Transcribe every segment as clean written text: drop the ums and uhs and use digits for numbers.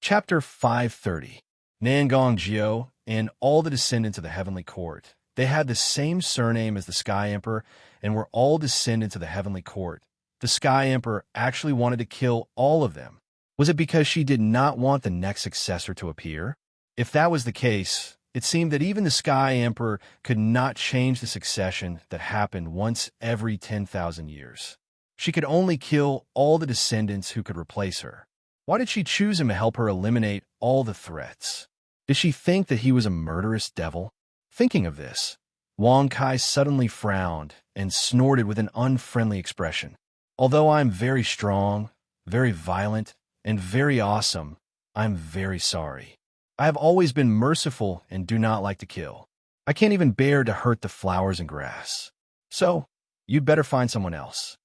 Chapter 530. Nangong Jiao and all the descendants of the heavenly court. They had the same surname as the Sky Emperor and were all descendants of the heavenly court. The Sky Emperor actually wanted to kill all of them. Was it because she did not want the next successor to appear? If that was the case, it seemed that even the Sky Emperor could not change the succession that happened once every 10,000 years. She could only kill all the descendants who could replace her. Why did she choose him to help her eliminate all the threats? Did she think that he was a murderous devil? Thinking of this, Wang Kai suddenly frowned and snorted with an unfriendly expression. Although I'm very strong, very violent, and very awesome, I'm very sorry. I have always been merciful and do not like to kill. I can't even bear to hurt the flowers and grass. So, you'd better find someone else.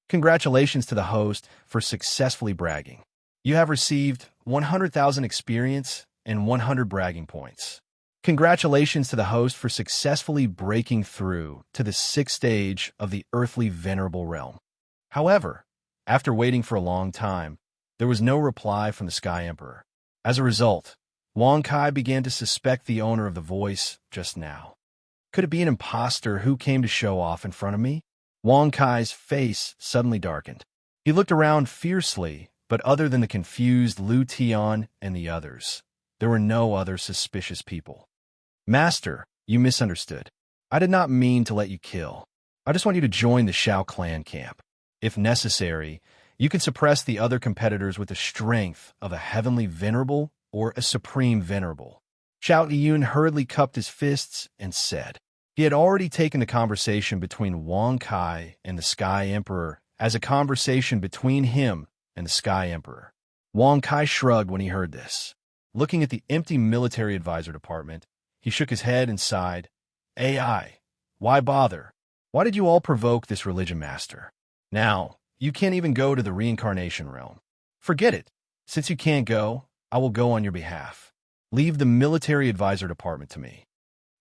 Congratulations to the host for successfully bragging. You have received 100,000 experience and 100 bragging points. Congratulations to the host for successfully breaking through to the 6th stage of the earthly venerable realm. However, after waiting for a long time, there was no reply from the Sky Emperor. As a result, Wang Kai began to suspect the owner of the voice just now. Could it be an imposter who came to show off in front of me? Wang Kai's face suddenly darkened. He looked around fiercely, but other than the confused Lu Tian and the others, there were no other suspicious people. Master, you misunderstood. I did not mean to let you kill. I just want you to join the Shao clan camp. If necessary, you can suppress the other competitors with the strength of a heavenly venerable or a supreme venerable. Shao Yun hurriedly cupped his fists and said. He had already taken the conversation between Wang Kai and the Sky Emperor as a conversation between him and the Sky Emperor. Wang Kai shrugged when he heard this. Looking at the empty military advisor department, he shook his head and sighed. AI, why bother? Why did you all provoke this religion master? Now, you can't even go to the reincarnation realm. Forget it. Since you can't go, I will go on your behalf. Leave the military advisor department to me.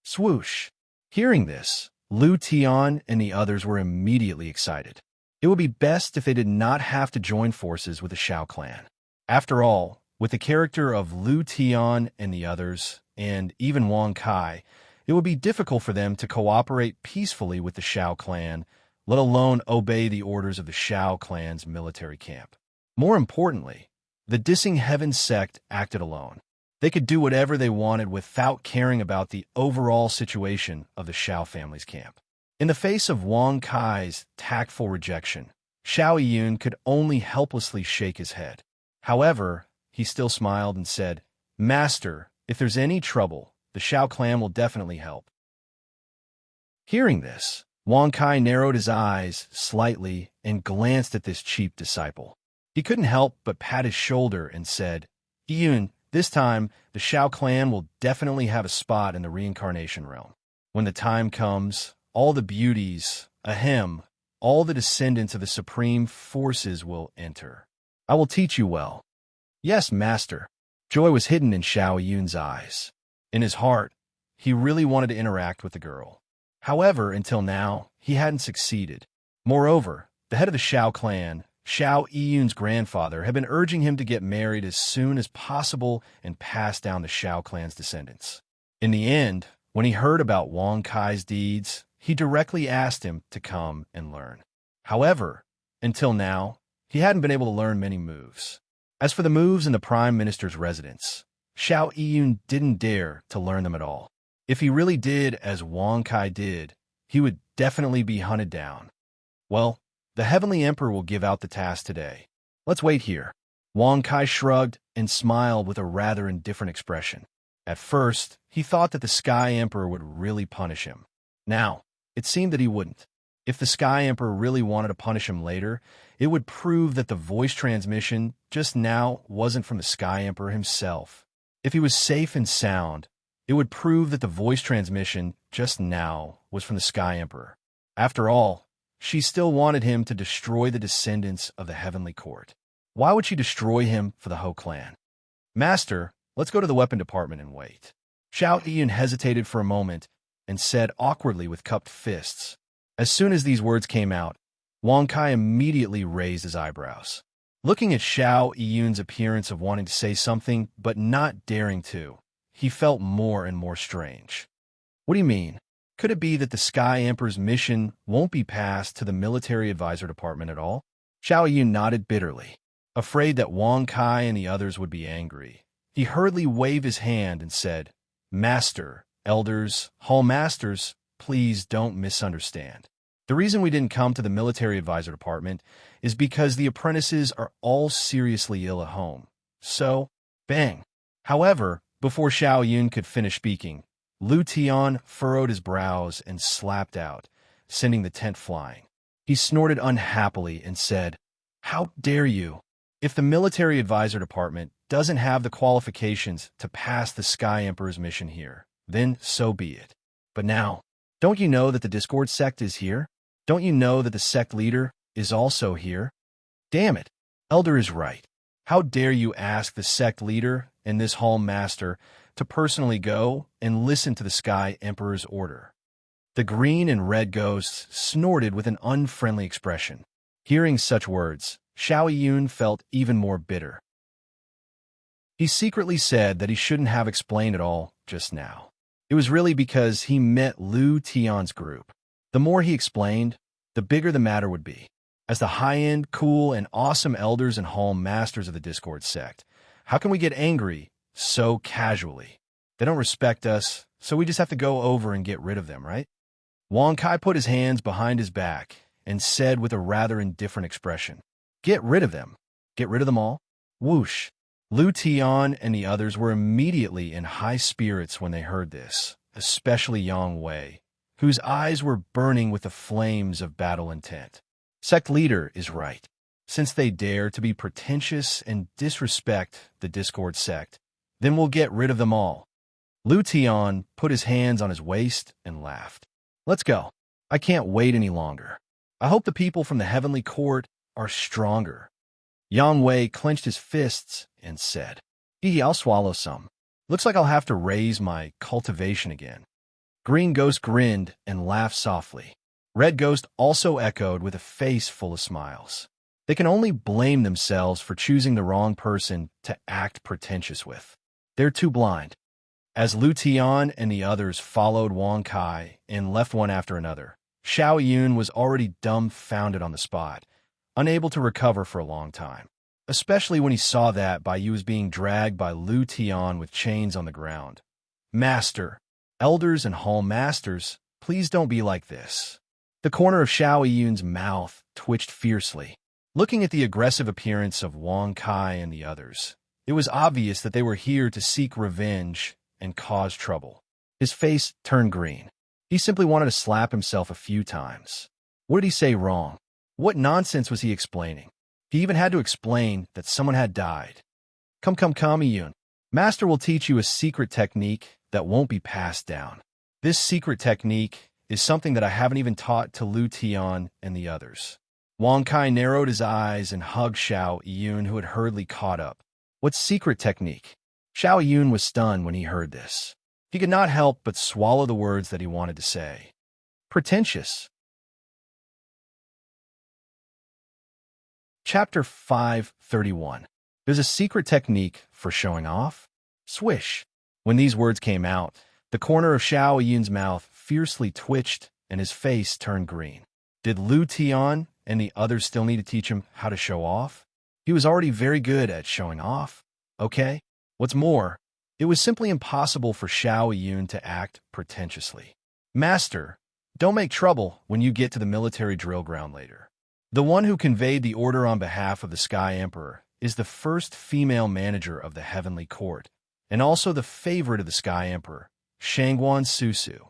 Swoosh. Hearing this, Lu Tian and the others were immediately excited. It would be best if they did not have to join forces with the Shao clan. After all, with the character of Lu Tian and the others, and even Wang Kai, it would be difficult for them to cooperate peacefully with the Shao clan, let alone obey the orders of the Shao clan's military camp. More importantly, the Dissing Heaven sect acted alone. They could do whatever they wanted without caring about the overall situation of the Shao family's camp. In the face of Wang Kai's tactful rejection, Shao Yun could only helplessly shake his head. However, he still smiled and said, Master, if there's any trouble, the Shao clan will definitely help. Hearing this, Wang Kai narrowed his eyes slightly and glanced at this cheap disciple. He couldn't help but pat his shoulder and said, Yun, this time, the Shao clan will definitely have a spot in the reincarnation realm. When the time comes, all the beauties, all the descendants of the supreme forces will enter. I will teach you well. Yes, master. Joy was hidden in Shao Yun's eyes. In his heart, he really wanted to interact with the girl. However, until now, he hadn't succeeded. Moreover, the head of the Shao clan, Shao Yun's grandfather, had been urging him to get married as soon as possible and pass down the Shao clan's descendants. In the end, when he heard about Wang Kai's deeds, he directly asked him to come and learn. However, until now, he hadn't been able to learn many moves. As for the moves in the Prime Minister's residence, Shao Yun didn't dare to learn them at all. If he really did as Wang Kai did, he would definitely be hunted down. Well, the Heavenly Emperor will give out the task today. Let's wait here. Wang Kai shrugged and smiled with a rather indifferent expression. At first, he thought that the Sky Emperor would really punish him. Now, it seemed that he wouldn't. If the Sky Emperor really wanted to punish him later, it would prove that the voice transmission just now wasn't from the Sky Emperor himself. If he was safe and sound, it would prove that the voice transmission just now was from the Sky Emperor. After all, she still wanted him to destroy the descendants of the Heavenly Court. Why would she destroy him for the Ho clan? Master, let's go to the weapon department and wait. Shao Yun hesitated for a moment and said awkwardly with cupped fists. As soon as these words came out, Wang Kai immediately raised his eyebrows. Looking at Xiao Yun's appearance of wanting to say something but not daring to, he felt more and more strange. What do you mean? Could it be that the Sky Emperor's mission won't be passed to the military advisor department at all? Xiao Yun nodded bitterly, afraid that Wang Kai and the others would be angry. He hurriedly waved his hand and said, "Master, elders, hall masters, please don't misunderstand. The reason we didn't come to the military advisor department is because the apprentices are all seriously ill at home. So, bang." However, before Xiao Yun could finish speaking, Lu Tian furrowed his brows and slapped out, sending the tent flying. He snorted unhappily and said, "How dare you? If the military advisor department doesn't have the qualifications to pass the Sky Emperor's mission here, then so be it. But now, don't you know that the Discord sect is here? Don't you know that the sect leader is also here? Damn it, Elder is right. How dare you ask the sect leader and this hall master to personally go and listen to the Sky Emperor's order?" The green and red ghosts snorted with an unfriendly expression. Hearing such words, Xiao Yun felt even more bitter. He secretly said that he shouldn't have explained it all just now. It was really because he met Lu Tian's group. The more he explained, the bigger the matter would be. As the high-end, cool, and awesome elders and hall masters of the Discord sect, how can we get angry so casually? They don't respect us, so we just have to go over and get rid of them, right? Wang Kai put his hands behind his back and said with a rather indifferent expression, "Get rid of them. Get rid of them all?" Whoosh. Lu Tian and the others were immediately in high spirits when they heard this, especially Yang Wei, whose eyes were burning with the flames of battle intent. Sect leader is right. Since they dare to be pretentious and disrespect the Discord sect, then we'll get rid of them all. Lu Tian put his hands on his waist and laughed. "Let's go. I can't wait any longer. I hope the people from the Heavenly Court are stronger." Yang Wei clenched his fists and said, I'll swallow some. Looks like I'll have to raise my cultivation again." Green Ghost grinned and laughed softly. Red Ghost also echoed with a face full of smiles. They can only blame themselves for choosing the wrong person to act pretentious with. They're too blind. As Lu Tian and the others followed Wang Kai and left one after another, Xiao Yun was already dumbfounded on the spot, unable to recover for a long time, especially when he saw that Bai Yu was being dragged by Lu Tian with chains on the ground. "Master, elders and hall masters, please don't be like this." The corner of Xiao Yun's mouth twitched fiercely. Looking at the aggressive appearance of Wang Kai and the others, it was obvious that they were here to seek revenge and cause trouble. His face turned green. He simply wanted to slap himself a few times. What did he say wrong? What nonsense was he explaining? He even had to explain that someone had died. Come, Yun. Master will teach you a secret technique that won't be passed down. This secret technique is something that I haven't even taught to Lu Tian and the others." Wang Kai narrowed his eyes and hugged Xiao Yun, who had hurriedly caught up. "What secret technique?" Xiao Yun was stunned when he heard this. He could not help but swallow the words that he wanted to say. Pretentious. Chapter 531. There's a secret technique for showing off? Swish. When these words came out, the corner of Xiao Yun's mouth fiercely twitched and his face turned green. Did Lu Tian and the others still need to teach him how to show off? He was already very good at showing off. Okay? What's more, it was simply impossible for Xiao Yun to act pretentiously. "Master, don't make trouble when you get to the military drill ground later." The one who conveyed the order on behalf of the Sky Emperor is the first female manager of the Heavenly Court, and also the favorite of the Sky Emperor, Shangguan Susu.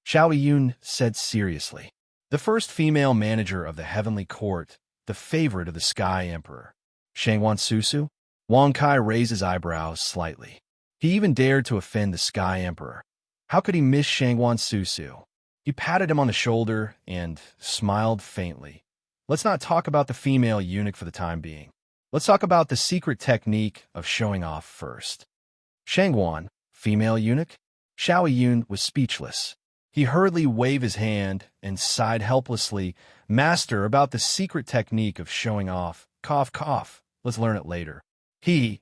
Xiao Yun said seriously. The first female manager of the Heavenly Court, the favorite of the Sky Emperor. Shangguan Susu? Wang Kai raised his eyebrows slightly. He even dared to offend the Sky Emperor. How could he miss Shangguan Susu? He patted him on the shoulder and smiled faintly. "Let's not talk about the female eunuch for the time being. Let's talk about the secret technique of showing off first." Shangguan, female eunuch? Xiao Yun was speechless. He hurriedly waved his hand and sighed helplessly. "Master, about the secret technique of showing off, Cough, cough. Let's learn it later. Then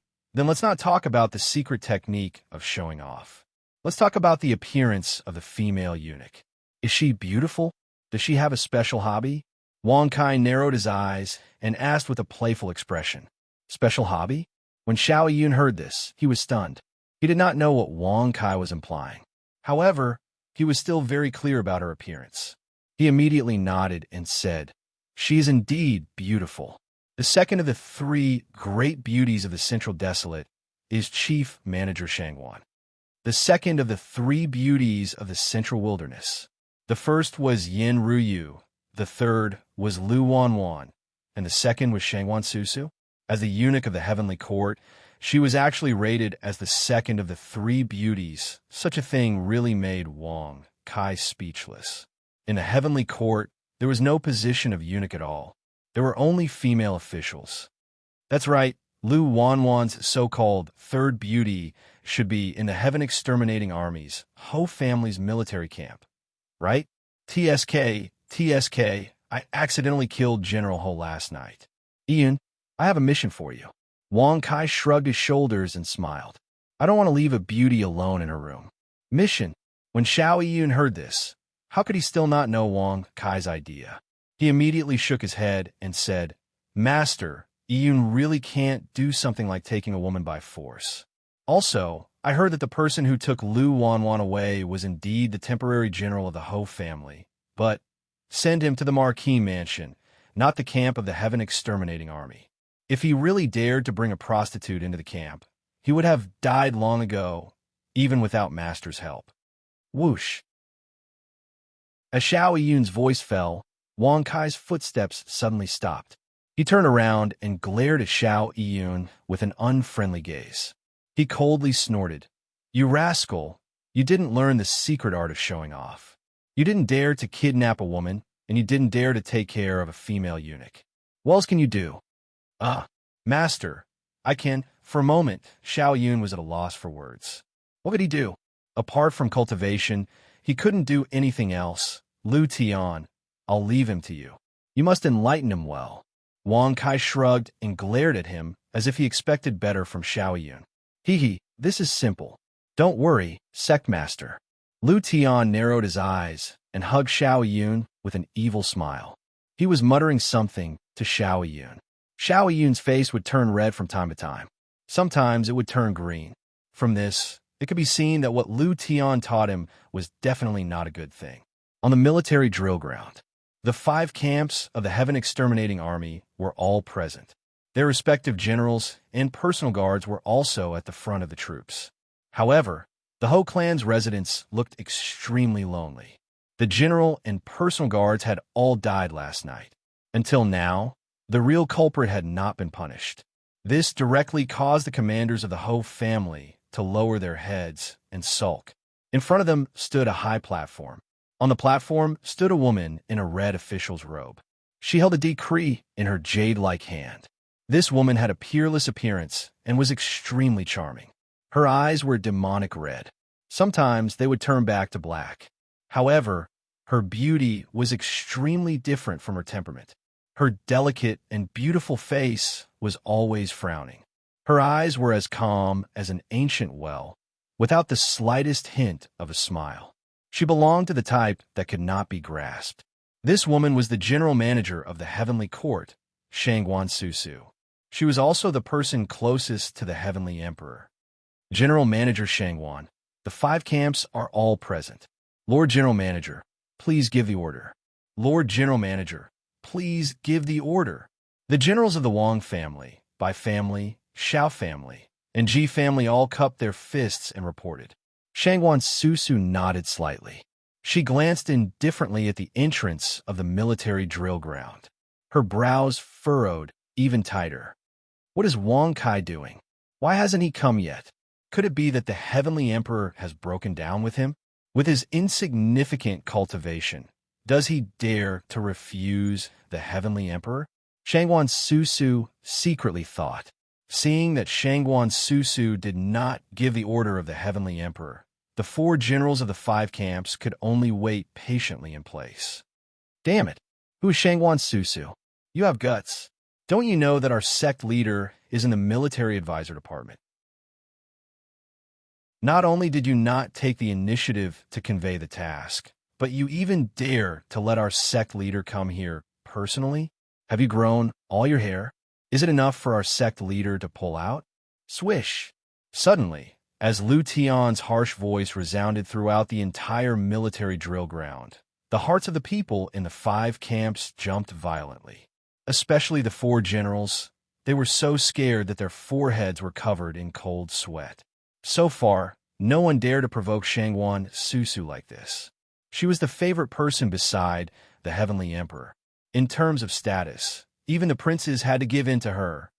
let's not talk about the secret technique of showing off. Let's talk about the appearance of the female eunuch. Is she beautiful? Does she have a special hobby? Wang Kai narrowed his eyes and asked with a playful expression. Special hobby? When Xiao Yun heard this, he was stunned. He did not know what Wang Kai was implying. However, he was still very clear about her appearance. He immediately nodded and said, "She is indeed beautiful." The second of the three great beauties of the Central Desolate is Chief Manager Shangwan. The second of the three beauties of the Central Wilderness. The first was Yin Ruyu, the third was Lu Wanwan, and the second was Shangwan Susu. As the eunuch of the heavenly court, she was actually rated as the second of the three beauties. Such a thing really made Wang Kai speechless. In the heavenly court, there was no position of eunuch at all. There were only female officials. That's right, Lu Wanwan's so-called third beauty should be in the Heaven Exterminating Army's Ho family's military camp. Right? TSK, I accidentally killed General Ho last night. Ian, I have a mission for you. Wang Kai shrugged his shoulders and smiled. I don't want to leave a beauty alone in her room. Mission. When Xiao Yun heard this, how could he still not know Wang Kai's idea? He immediately shook his head and said, Master, Yun really can't do something like taking a woman by force. Also, I heard that the person who took Lu Wanwan away was indeed the temporary general of the Ho family, but send him to the Marquis Mansion, not the camp of the Heaven Exterminating Army. If he really dared to bring a prostitute into the camp, he would have died long ago, even without Master's help. Whoosh. As Xiao Yun's voice fell, Wang Kai's footsteps suddenly stopped. He turned around and glared at Xiao Yun with an unfriendly gaze. He coldly snorted, You rascal, you didn't learn the secret art of showing off. You didn't dare to kidnap a woman, and you didn't dare to take care of a female eunuch. What else can you do? Master, I can. For a moment, Xiao Yun was at a loss for words. What could he do? Apart from cultivation, he couldn't do anything else. Lu Tian, I'll leave him to you. You must enlighten him well. Wang Kai shrugged and glared at him as if he expected better from Xiao Yun. This is simple. Don't worry, sect master. Lu Tian narrowed his eyes and hugged Xiao Yun with an evil smile. He was muttering something to Xiao Yun. Xiao Yun's face would turn red from time to time. Sometimes it would turn green. From this, it could be seen that what Lu Tian taught him was definitely not a good thing. On the military drill ground, the 5 camps of the Heaven Exterminating Army were all present. Their respective generals and personal guards were also at the front of the troops. However, the Ho clan's residence looked extremely lonely. The general and personal guards had all died last night. Until now, the real culprit had not been punished. This directly caused the commanders of the Ho family to lower their heads and sulk. In front of them stood a high platform. On the platform stood a woman in a red official's robe. She held a decree in her jade-like hand. This woman had a peerless appearance and was extremely charming. Her eyes were demonic red. Sometimes they would turn back to black. However, her beauty was extremely different from her temperament. Her delicate and beautiful face was always frowning. Her eyes were as calm as an ancient well, without the slightest hint of a smile. She belonged to the type that could not be grasped. This woman was the general manager of the heavenly court, Shangwan Susu. She was also the person closest to the heavenly emperor. General Manager Shangwan, the 5 camps are all present. Lord General Manager, please give the order. Lord General Manager, please give the order. The generals of the Wang family, Bai family, Xiao family, and Ji family all cupped their fists and reported. Shangwan Susu nodded slightly. She glanced indifferently at the entrance of the military drill ground. Her brows furrowed even tighter. What is Wang Kai doing? Why hasn't he come yet? Could it be that the heavenly emperor has broken down with him? With his insignificant cultivation, does he dare to refuse the heavenly emperor? Shangwan Susu secretly thought. Seeing that Shangwan Susu did not give the order of the heavenly emperor, the 4 generals of the 5 camps could only wait patiently in place. Damn it! Who is Shangwan Susu? You have guts. Don't you know that our sect leader is in the military advisor department? Not only did you not take the initiative to convey the task, but you even dare to let our sect leader come here personally? Have you grown all your hair? Is it enough for our sect leader to pull out? Swish! Suddenly, as Lu Tian's harsh voice resounded throughout the entire military drill ground, the hearts of the people in the 5 camps jumped violently. Especially the 4 generals. They were so scared that their foreheads were covered in cold sweat. So far, no one dared to provoke Shangguan Susu like this. She was the favorite person beside the Heavenly Emperor. In terms of status, even the princes had to give in to her.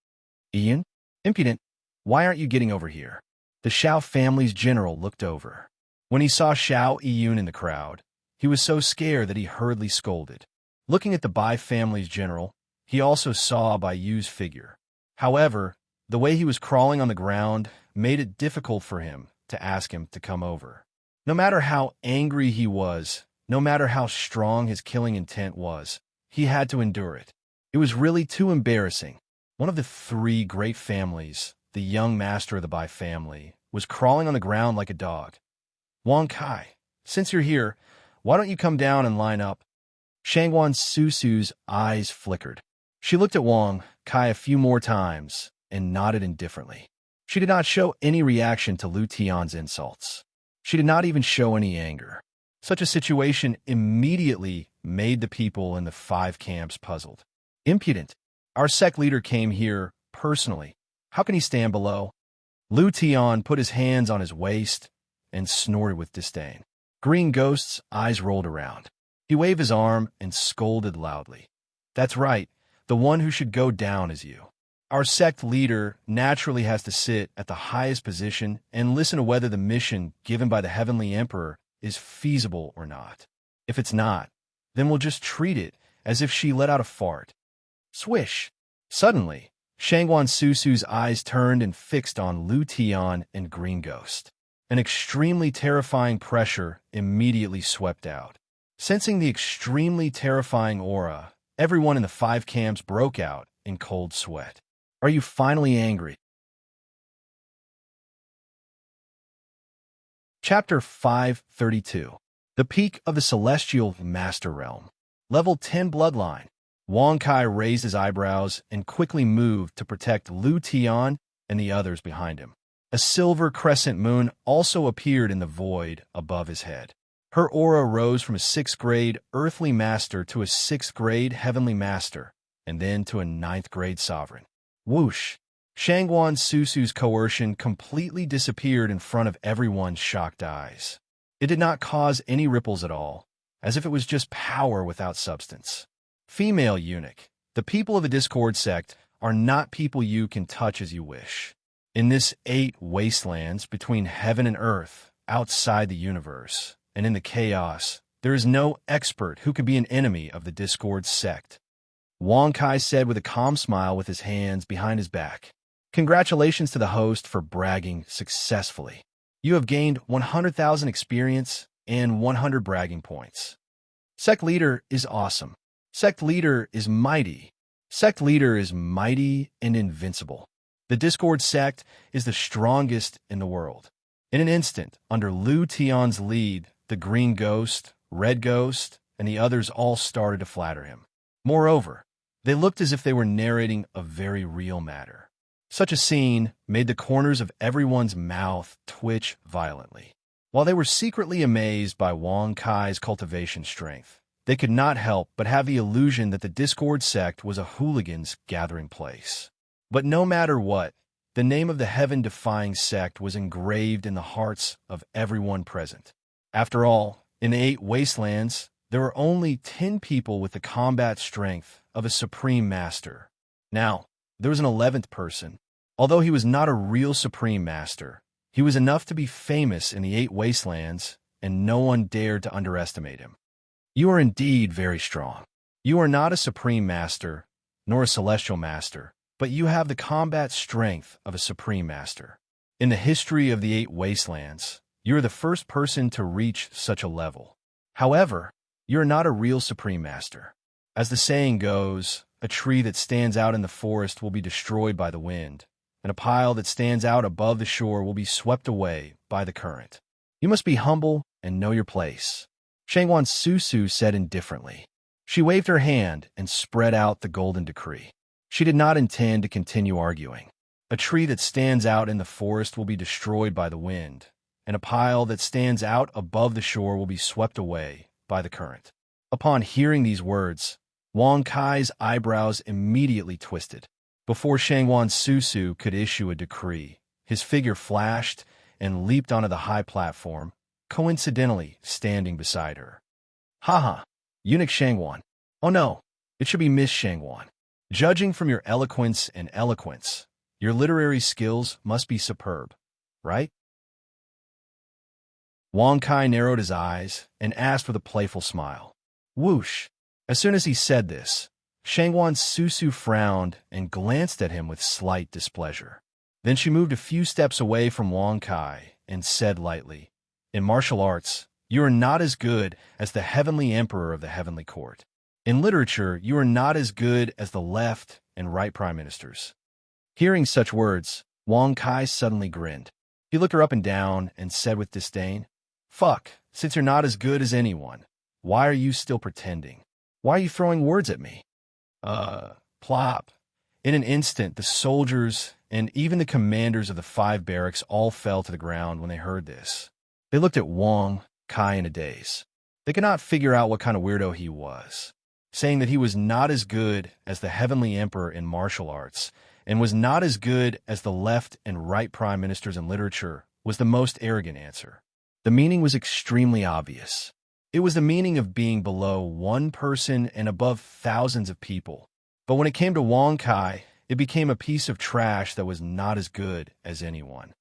Ian? Impudent, why aren't you getting over here? The Shao family's general looked over. When he saw Shao Iyun in the crowd, he was so scared that he hurriedly scolded. Looking at the Bai family's general, he also saw Bai Yu's figure. However, the way he was crawling on the ground made it difficult for him to ask him to come over. No matter how angry he was, no matter how strong his killing intent was, he had to endure it. It was really too embarrassing. One of the 3 great families, the young master of the Bai family, was crawling on the ground like a dog. Wang Kai, since you're here, why don't you come down and line up? Shangguan Susu's eyes flickered. She looked at Wang Kai a few more times and nodded indifferently. She did not show any reaction to Lu Tian's insults. She did not even show any anger. Such a situation immediately made the people in the 5 camps puzzled. Impudent. Our sect leader came here personally. How can he stand below? Lu Tian put his hands on his waist and snorted with disdain. Green Ghost's eyes rolled around. He waved his arm and scolded loudly. That's right. The one who should go down is you. Our sect leader naturally has to sit at the highest position and listen to whether the mission given by the Heavenly Emperor is feasible or not. If it's not, then we'll just treat it as if she let out a fart. Swish! Suddenly, Shangguan Susu's eyes turned and fixed on Lu Tian and Green Ghost. An extremely terrifying pressure immediately swept out. Sensing the extremely terrifying aura, everyone in the 5 camps broke out in cold sweat. Are you finally angry? Chapter 532. The Peak of the Celestial Master Realm. Level 10 Bloodline. Wang Kai raised his eyebrows and quickly moved to protect Lu Tian and the others behind him. A silver crescent moon also appeared in the void above his head. Her aura rose from a 6th grade earthly master to a 6th grade heavenly master, and then to a 9th grade sovereign. Whoosh! Shangguan Susu's coercion completely disappeared in front of everyone's shocked eyes. It did not cause any ripples at all, as if it was just power without substance. Female eunuch, the people of the Discord sect are not people you can touch as you wish. In this 8 wastelands between heaven and earth, outside the universe, and in the chaos, there is no expert who can be an enemy of the Discord sect. Wang Kai said with a calm smile with his hands behind his back. Congratulations to the host for bragging successfully. You have gained 100,000 experience and 100 bragging points. Sect leader is awesome. Sect leader is mighty. Sect leader is mighty and invincible. The Discord sect is the strongest in the world. In an instant, under Lu Tian's lead, the Green Ghost, Red Ghost, and the others all started to flatter him. Moreover, they looked as if they were narrating a very real matter. Such a scene made the corners of everyone's mouth twitch violently. While they were secretly amazed by Wang Kai's cultivation strength, they could not help but have the illusion that the Discord sect was a hooligan's gathering place. But no matter what, the name of the heaven-defying sect was engraved in the hearts of everyone present. After all, in the 8 wastelands, there were only 10 people with the combat strength of a supreme master. Now, there was an 11th person. Although he was not a real supreme master, he was enough to be famous in the 8 wastelands, and no one dared to underestimate him. You are indeed very strong. You are not a supreme master, nor a celestial master, but you have the combat strength of a supreme master. In the history of the 8 wastelands, you are the first person to reach such a level. However, you are not a real supreme master. As the saying goes, a tree that stands out in the forest will be destroyed by the wind, and a pile that stands out above the shore will be swept away by the current. You must be humble and know your place, Shangwan Susu said indifferently. She waved her hand and spread out the golden decree. She did not intend to continue arguing. A tree that stands out in the forest will be destroyed by the wind, and a pile that stands out above the shore will be swept away by the current. Upon hearing these words, Wang Kai's eyebrows immediately twisted. Before Shangwan Susu could issue a decree, his figure flashed and leaped onto the high platform, coincidentally standing beside her. Haha, eunuch Shangwan. Oh no, it should be Miss Shangwan. Judging from your eloquence and eloquence, your literary skills must be superb, right? Wang Kai narrowed his eyes and asked with a playful smile. Whoosh! As soon as he said this, Shangwan Susu frowned and glanced at him with slight displeasure. Then she moved a few steps away from Wang Kai and said lightly, In martial arts, you are not as good as the heavenly emperor of the heavenly court. In literature, you are not as good as the left and right prime ministers. Hearing such words, Wang Kai suddenly grinned. He looked her up and down and said with disdain, Fuck, since you're not as good as anyone, why are you still pretending? Why are you throwing words at me? Plop. In an instant, the soldiers and even the commanders of the 5 barracks all fell to the ground when they heard this. They looked at Wang Kai in a daze. They could not figure out what kind of weirdo he was, saying that he was not as good as the heavenly emperor in martial arts and was not as good as the left and right prime ministers in literature was the most arrogant answer. The meaning was extremely obvious. It was the meaning of being below one person and above thousands of people. But when it came to Wang Kai, it became a piece of trash that was not as good as anyone.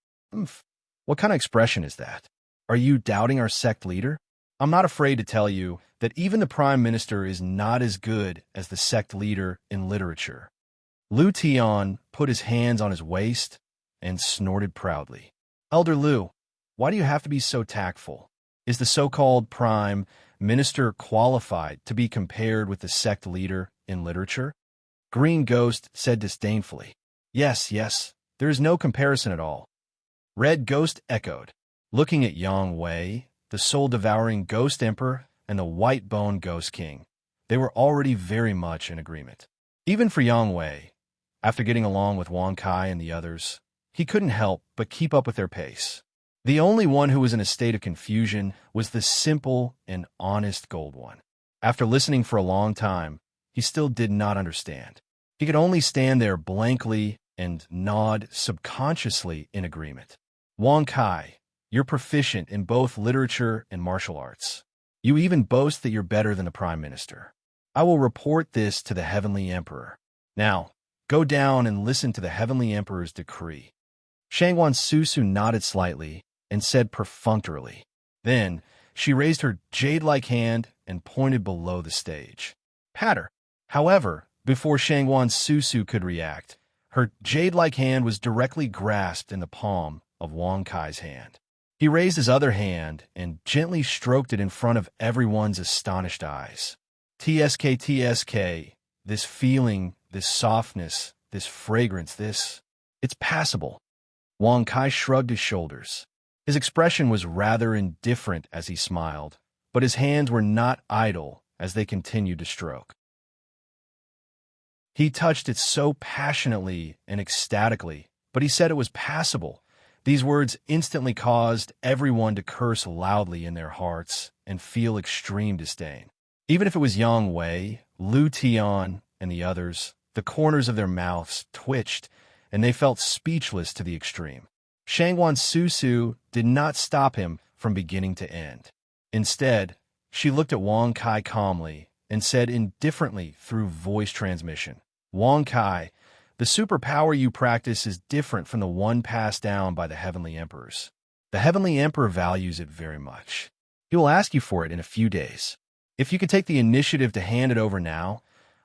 What kind of expression is that? Are you doubting our sect leader? I'm not afraid to tell you that even the prime minister is not as good as the sect leader in literature. Lu Tian put his hands on his waist and snorted proudly. Elder Lu, why do you have to be so tactful? Is the so-called prime minister qualified to be compared with the sect leader in literature? Green Ghost said disdainfully. Yes, there is no comparison at all. Red Ghost echoed, looking at Yang Wei, the soul-devouring Ghost Emperor, and the white-boned Ghost King. They were already very much in agreement. Even for Yang Wei, after getting along with Wang Kai and the others, he couldn't help but keep up with their pace. The only one who was in a state of confusion was the simple and honest Gold One. After listening for a long time, he still did not understand. He could only stand there blankly and nod subconsciously in agreement. Wang Kai, you're proficient in both literature and martial arts. You even boast that you're better than the Prime Minister. I will report this to the Heavenly Emperor. Now, go down and listen to the Heavenly Emperor's decree. Shangwan Susu nodded slightly and said perfunctorily. Then, she raised her jade-like hand and pointed below the stage. Patter. However, before Shangwan Susu could react, her jade-like hand was directly grasped in the palm of Wang Kai's hand. He raised his other hand and gently stroked it in front of everyone's astonished eyes. TSK, this feeling, this softness, this fragrance, it's passable. Wang Kai shrugged his shoulders. His expression was rather indifferent as he smiled, but his hands were not idle as they continued to stroke. He touched it so passionately and ecstatically, but he said it was passable. These words instantly caused everyone to curse loudly in their hearts and feel extreme disdain. Even if it was Yang Wei, Lu Tian, and the others, the corners of their mouths twitched, and they felt speechless to the extreme. Shangwan Susu did not stop him from beginning to end. Instead, she looked at Wang Kai calmly and said indifferently through voice transmission, Wang Kai, the superpower you practice is different from the one passed down by the Heavenly Emperors. The Heavenly Emperor values it very much. He will ask you for it in a few days. If you could take the initiative to hand it over now,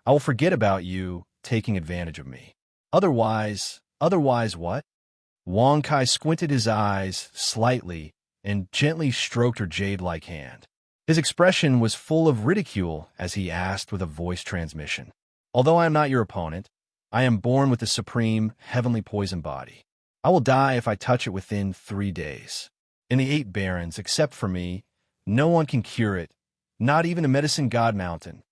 I will forget about you taking advantage of me. Otherwise what? Wang Kai squinted his eyes slightly and gently stroked her jade-like hand. His expression was full of ridicule as he asked with a voice transmission, "Although I am not your opponent, I am born with the supreme, heavenly poison body. I will die if I touch it within 3 days. In the 8 barons, except for me, no one can cure it, not even a medicine god mountain."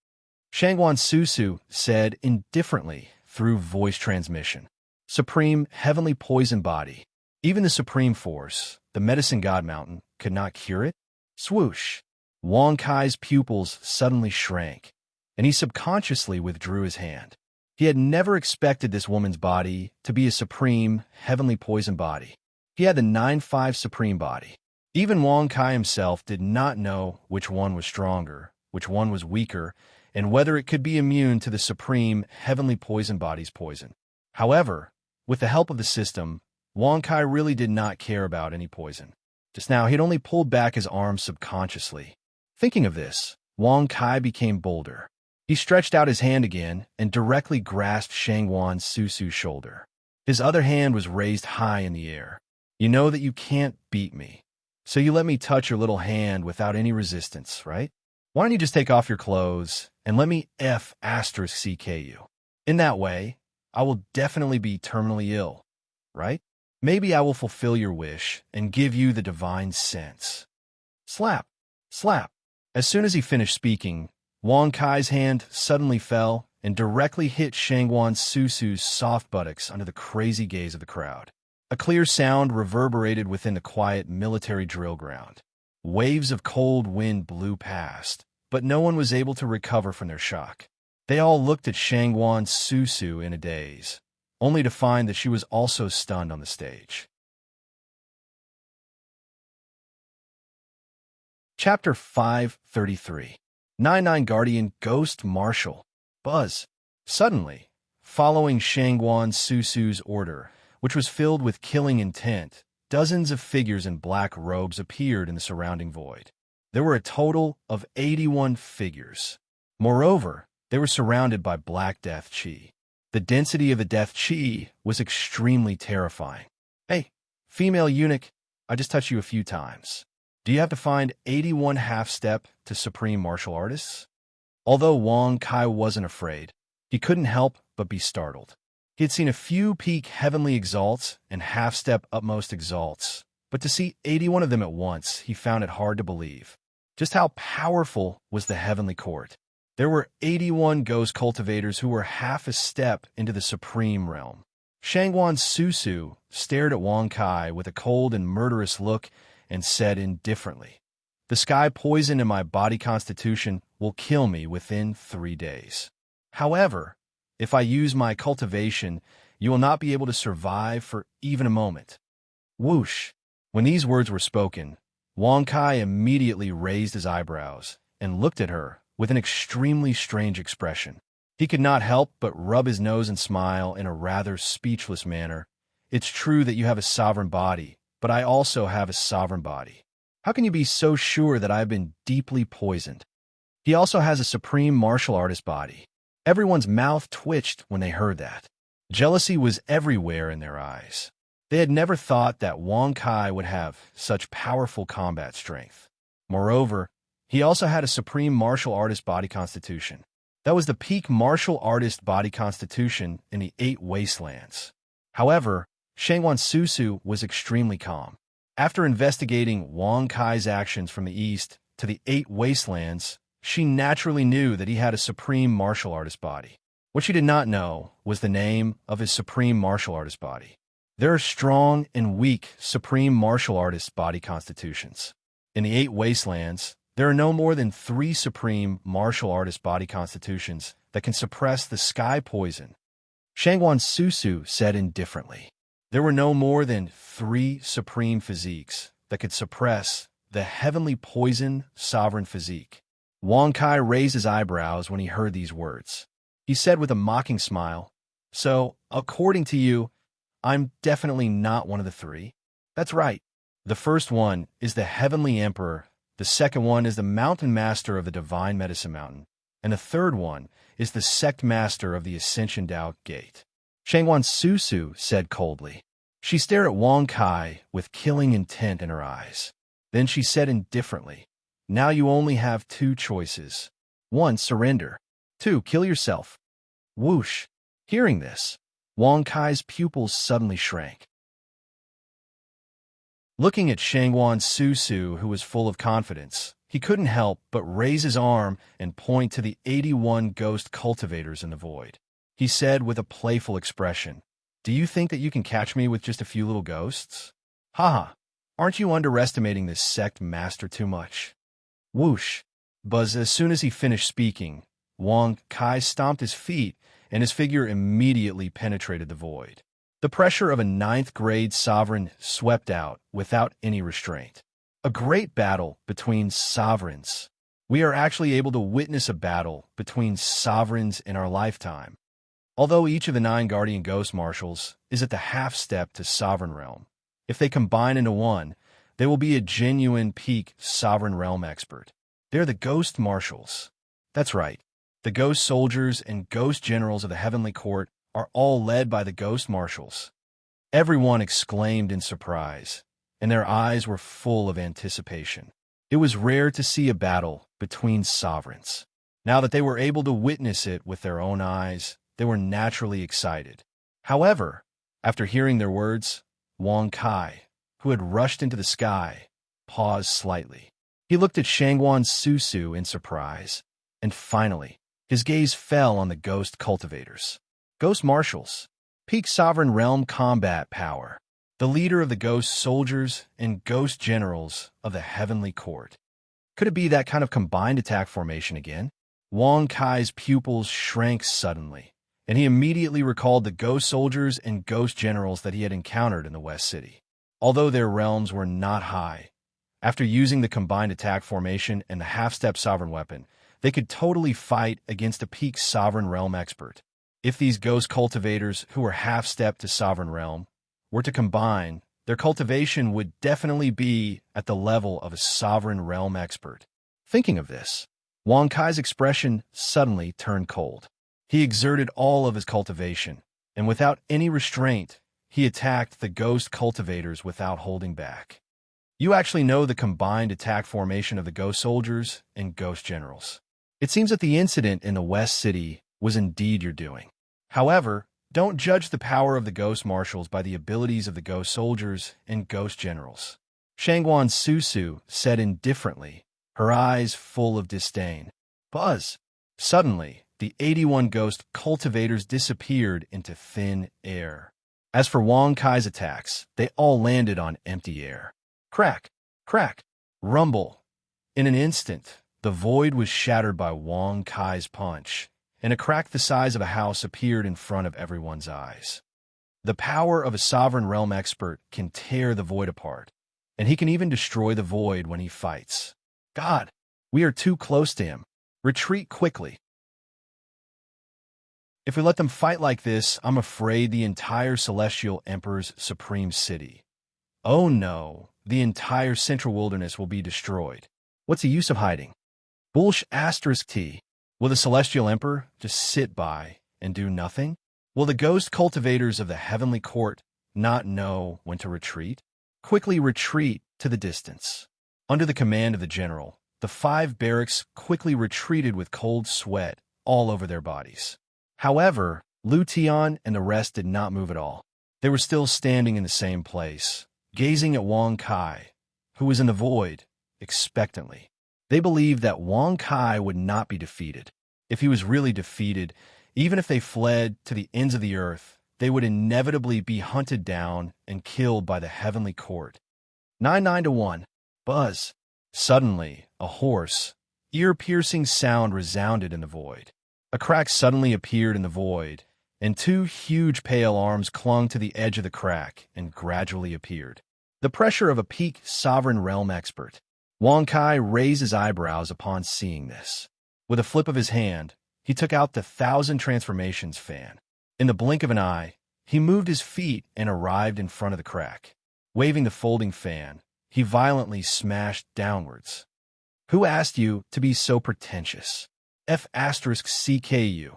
Shangwan Susu said indifferently through voice transmission, "Supreme, heavenly poison body. Even the supreme force, the medicine god mountain, could not cure it?" Swoosh! Wang Kai's pupils suddenly shrank, and he subconsciously withdrew his hand. He had never expected this woman's body to be a supreme, heavenly poison body. He had the 9-5 supreme body. Even Wang Kai himself did not know which one was stronger, which one was weaker, and whether it could be immune to the supreme, heavenly poison body's poison. However, with the help of the system, Wang Kai really did not care about any poison. Just now, he had only pulled back his arms subconsciously. Thinking of this, Wang Kai became bolder. He stretched out his hand again and directly grasped Shangwan Susu's shoulder. His other hand was raised high in the air. "You know that you can't beat me, so you let me touch your little hand without any resistance, right? Why don't you just take off your clothes and let me CK you? In that way, I will definitely be terminally ill, right? Maybe I will fulfill your wish and give you the divine sense." Slap! Slap! As soon as he finished speaking, Wang Kai's hand suddenly fell and directly hit Shangwan Susu's soft buttocks under the crazy gaze of the crowd. A clear sound reverberated within the quiet military drill ground. Waves of cold wind blew past, but no one was able to recover from their shock. They all looked at Shangwan Susu in a daze, only to find that she was also stunned on the stage. Chapter 533. 99 Guardian Ghost Marshal. Buzz. Suddenly, following Shangwan Susu's order, which was filled with killing intent, dozens of figures in black robes appeared in the surrounding void. There were a total of 81 figures. Moreover, they were surrounded by black death chi. The density of the death chi was extremely terrifying. "Hey, female eunuch, I just touched you a few times. Do you have to find 81 half-step to supreme martial artists?" Although Wang Kai wasn't afraid, he couldn't help but be startled. He had seen a few peak heavenly exalts and half-step utmost exalts, but to see 81 of them at once, he found it hard to believe. Just how powerful was the heavenly court? There were 81 ghost cultivators who were half a step into the supreme realm. Shangwan Susu stared at Wang Kai with a cold and murderous look and said indifferently, "The sky poison in my body constitution will kill me within 3 days. However, if I use my cultivation, you will not be able to survive for even a moment." Whoosh! When these words were spoken, Wang Kai immediately raised his eyebrows and looked at her with an extremely strange expression. He could not help but rub his nose and smile in a rather speechless manner. "It's true that you have a sovereign body, but I also have a sovereign body. How can you be so sure that I have been deeply poisoned?" He also has a supreme martial artist body. Everyone's mouth twitched when they heard that. Jealousy was everywhere in their eyes. They had never thought that Wang Kai would have such powerful combat strength. Moreover, he also had a supreme martial artist body constitution. That was the peak martial artist body constitution in the 8 wastelands. However, Shangwan Susu was extremely calm. After investigating Wang Kai's actions from the east to the 8 wastelands, she naturally knew that he had a supreme martial artist body. What she did not know was the name of his supreme martial artist body. There are strong and weak supreme martial artist body constitutions. In the 8 wastelands, there are no more than 3 supreme martial artist body constitutions that can suppress the sky poison. Shangwan Susu said indifferently, "There were no more than 3 supreme physiques that could suppress the heavenly poison sovereign physique." Wang Kai raised his eyebrows when he heard these words. He said with a mocking smile, "So, according to you, I'm definitely not one of the 3? That's right. The first one is the Heavenly Emperor, the second one is the Mountain Master of the Divine Medicine Mountain, and the third one is the Sect Master of the Ascension Dao Gate." Shangwan Susu said coldly. She stared at Wang Kai with killing intent in her eyes. Then she said indifferently, Now you only have two choices. 1. Surrender. 2. Kill yourself. Whoosh. Hearing this, Wang Kai's pupils suddenly shrank. Looking at Shangguan Susu, who was full of confidence, he couldn't help but raise his arm and point to the 81 ghost cultivators in the void. He said with a playful expression, "Do you think that you can catch me with just a few little ghosts? Haha, aren't you underestimating this sect master too much?" Whoosh! Buzz, as soon as he finished speaking, Wang Kai stomped his feet, and his figure immediately penetrated the void. The pressure of a ninth-grade sovereign swept out without any restraint. A great battle between sovereigns. We are actually able to witness a battle between sovereigns in our lifetime. Although each of the 9 guardian ghost marshals is at the half-step to sovereign realm, if they combine into one, they will be a genuine peak sovereign realm expert. They're the ghost marshals. That's right. The ghost soldiers and ghost generals of the heavenly court are all led by the ghost marshals. Everyone exclaimed in surprise, and their eyes were full of anticipation. It was rare to see a battle between sovereigns. Now that they were able to witness it with their own eyes, they were naturally excited. However, after hearing their words, Wang Kai, who had rushed into the sky, paused slightly. He looked at Shangguan Susu in surprise, and finally, his gaze fell on the ghost cultivators. Ghost marshals, peak sovereign realm combat power, the leader of the ghost soldiers and ghost generals of the heavenly court. Could it be that kind of combined attack formation again? Wang Kai's pupils shrank suddenly, and he immediately recalled the ghost soldiers and ghost generals that he had encountered in the West City. Although their realms were not high, after using the combined attack formation and the half-step sovereign weapon, they could totally fight against a peak sovereign realm expert. If these ghost cultivators, who were half-step to sovereign realm, were to combine, their cultivation would definitely be at the level of a sovereign realm expert. Thinking of this, Wang Kai's expression suddenly turned cold. He exerted all of his cultivation, and without any restraint, he attacked the ghost cultivators without holding back. You actually know the combined attack formation of the ghost soldiers and ghost generals. It seems that the incident in the West City was indeed your doing. However, don't judge the power of the ghost marshals by the abilities of the ghost soldiers and ghost generals. Shangguan Susu said indifferently, her eyes full of disdain. Buzz! Suddenly, the 81 ghost cultivators disappeared into thin air. As for Wang Kai's attacks, they all landed on empty air. Crack! Crack! Rumble! In an instant, the void was shattered by Wang Kai's punch, and a crack the size of a house appeared in front of everyone's eyes. The power of a sovereign realm expert can tear the void apart, and he can even destroy the void when he fights. God, we are too close to him. Retreat quickly. If we let them fight like this, I'm afraid the entire Celestial Emperor's supreme city. Oh no, the entire central wilderness will be destroyed. What's the use of hiding? Bullsh asterisk T. Will the Celestial Emperor just sit by and do nothing? Will the ghost cultivators of the heavenly court not know when to retreat? Quickly retreat to the distance. Under the command of the general, the 5 barracks quickly retreated with cold sweat all over their bodies. However, Lu Tian and the rest did not move at all. They were still standing in the same place, gazing at Wang Kai, who was in the void, expectantly. They believed that Wang Kai would not be defeated. If he was really defeated, even if they fled to the ends of the earth, they would inevitably be hunted down and killed by the heavenly court. 9-9-1. Buzz. Suddenly, a hoarse, ear-piercing sound resounded in the void. A crack suddenly appeared in the void, and 2 huge pale arms clung to the edge of the crack and gradually appeared. The pressure of a peak sovereign realm expert. Wang Kai raised his eyebrows upon seeing this. With a flip of his hand, he took out the 1,000 transformations fan. In the blink of an eye, he moved his feet and arrived in front of the crack. Waving the folding fan, he violently smashed downwards. Who asked you to be so pretentious? F*CKU.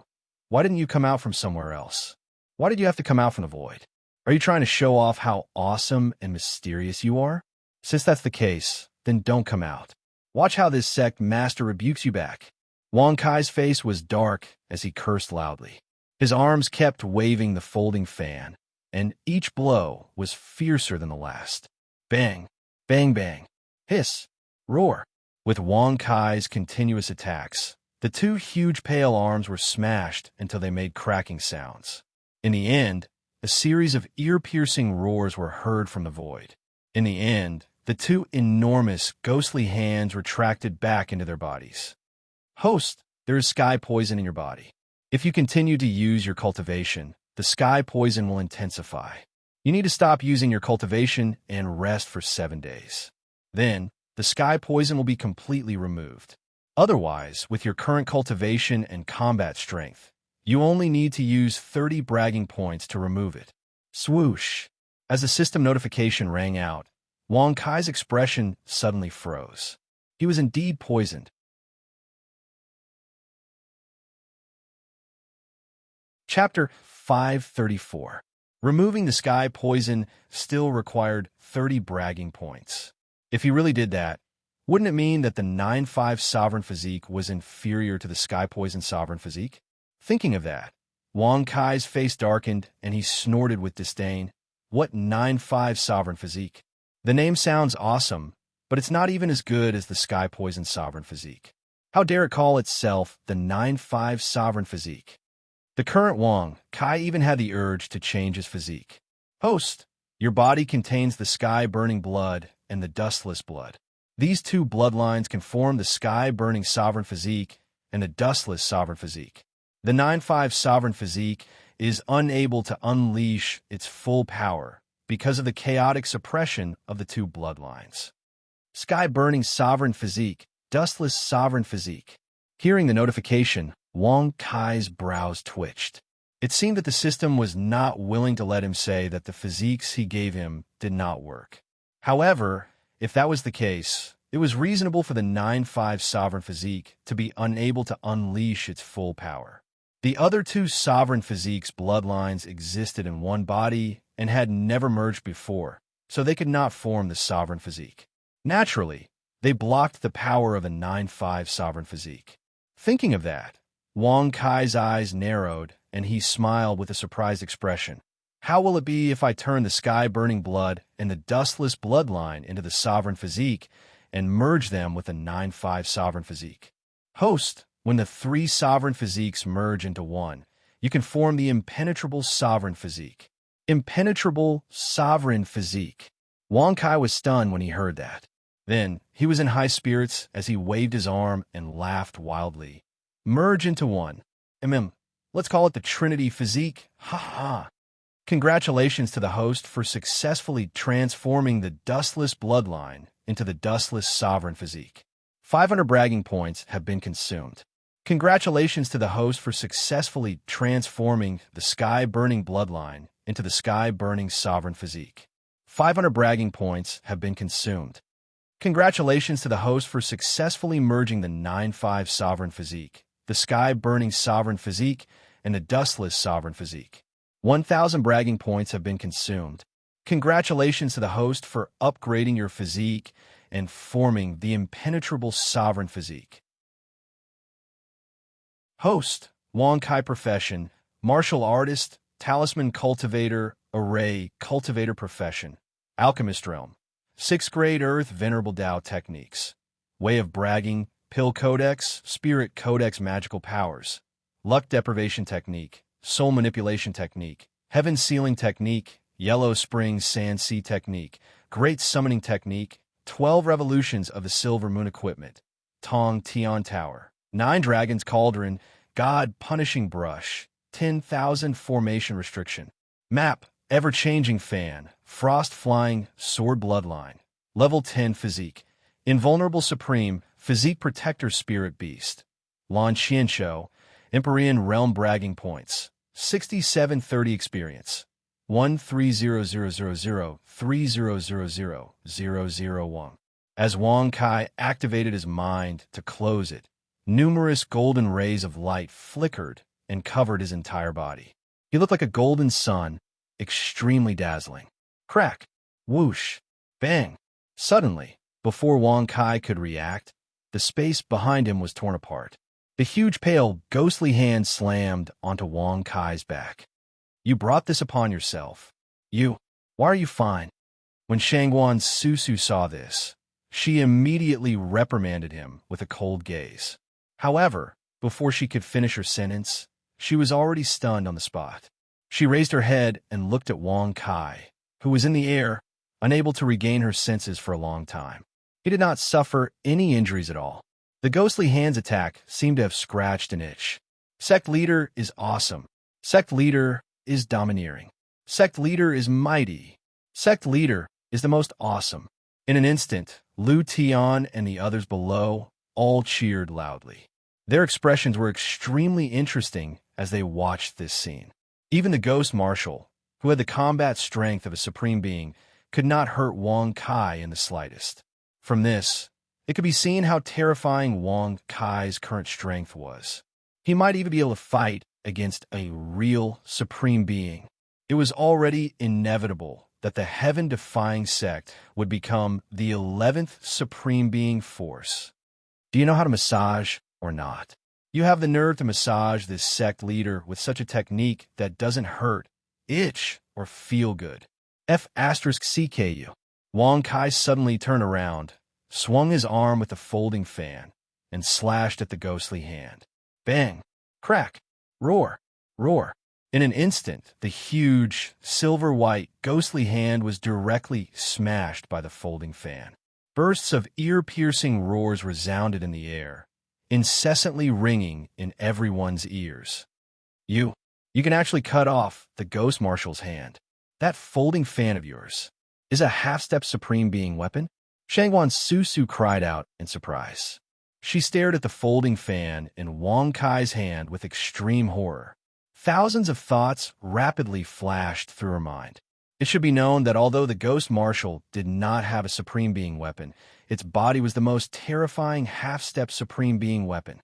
Why didn't you come out from somewhere else? Why did you have to come out from the void? Are you trying to show off how awesome and mysterious you are? Since that's the case, then don't come out. Watch how this sect master rebukes you back." Wang Kai's face was dark as he cursed loudly. His arms kept waving the folding fan, and each blow was fiercer than the last. Bang, bang, bang, hiss, roar. With Wang Kai's continuous attacks, the two huge pale arms were smashed until they made cracking sounds. In the end, a series of ear-piercing roars were heard from the void. In the end, the two enormous, ghostly hands retracted back into their bodies. "Host, there is sky poison in your body. If you continue to use your cultivation, the sky poison will intensify. You need to stop using your cultivation and rest for 7 days. Then, the sky poison will be completely removed. Otherwise, with your current cultivation and combat strength, you only need to use 30 bragging points to remove it." Swoosh! As the system notification rang out, Wang Kai's expression suddenly froze. He was indeed poisoned. Chapter 534. Removing the sky poison still required 30 bragging points. If he really did that, wouldn't it mean that the 9-5 sovereign physique was inferior to the sky poison sovereign physique? Thinking of that, Wang Kai's face darkened and he snorted with disdain. What 9-5 sovereign physique? The name sounds awesome, but it's not even as good as the sky poison sovereign physique. How dare it call itself the 9-5 sovereign physique? The current Wang Kai even had the urge to change his physique. "Host, your body contains the sky-burning blood and the dustless blood. These two bloodlines can form the sky-burning sovereign physique and the dustless sovereign physique. The 9-5 sovereign physique is unable to unleash its full power because of the chaotic suppression of the two bloodlines. Sky-burning sovereign physique, dustless sovereign physique." Hearing the notification, Wang Kai's brows twitched. It seemed that the system was not willing to let him say that the physiques he gave him did not work. However, if that was the case, it was reasonable for the 9-5 sovereign physique to be unable to unleash its full power. The other two sovereign physiques' bloodlines existed in one body and had never merged before, so they could not form the sovereign physique. Naturally, they blocked the power of the 9-5 sovereign physique. Thinking of that, Wang Kai's eyes narrowed, and he smiled with a surprised expression. "How will it be if I turn the sky-burning blood and the dustless bloodline into the sovereign physique and merge them with the 9-5 sovereign physique?" "Host, when the three sovereign physiques merge into one, you can form the impenetrable sovereign physique." Impenetrable sovereign physique. Wang Kai was stunned when he heard that. Then, he was in high spirits as he waved his arm and laughed wildly. "Merge into one. Let's call it the Trinity Physique. Ha ha. Congratulations to the host for successfully transforming the dustless bloodline into the dustless sovereign physique. 500 bragging points have been consumed. Congratulations to the host for successfully transforming the sky-burning bloodline into the sky-burning sovereign physique. 500 bragging points have been consumed. Congratulations to the host for successfully merging the 9-5 sovereign physique, the sky-burning sovereign physique, and the dustless sovereign physique. 1,000 bragging points have been consumed. Congratulations to the host for upgrading your physique and forming the impenetrable sovereign physique. Host, Wang Kai profession, martial artist, talisman cultivator, array, cultivator profession, alchemist realm, 6th grade earth, venerable Tao techniques, way of bragging, pill codex, spirit codex magical powers, luck deprivation technique, soul manipulation technique, heaven sealing technique, yellow spring sand sea technique, great summoning technique, 12 revolutions of the silver moon equipment, Tong Tian Tower, 9 dragons cauldron, god punishing brush, 10,000 formation restriction, map, ever-changing fan, frost flying, sword bloodline, level 10 physique, invulnerable supreme, physique protector spirit beast, Lan Qianshou, Empyrean realm bragging points, 6730 experience, 1300030000001. As Wang Kai activated his mind to close it, numerous golden rays of light flickered and covered his entire body. He looked like a golden sun, extremely dazzling. Crack, whoosh, bang. Suddenly, before Wang Kai could react, the space behind him was torn apart. The huge, pale, ghostly hand slammed onto Wang Kai's back. "You brought this upon yourself. Why are you fine?" When Shangguan Susu saw this, she immediately reprimanded him with a cold gaze. However, before she could finish her sentence, she was already stunned on the spot. She raised her head and looked at Wang Kai, who was in the air, unable to regain her senses for a long time. He did not suffer any injuries at all. The ghostly hand's attack seemed to have scratched an itch. Sect leader is awesome. Sect leader is domineering. Sect leader is mighty. Sect leader is the most awesome. In an instant, Lu Tian and the others below all cheered loudly. Their expressions were extremely interesting as they watched this scene. Even the ghost marshal, who had the combat strength of a supreme being, could not hurt Wang Kai in the slightest. From this, it could be seen how terrifying Wang Kai's current strength was. He might even be able to fight against a real supreme being. It was already inevitable that the heaven-defying sect would become the 11th supreme being force. Do you know how to massage or not? You have the nerve to massage this sect leader with such a technique that doesn't hurt, itch, or feel good. F*CKU. Wang Kai suddenly turned around, swung his arm with the folding fan, and slashed at the ghostly hand. Bang! Crack! Roar! Roar! In an instant, the huge, silver-white, ghostly hand was directly smashed by the folding fan. Bursts of ear-piercing roars resounded in the air, incessantly ringing in everyone's ears. You can actually cut off the Ghost Marshal's hand. That folding fan of yours is a half-step supreme being weapon? Shangguan Susu cried out in surprise. She stared at the folding fan in Wang Kai's hand with extreme horror. Thousands of thoughts rapidly flashed through her mind. It should be known that although the Ghost Marshal did not have a Supreme Being weapon, its body was the most terrifying half-step Supreme Being weapon.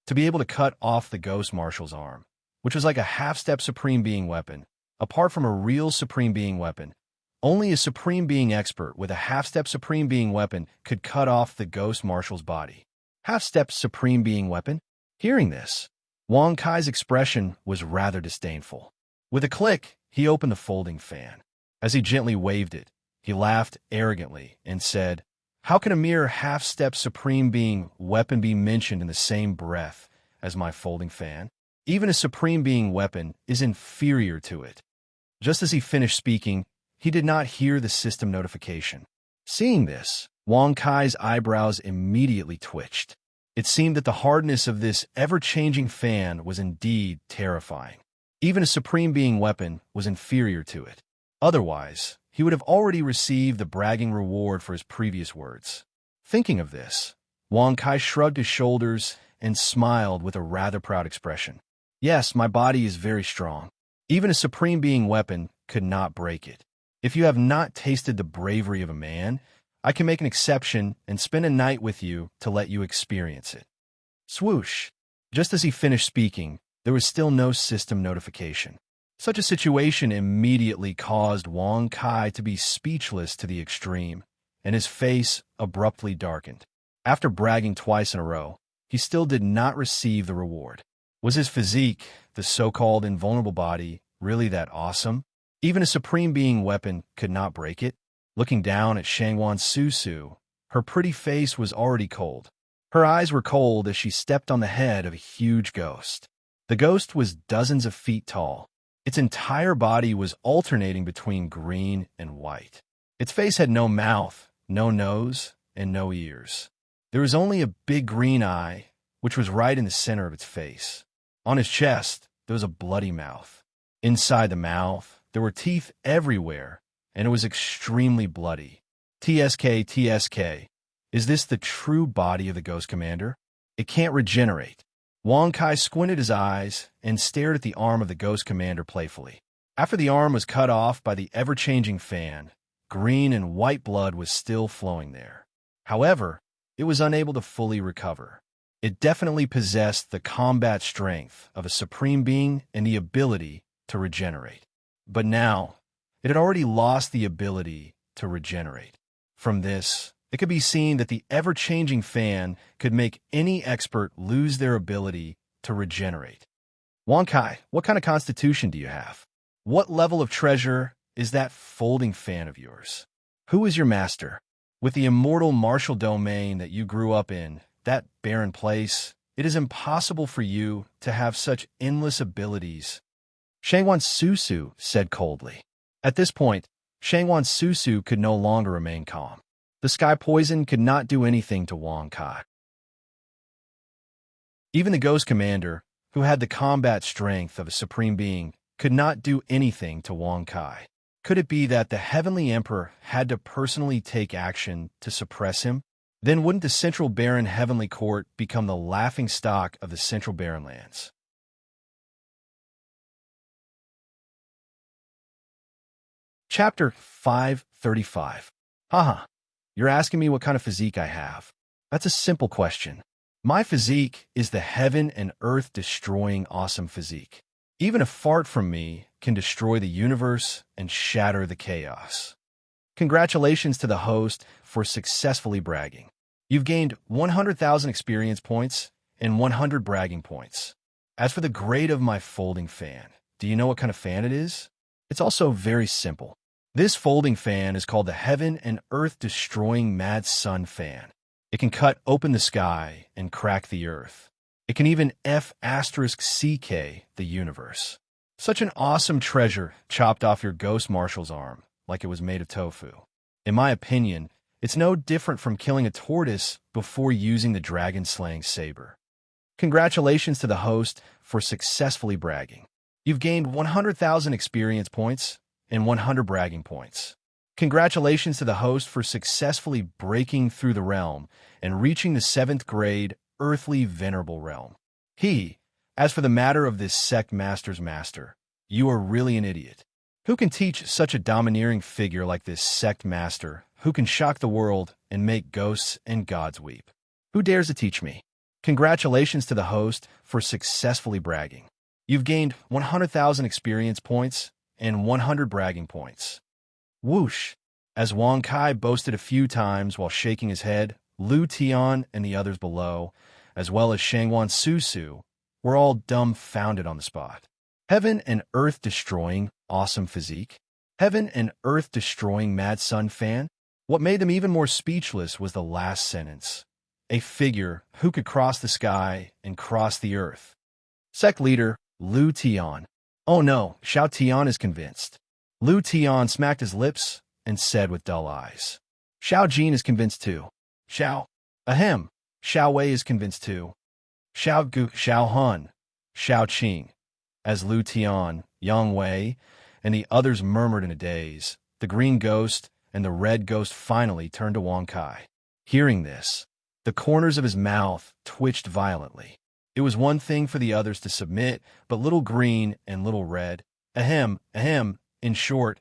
To be able to cut off the Ghost Marshal's arm, which was like a half-step Supreme Being weapon, apart from a real Supreme Being weapon, only a Supreme Being expert with a half-step Supreme Being weapon could cut off the Ghost Marshal's body. Half-step Supreme Being weapon? Hearing this, Wang Kai's expression was rather disdainful. With a click, he opened the folding fan. As he gently waved it, he laughed arrogantly and said, "How can a mere half-step Supreme Being weapon be mentioned in the same breath as my folding fan? Even a Supreme Being weapon is inferior to it." Just as he finished speaking, he did not hear the system notification. Seeing this, Wang Kai's eyebrows immediately twitched. It seemed that the hardness of this ever-changing fan was indeed terrifying. Even a Supreme Being weapon was inferior to it. Otherwise, he would have already received the bragging reward for his previous words. Thinking of this, Wang Kai shrugged his shoulders and smiled with a rather proud expression. "Yes, my body is very strong. Even a Supreme Being weapon could not break it. If you have not tasted the bravery of a man, I can make an exception and spend a night with you to let you experience it." Swoosh! Just as he finished speaking, there was still no system notification. Such a situation immediately caused Wang Kai to be speechless to the extreme, and his face abruptly darkened. After bragging twice in a row, he still did not receive the reward. Was his physique, the so-called invulnerable body, really that awesome? Even a Supreme Being weapon could not break it? Looking down at Shangguan Susu, her pretty face was already cold. Her eyes were cold as she stepped on the head of a huge ghost. The ghost was dozens of feet tall. Its entire body was alternating between green and white. Its face had no mouth, no nose, and no ears. There was only a big green eye, which was right in the center of its face. On his chest, there was a bloody mouth. Inside the mouth, there were teeth everywhere, and it was extremely bloody. TSK. Is this the true body of the Ghost Commander? It can't regenerate. Wang Kai squinted his eyes and stared at the arm of the Ghost Commander playfully. After the arm was cut off by the ever-changing fan, green and white blood was still flowing there. However, it was unable to fully recover. It definitely possessed the combat strength of a Supreme Being and the ability to regenerate. But now, it had already lost the ability to regenerate. From this, It could be seen that the ever-changing fan could make any expert lose their ability to regenerate. Wang Kai, what kind of constitution do you have? What level of treasure is that folding fan of yours? Who is your master? With the immortal martial domain that you grew up in, that barren place, it is impossible for you to have such endless abilities. Shangwan Susu said coldly. At this point, Shangwan Susu could no longer remain calm. The sky poison could not do anything to Wang Kai. Even the Ghost Commander, who had the combat strength of a supreme being, could not do anything to Wang Kai. Could it be that the Heavenly Emperor had to personally take action to suppress him? Then wouldn't the Central Barren Heavenly Court become the laughingstock of the Central Barren Lands? Chapter 535. Haha, you're asking me what kind of physique I have. That's a simple question. My physique is the heaven and earth destroying awesome physique. Even a fart from me can destroy the universe and shatter the chaos. Congratulations to the host for successfully bragging. You've gained 100,000 experience points and 100 bragging points. As for the grade of my folding fan, do you know what kind of fan it is? It's also very simple. This folding fan is called the Heaven and Earth Destroying Mad Sun Fan. It can cut open the sky and crack the earth. It can even F***CK the universe. Such an awesome treasure chopped off your ghost marshal's arm like it was made of tofu. In my opinion, it's no different from killing a tortoise before using the dragon-slaying saber. Congratulations to the host for successfully bragging. You've gained 100,000 experience points and 100 bragging points. Congratulations to the host for successfully breaking through the realm and reaching the 7th grade earthly venerable realm. As for the matter of this sect master's master, you are really an idiot. Who can teach such a domineering figure like this sect master who can shock the world and make ghosts and gods weep? Who dares to teach me? Congratulations to the host for successfully bragging. You've gained 100,000 experience points and 100 bragging points. Whoosh! As Wang Kai boasted a few times while shaking his head, Lu Tian and the others below, as well as Shangwan Susu, were all dumbfounded on the spot. Heaven and earth destroying awesome physique? Heaven and earth destroying mad sun fan? What made them even more speechless was the last sentence. A figure who could cross the sky and cross the earth. Sect leader, Lu Tian. Oh no, Xiao Tian is convinced. Lu Tian smacked his lips and said with dull eyes. Xiao Jin is convinced too. Xiao. Ahem. Xiao Wei is convinced too. Xiao Gu, Xiao Hun, Xiao Qing. As Lu Tian, Yang Wei, and the others murmured in a daze, the green ghost and the red ghost finally turned to Wang Kai. Hearing this, the corners of his mouth twitched violently. It was one thing for the others to submit, but little green and little red. Ahem, ahem. In short,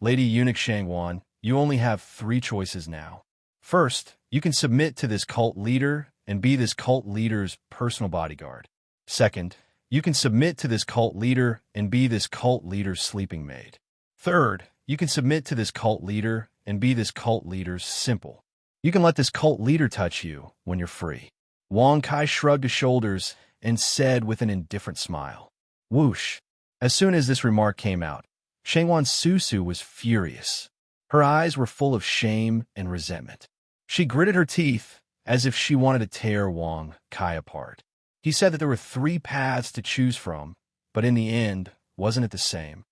Lady Eunuch Shangwan, you only have 3 choices now. First, you can submit to this cult leader and be this cult leader's personal bodyguard. Second, you can submit to this cult leader and be this cult leader's sleeping maid. Third, you can submit to this cult leader and be this cult leader's simple. You can let this cult leader touch you when you're free. Wang Kai shrugged his shoulders and said with an indifferent smile. Whoosh! As soon as this remark came out, Shangwan Susu was furious. Her eyes were full of shame and resentment. She gritted her teeth as if she wanted to tear Wang Kai apart. He said that there were 3 paths to choose from, but in the end, wasn't it the same?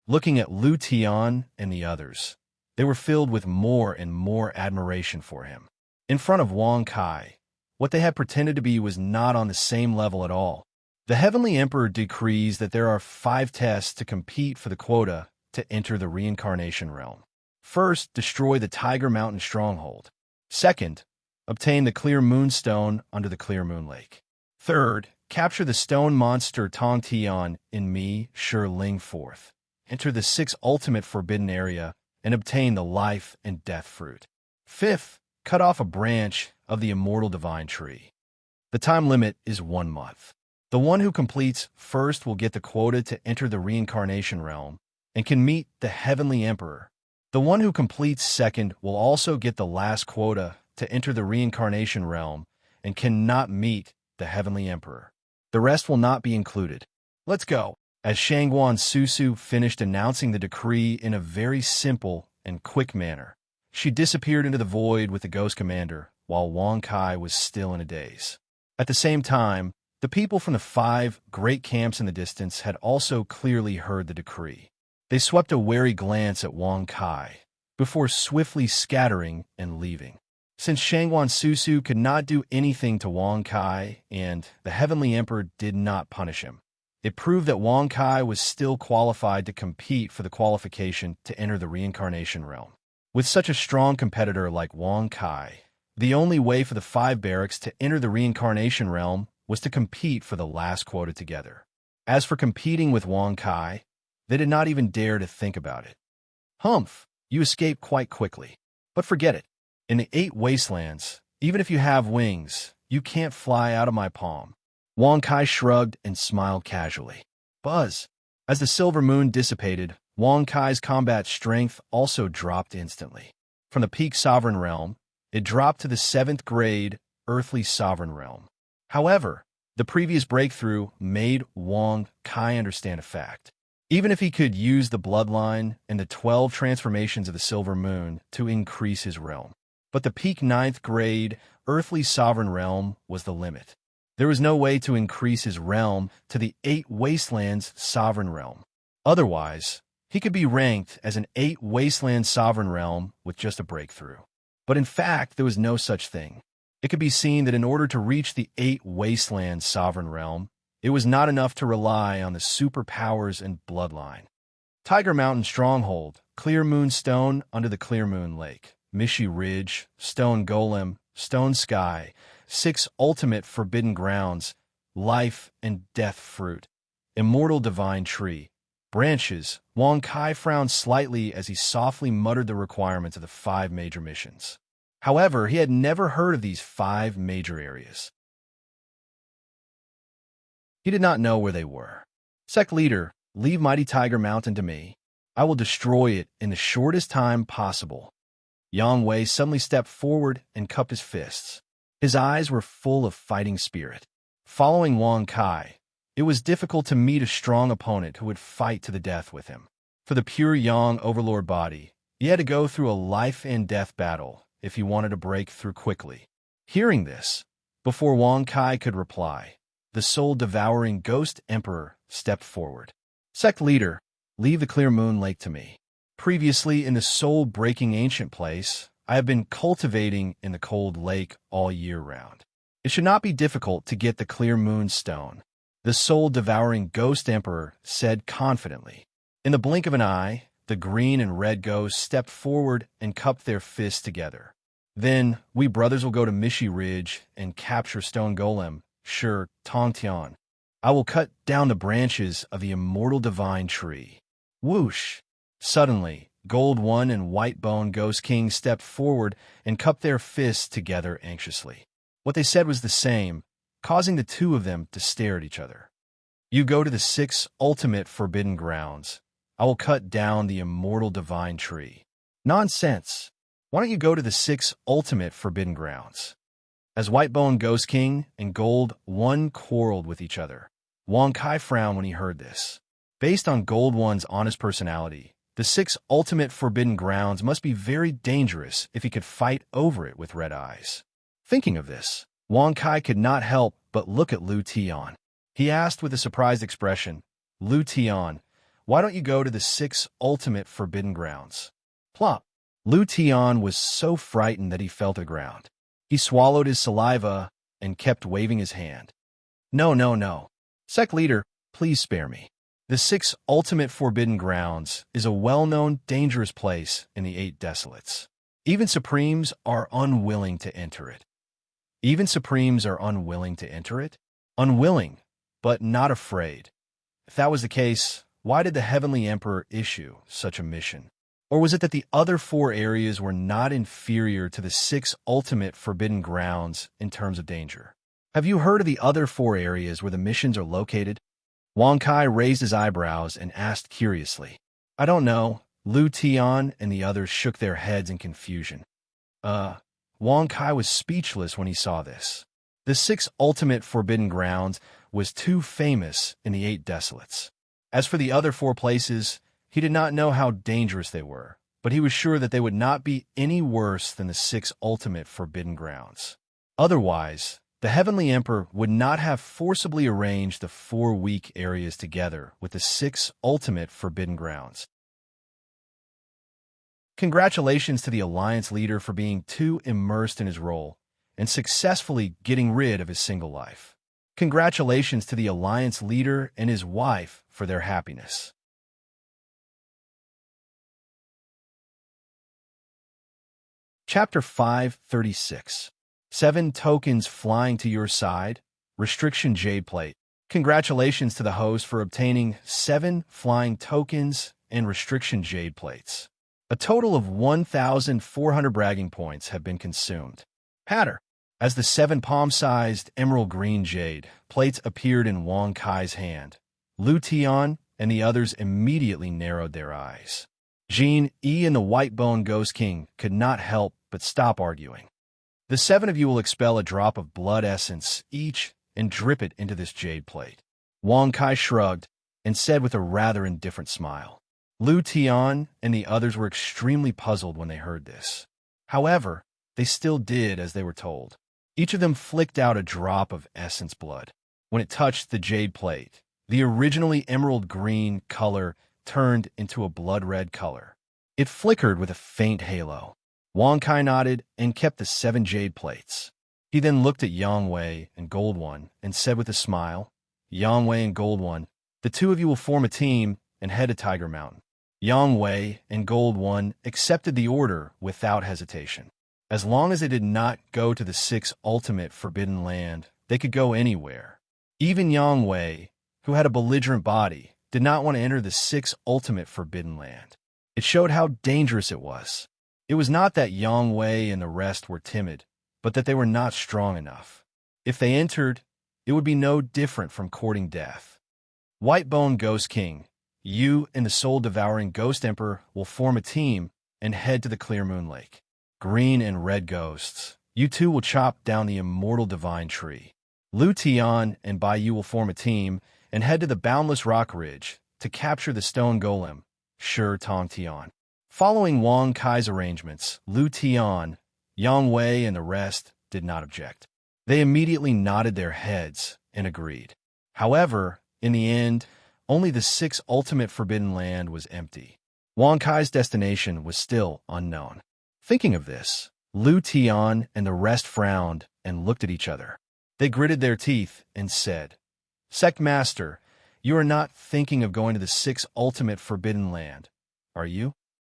Looking at Lu Tian and the others, they were filled with more and more admiration for him. In front of Wang Kai, what they had pretended to be was not on the same level at all. The Heavenly Emperor decrees that there are 5 tests to compete for the quota to enter the reincarnation realm. First, destroy the Tiger Mountain stronghold. Second, obtain the clear moonstone under the clear moon lake. Third, capture the stone monster Tong Tian in Mi Shi Ling. Fourth, enter the 6 ultimate forbidden area and obtain the life and death fruit. Fifth, cut off a branch of the immortal divine tree. The time limit is 1 month. The one who completes first will get the quota to enter the reincarnation realm and can meet the Heavenly Emperor, The one who completes second will also get the last quota to enter the reincarnation realm and cannot meet the Heavenly Emperor. The rest will not be included. Let's go. As Shangguan Susu finished announcing the decree in a very simple and quick manner, she disappeared into the void with the Ghost Commander, while Wang Kai was still in a daze. At the same time, the people from the 5 great camps in the distance had also clearly heard the decree. They swept a wary glance at Wang Kai before swiftly scattering and leaving. Since Shangguan Susu could not do anything to Wang Kai and the Heavenly Emperor did not punish him, it proved that Wang Kai was still qualified to compete for the qualification to enter the reincarnation realm. With such a strong competitor like Wang Kai, the only way for the 5 barracks to enter the reincarnation realm was to compete for the last quota together. As for competing with Wang Kai, they did not even dare to think about it. Humph, you escaped quite quickly. But forget it. In the 8 wastelands, even if you have wings, you can't fly out of my palm. Wang Kai shrugged and smiled casually. Buzz. As the silver moon dissipated, Wang Kai's combat strength also dropped instantly. From the peak sovereign realm, it dropped to the 7th grade earthly sovereign realm. However, the previous breakthrough made Wang Kai understand a fact. Even if he could use the bloodline and the 12 transformations of the silver moon to increase his realm. But the peak 9th grade earthly sovereign realm was the limit. There was no way to increase his realm to the 8 wastelands sovereign realm. Otherwise, he could be ranked as an 8 wasteland sovereign realm with just a breakthrough. But in fact, there was no such thing. It could be seen that in order to reach the 8 wasteland sovereign realm, it was not enough to rely on the superpowers and bloodline. Tiger Mountain Stronghold, Clear Moon Stone under the Clear Moon Lake, Misty Ridge, Stone Golem, Stone Sky, 6 Ultimate Forbidden Grounds, Life and Death Fruit, Immortal Divine Tree, Branches. Wang Kai frowned slightly as he softly muttered the requirements of the 5 major missions. However, he had never heard of these 5 major areas. He did not know where they were. Sect Leader, leave Mighty Tiger Mountain to me. I will destroy it in the shortest time possible. Yang Wei suddenly stepped forward and cupped his fists. His eyes were full of fighting spirit. Following Wang Kai, it was difficult to meet a strong opponent who would fight to the death with him. For the pure Yang Overlord body, he had to go through a life and death battle if he wanted to break through quickly. Hearing this, before Wang Kai could reply, the soul-devouring Ghost Emperor stepped forward. Sect Leader, leave the Clear Moon Lake to me. Previously in the soul-breaking ancient place, I have been cultivating in the cold lake all year round. It should not be difficult to get the Clear Moon Stone, the soul-devouring Ghost Emperor said confidently. In the blink of an eye, the green and red ghosts stepped forward and cupped their fists together. Then, we brothers will go to Misty Ridge and capture Stone Golem. Sure, Tongtian. I will cut down the branches of the immortal divine tree. Whoosh! Suddenly, Gold One and White Bone Ghost King stepped forward and cupped their fists together anxiously. What they said was the same, causing the 2 of them to stare at each other. You go to the 6 ultimate forbidden grounds. I will cut down the immortal divine tree. Nonsense! Why don't you go to the 6 ultimate forbidden grounds? As Whitebone Ghost King and Gold One quarreled with each other, Wang Kai frowned when he heard this. Based on Gold One's honest personality, the 6 ultimate forbidden grounds must be very dangerous if he could fight over it with red eyes. Thinking of this, Wang Kai could not help but look at Lu Tian. He asked with a surprised expression, Lu Tian, why don't you go to the 6 ultimate forbidden grounds? Plop! Lu Tian was so frightened that he fell to the ground. He swallowed his saliva and kept waving his hand. No, no, no. Sect Leader, please spare me. The 6 ultimate forbidden grounds is a well-known dangerous place in the 8 desolates. Even Supremes are unwilling to enter it. Even Supremes are unwilling to enter it? Unwilling, but not afraid. If that was the case, why did the Heavenly Emperor issue such a mission? Or was it that the other 4 areas were not inferior to the 6 ultimate forbidden grounds in terms of danger? Have you heard of the other 4 areas where the missions are located? Wang Kai raised his eyebrows and asked curiously. I don't know, Lu Tian and the others shook their heads in confusion. Wang Kai was speechless when he saw this. The 6 ultimate forbidden grounds was too famous in the 8 desolates. As for the other 4 places, he did not know how dangerous they were, but he was sure that they would not be any worse than the 6 ultimate forbidden grounds. Otherwise, the Heavenly Emperor would not have forcibly arranged the 4 weak areas together with the 6 ultimate forbidden grounds. Congratulations to the Alliance leader for being too immersed in his role and successfully getting rid of his single life. Congratulations to the Alliance leader and his wife for their happiness. Chapter 536. 7 tokens flying to your side. Restriction Jade Plate. Congratulations to the host for obtaining 7 flying tokens and restriction Jade Plates. A total of 1,400 bragging points have been consumed. Patter. As the 7 palm-sized emerald green jade plates appeared in Wang Kai's hand, Lu Tian and the others immediately narrowed their eyes. Jean E and the White Bone Ghost King could not help but stop arguing. The 7 of you will expel a drop of blood essence each and drip it into this jade plate. Wang Kai shrugged and said with a rather indifferent smile. Lu Tian and the others were extremely puzzled when they heard this. However, they still did as they were told. Each of them flicked out a drop of essence blood. When it touched the jade plate, the originally emerald green color turned into a blood red color. It flickered with a faint halo. Wang Kai nodded and kept the 7 jade plates. He then looked at Yang Wei and Gold One and said with a smile, Yang Wei and Gold One, the 2 of you will form a team and head to Tiger Mountain. Yang Wei and Gold One accepted the order without hesitation. As long as they did not go to the 6 ultimate forbidden land, they could go anywhere. Even Yang Wei, who had a belligerent body, did not want to enter the 6 ultimate forbidden land. It showed how dangerous it was. It was not that Yang Wei and the rest were timid, but that they were not strong enough. If they entered, it would be no different from courting death. White Bone Ghost King, you and the soul-devouring Ghost Emperor will form a team and head to the Clear Moon Lake. Green and red ghosts, you 2 will chop down the immortal divine tree. Lu Tian and Bai Yu will form a team and head to the Boundless Rock Ridge to capture the stone golem, Shi Tong Tian. Following Wang Kai's arrangements, Lu Tian, Yang Wei, and the rest did not object. They immediately nodded their heads and agreed. However, in the end, only the 6 ultimate forbidden land was empty. Wang Kai's destination was still unknown. Thinking of this, Lu Tian and the rest frowned and looked at each other. They gritted their teeth and said, Sect Master, you are not thinking of going to the 6 ultimate forbidden land, are you?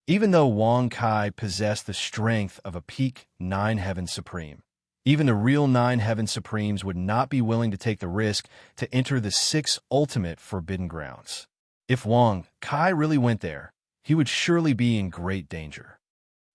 Even though Wang Kai possessed the strength of a peak 9 Heaven Supreme, even the real 9 Heaven Supremes would not be willing to take the risk to enter the 6 ultimate forbidden grounds. If Wang Kai really went there, he would surely be in great danger.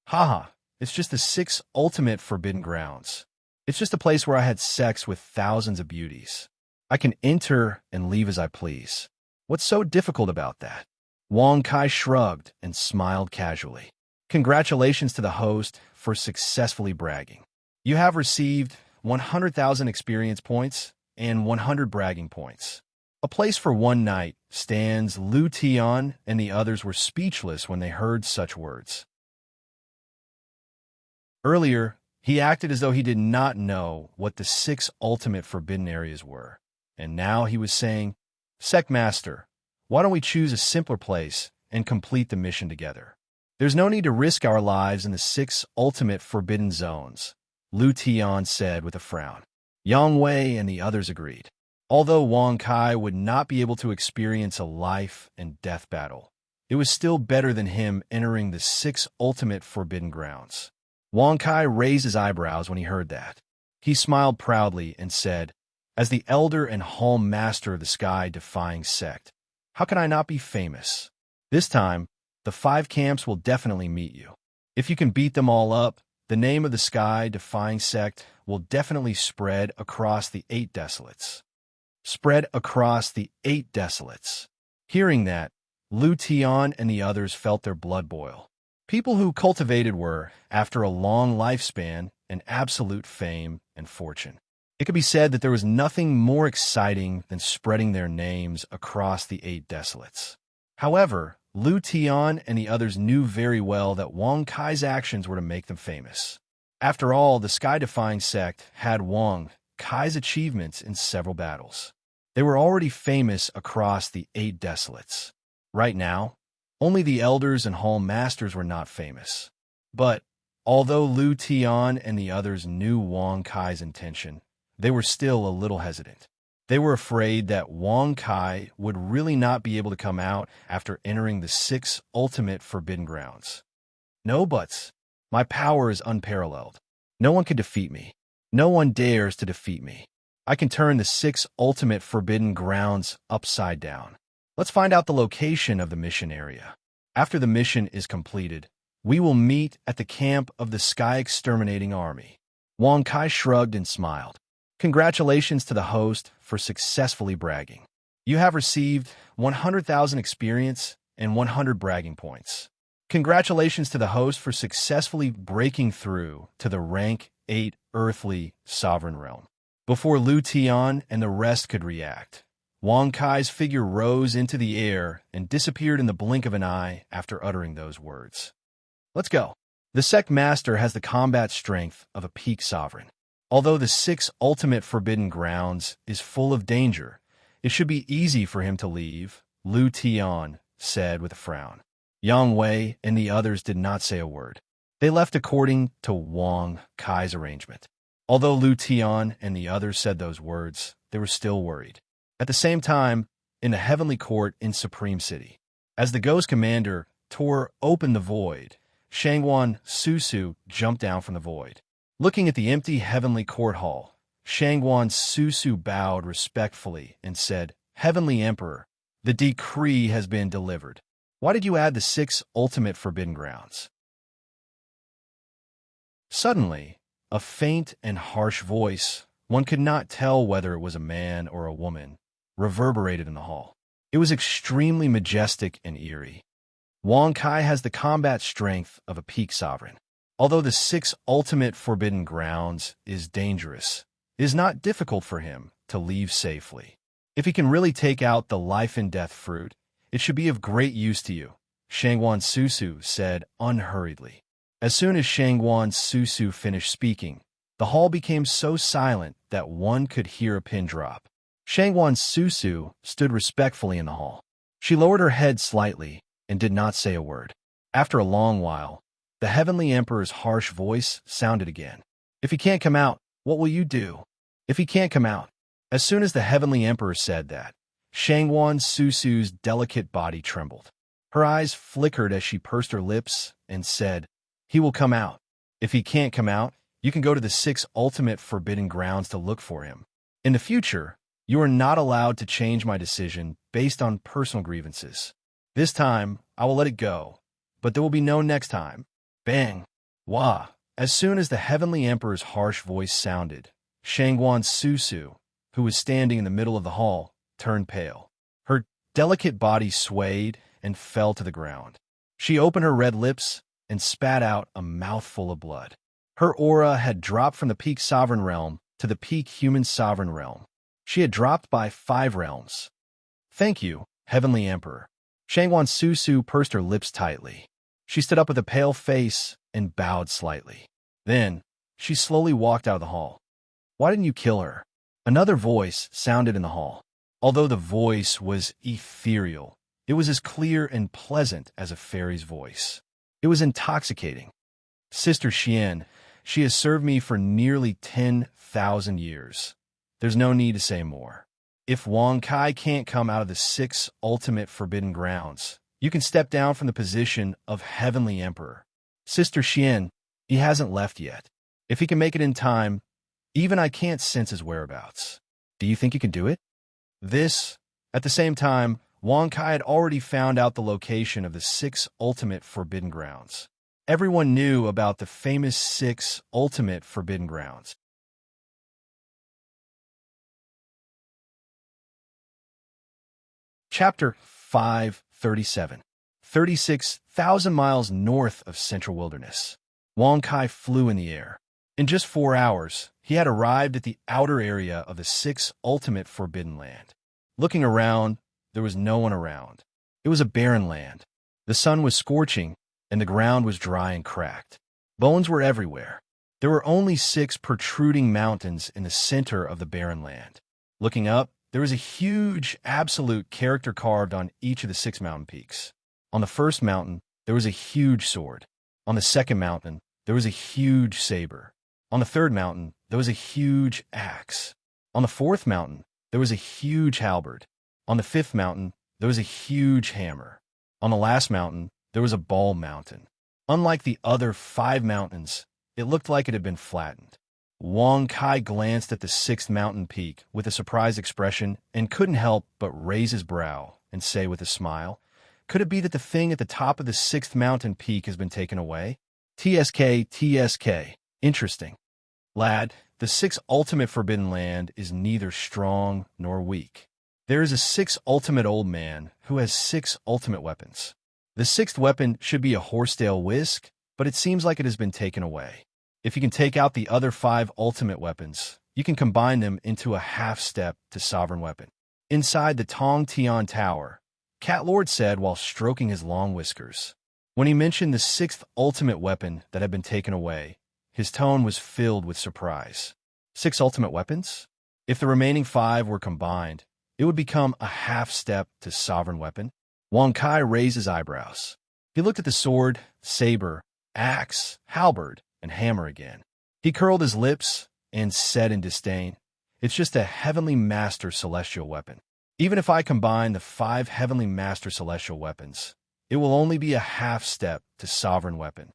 Haha, it's just the 6 ultimate forbidden grounds. It's just a place where I had sex with thousands of beauties. I can enter and leave as I please. What's so difficult about that? Wang Kai shrugged and smiled casually. Congratulations to the host for successfully bragging. You have received 100,000 experience points and 100 bragging points. A place for 1 night stands. Lu Tian and the others were speechless when they heard such words. Earlier, he acted as though he did not know what the 6 ultimate forbidden areas were, and now he was saying, Sect Master, why don't we choose a simpler place and complete the mission together? There's no need to risk our lives in the 6 ultimate forbidden zones, Lu Tian said with a frown. Yang Wei and the others agreed. Although Wang Kai would not be able to experience a life and death battle, it was still better than him entering the 6 ultimate forbidden grounds. Wang Kai raised his eyebrows when he heard that. He smiled proudly and said, As the elder and hall master of the sky-defying sect, how can I not be famous? This time, the 5 camps will definitely meet you. If you can beat them all up, the name of the sky-defying sect will definitely spread across the 8 desolates. Spread across the 8 desolates. Hearing that, Lu Tian and the others felt their blood boil. People who cultivated were, after a long lifespan, an absolute fame and fortune. It could be said that there was nothing more exciting than spreading their names across the 8 desolates. However, Lu Tian and the others knew very well that Wang Kai's actions were to make them famous. After all, the Sky-defying sect had Wang Kai's achievements in several battles. They were already famous across the 8 desolates. Right now, only the elders and hall masters were not famous. But, although Lu Tian and the others knew Wang Kai's intention, they were still a little hesitant. They were afraid that Wang Kai would really not be able to come out after entering the 6 ultimate forbidden grounds. No buts. My power is unparalleled. No one can defeat me. No one dares to defeat me. I can turn the 6 ultimate forbidden grounds upside down. Let's find out the location of the mission area. After the mission is completed, we will meet at the camp of the Sky Exterminating Army. Wang Kai shrugged and smiled. Congratulations to the host for successfully bragging. You have received 100,000 experience and 100 bragging points. Congratulations to the host for successfully breaking through to the rank 8 earthly sovereign realm. Before Lu Tian and the rest could react, Wang Kai's figure rose into the air and disappeared in the blink of an eye after uttering those words. Let's go. The sect master has the combat strength of a peak sovereign. Although the 6 ultimate forbidden grounds is full of danger, it should be easy for him to leave, Lu Tian said with a frown. Yang Wei and the others did not say a word. They left according to Wang Kai's arrangement. Although Lu Tian and the others said those words, they were still worried. At the same time, in the heavenly court in Supreme City, as the Ghost Commander tore open the void, Shangwan Susu jumped down from the void. Looking at the empty heavenly court hall, Shangwan Susu bowed respectfully and said, Heavenly Emperor, the decree has been delivered. Why did you add the 6 ultimate forbidden grounds? Suddenly, a faint and harsh voice, one could not tell whether it was a man or a woman, reverberated in the hall. It was extremely majestic and eerie. Wang Kai has the combat strength of a peak sovereign. Although the 6 ultimate forbidden grounds is dangerous, it is not difficult for him to leave safely. If he can really take out the life and death fruit, it should be of great use to you, Shangwan Susu said unhurriedly. As soon as Shangwan Susu finished speaking, the hall became so silent that one could hear a pin drop. Shangwan Susu stood respectfully in the hall. She lowered her head slightly and did not say a word. After a long while, the Heavenly Emperor's harsh voice sounded again. If he can't come out, what will you do? If he can't come out. As soon as the Heavenly Emperor said that, Shangwan Susu's delicate body trembled. Her eyes flickered as she pursed her lips and said, He will come out. If he can't come out, you can go to the 6 ultimate forbidden grounds to look for him. In the future, you are not allowed to change my decision based on personal grievances. This time, I will let it go, but there will be no next time. Bang! Wah! As soon as the Heavenly Emperor's harsh voice sounded, Shangwan Susu, who was standing in the middle of the hall, turned pale. Her delicate body swayed and fell to the ground. She opened her red lips and spat out a mouthful of blood. Her aura had dropped from the peak sovereign realm to the peak human sovereign realm. She had dropped by 5 realms. Thank you, Heavenly Emperor. Shangwan Susu pursed her lips tightly. She stood up with a pale face and bowed slightly. Then, she slowly walked out of the hall. Why didn't you kill her? Another voice sounded in the hall. Although the voice was ethereal, it was as clear and pleasant as a fairy's voice. It was intoxicating. Sister Xian, she has served me for nearly 10,000 years. There's no need to say more. If Wang Kai can't come out of the 6 ultimate forbidden grounds, you can step down from the position of Heavenly Emperor. Sister Xian, he hasn't left yet. If he can make it in time, even I can't sense his whereabouts. Do you think you can do it? At the same time, Wang Kai had already found out the location of the 6 ultimate forbidden grounds. Everyone knew about the famous 6 ultimate forbidden grounds. Chapter 5, 37. 36,000 miles north of central wilderness. Wong Kai flew in the air. In just 4 hours, he had arrived at the outer area of the 6th ultimate forbidden land. Looking around, there was no one around. It was a barren land. The sun was scorching, and the ground was dry and cracked. Bones were everywhere. There were only 6 protruding mountains in the center of the barren land. Looking up, there was a huge absolute character carved on each of the 6 mountain peaks. On the first mountain, there was a huge sword. On the second mountain, there was a huge saber. On the third mountain, there was a huge axe. On the fourth mountain, there was a huge halberd. On the fifth mountain, there was a huge hammer. On the last mountain, there was a ball mountain. Unlike the other 5 mountains, it looked like it had been flattened. Wong Kai glanced at the 6th mountain peak with a surprised expression and couldn't help but raise his brow and say with a smile, "Could it be that the thing at the top of the 6th mountain peak has been taken away? TSK. Interesting. Lad, the 6th ultimate forbidden land is neither strong nor weak. There is a 6th ultimate old man who has 6 ultimate weapons. The 6th weapon should be a horsetail whisk, but it seems like it has been taken away. If you can take out the other 5 ultimate weapons, you can combine them into a half-step to sovereign weapon." Inside the Tong Tian Tower, Cat Lord said while stroking his long whiskers. When he mentioned the 6th ultimate weapon that had been taken away, his tone was filled with surprise. 6 ultimate weapons? If the remaining 5 were combined, it would become a half-step to sovereign weapon? Wong Kai raised his eyebrows. He looked at the sword, saber, axe, halberd, and hammer again. He curled his lips and said in disdain, "It's just a heavenly master celestial weapon. Even if I combine the 5 heavenly master celestial weapons, it will only be a half-step to sovereign weapon."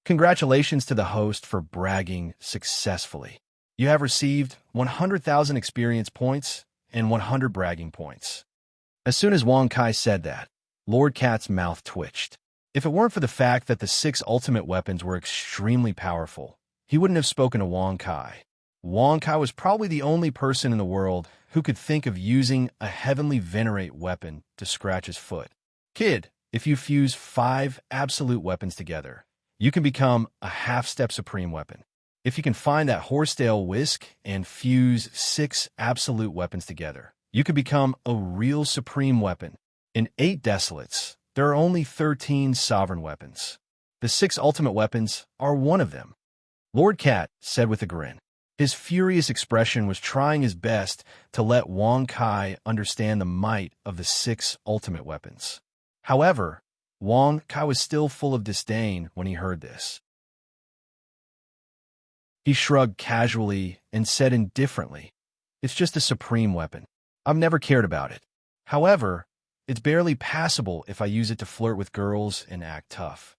Congratulations to the host for bragging successfully. You have received 100,000 experience points and 100 bragging points. As soon as Wong Kai said that, Lord Cat's mouth twitched. If it weren't for the fact that the 6 ultimate weapons were extremely powerful, he wouldn't have spoken to Wong Kai. Wong Kai was probably the only person in the world who could think of using a heavenly venerate weapon to scratch his foot. Kid, if you fuse 5 absolute weapons together, you can become a half-step supreme weapon. If you can find that horsetail whisk and fuse 6 absolute weapons together, you can become a real supreme weapon. In 8 desolates, there are only 13 sovereign weapons. The 6 ultimate weapons are one of them. Lord Cat said with a grin. His furious expression was trying his best to let Wong Kai understand the might of the 6 ultimate weapons. However, Wong Kai was still full of disdain when he heard this. He shrugged casually and said indifferently, "It's just a supreme weapon. I've never cared about it. However, it's barely passable if I use it to flirt with girls and act tough."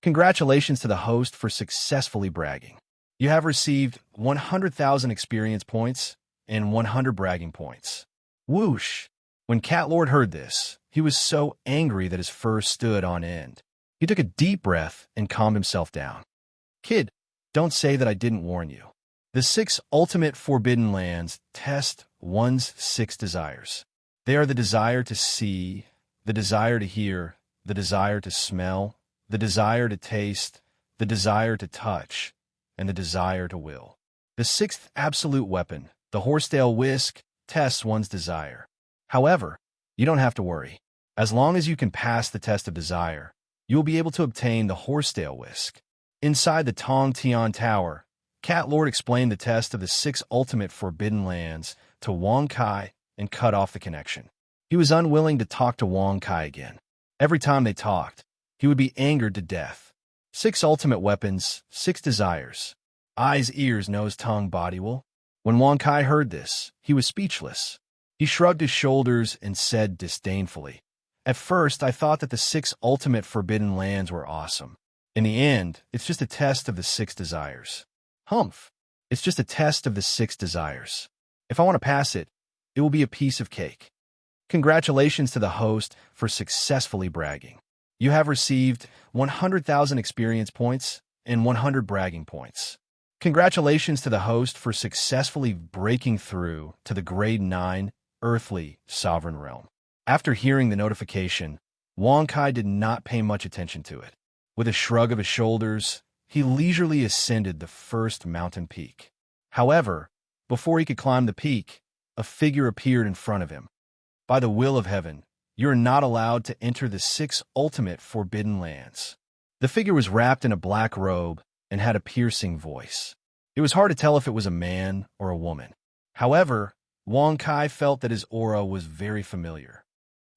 Congratulations to the host for successfully bragging. You have received 100,000 experience points and 100 bragging points. Whoosh! When Cat Lord heard this, he was so angry that his fur stood on end. He took a deep breath and calmed himself down. Kid, don't say that I didn't warn you. The 6 ultimate forbidden lands test one's 6 desires. They are the desire to see, the desire to hear, the desire to smell, the desire to taste, the desire to touch, and the desire to will. The 6th absolute weapon, the horsetail whisk, tests one's desire. However, you don't have to worry. As long as you can pass the test of desire, you will be able to obtain the horsetail whisk. Inside the Tong Tian Tower, Cat Lord explained the test of the 6 ultimate forbidden lands to Wong Kai and cut off the connection. He was unwilling to talk to Wong Kai again. Every time they talked, he would be angered to death. 6 ultimate weapons, 6 desires. Eyes, ears, nose, tongue, body will. When Wong Kai heard this, he was speechless. He shrugged his shoulders and said disdainfully, "At first, I thought that the 6 ultimate forbidden lands were awesome. In the end, it's just a test of the 6 desires. Humph. It's just a test of the 6 desires. If I want to pass it, it will be a piece of cake." Congratulations to the host for successfully bragging. You have received 100,000 experience points and 100 bragging points. Congratulations to the host for successfully breaking through to the Grade 9 Earthly Sovereign Realm. After hearing the notification, Wang Kai did not pay much attention to it. With a shrug of his shoulders, he leisurely ascended the first mountain peak. However, before he could climb the peak, a figure appeared in front of him. By the will of heaven, you are not allowed to enter the 6 ultimate forbidden lands. The figure was wrapped in a black robe and had a piercing voice. It was hard to tell if it was a man or a woman. However, Wang Kai felt that his aura was very familiar.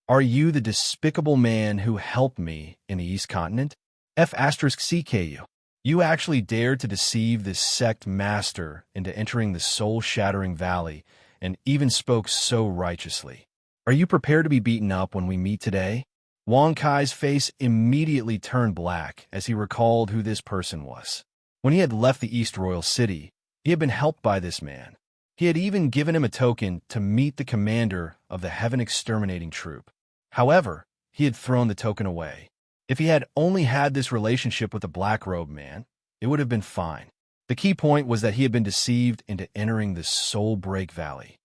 Are you the despicable man who helped me in the East Continent? F*CKU. You actually dared to deceive this sect master into entering the soul-shattering valley and even spoke so righteously. Are you prepared to be beaten up when we meet today? Wang Kai's face immediately turned black as he recalled who this person was. When he had left the East Royal City, he had been helped by this man. He had even given him a token to meet the commander of the Heaven Exterminating Troop. However, he had thrown the token away. If he had only had this relationship with the black-robed man, it would have been fine. The key point was that he had been deceived into entering the Soul Break Valley.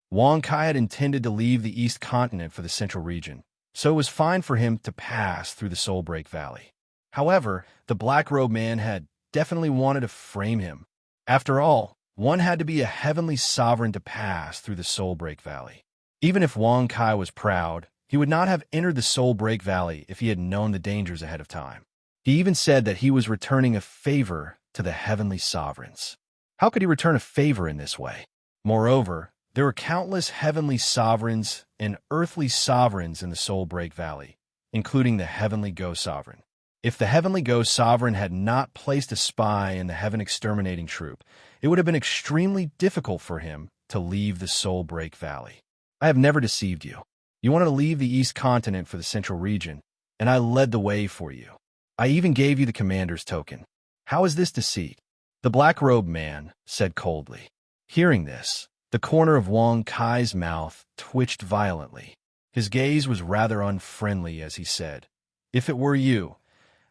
Wang Kai had intended to leave the East Continent for the Central region, so it was fine for him to pass through the Soul Break Valley. However, the black-robed man had definitely wanted to frame him. After all, one had to be a heavenly sovereign to pass through the Soul Break Valley. Even if Wang Kai was proud, he would not have entered the Soul Break Valley if he had known the dangers ahead of time. He even said that he was returning a favor to the heavenly sovereigns. How could he return a favor in this way? Moreover, there were countless heavenly sovereigns and earthly sovereigns in the Soul Break Valley, including the heavenly Ghost Sovereign. If the heavenly Ghost Sovereign had not placed a spy in the Heaven Exterminating Troop, it would have been extremely difficult for him to leave the Soul Break Valley. I have never deceived you. You wanted to leave the East Continent for the Central region, and I led the way for you. I even gave you the commander's token. How is this deceit? The black-robed man said coldly. Hearing this, the corner of Wang Kai's mouth twitched violently. His gaze was rather unfriendly as he said, "If it were you,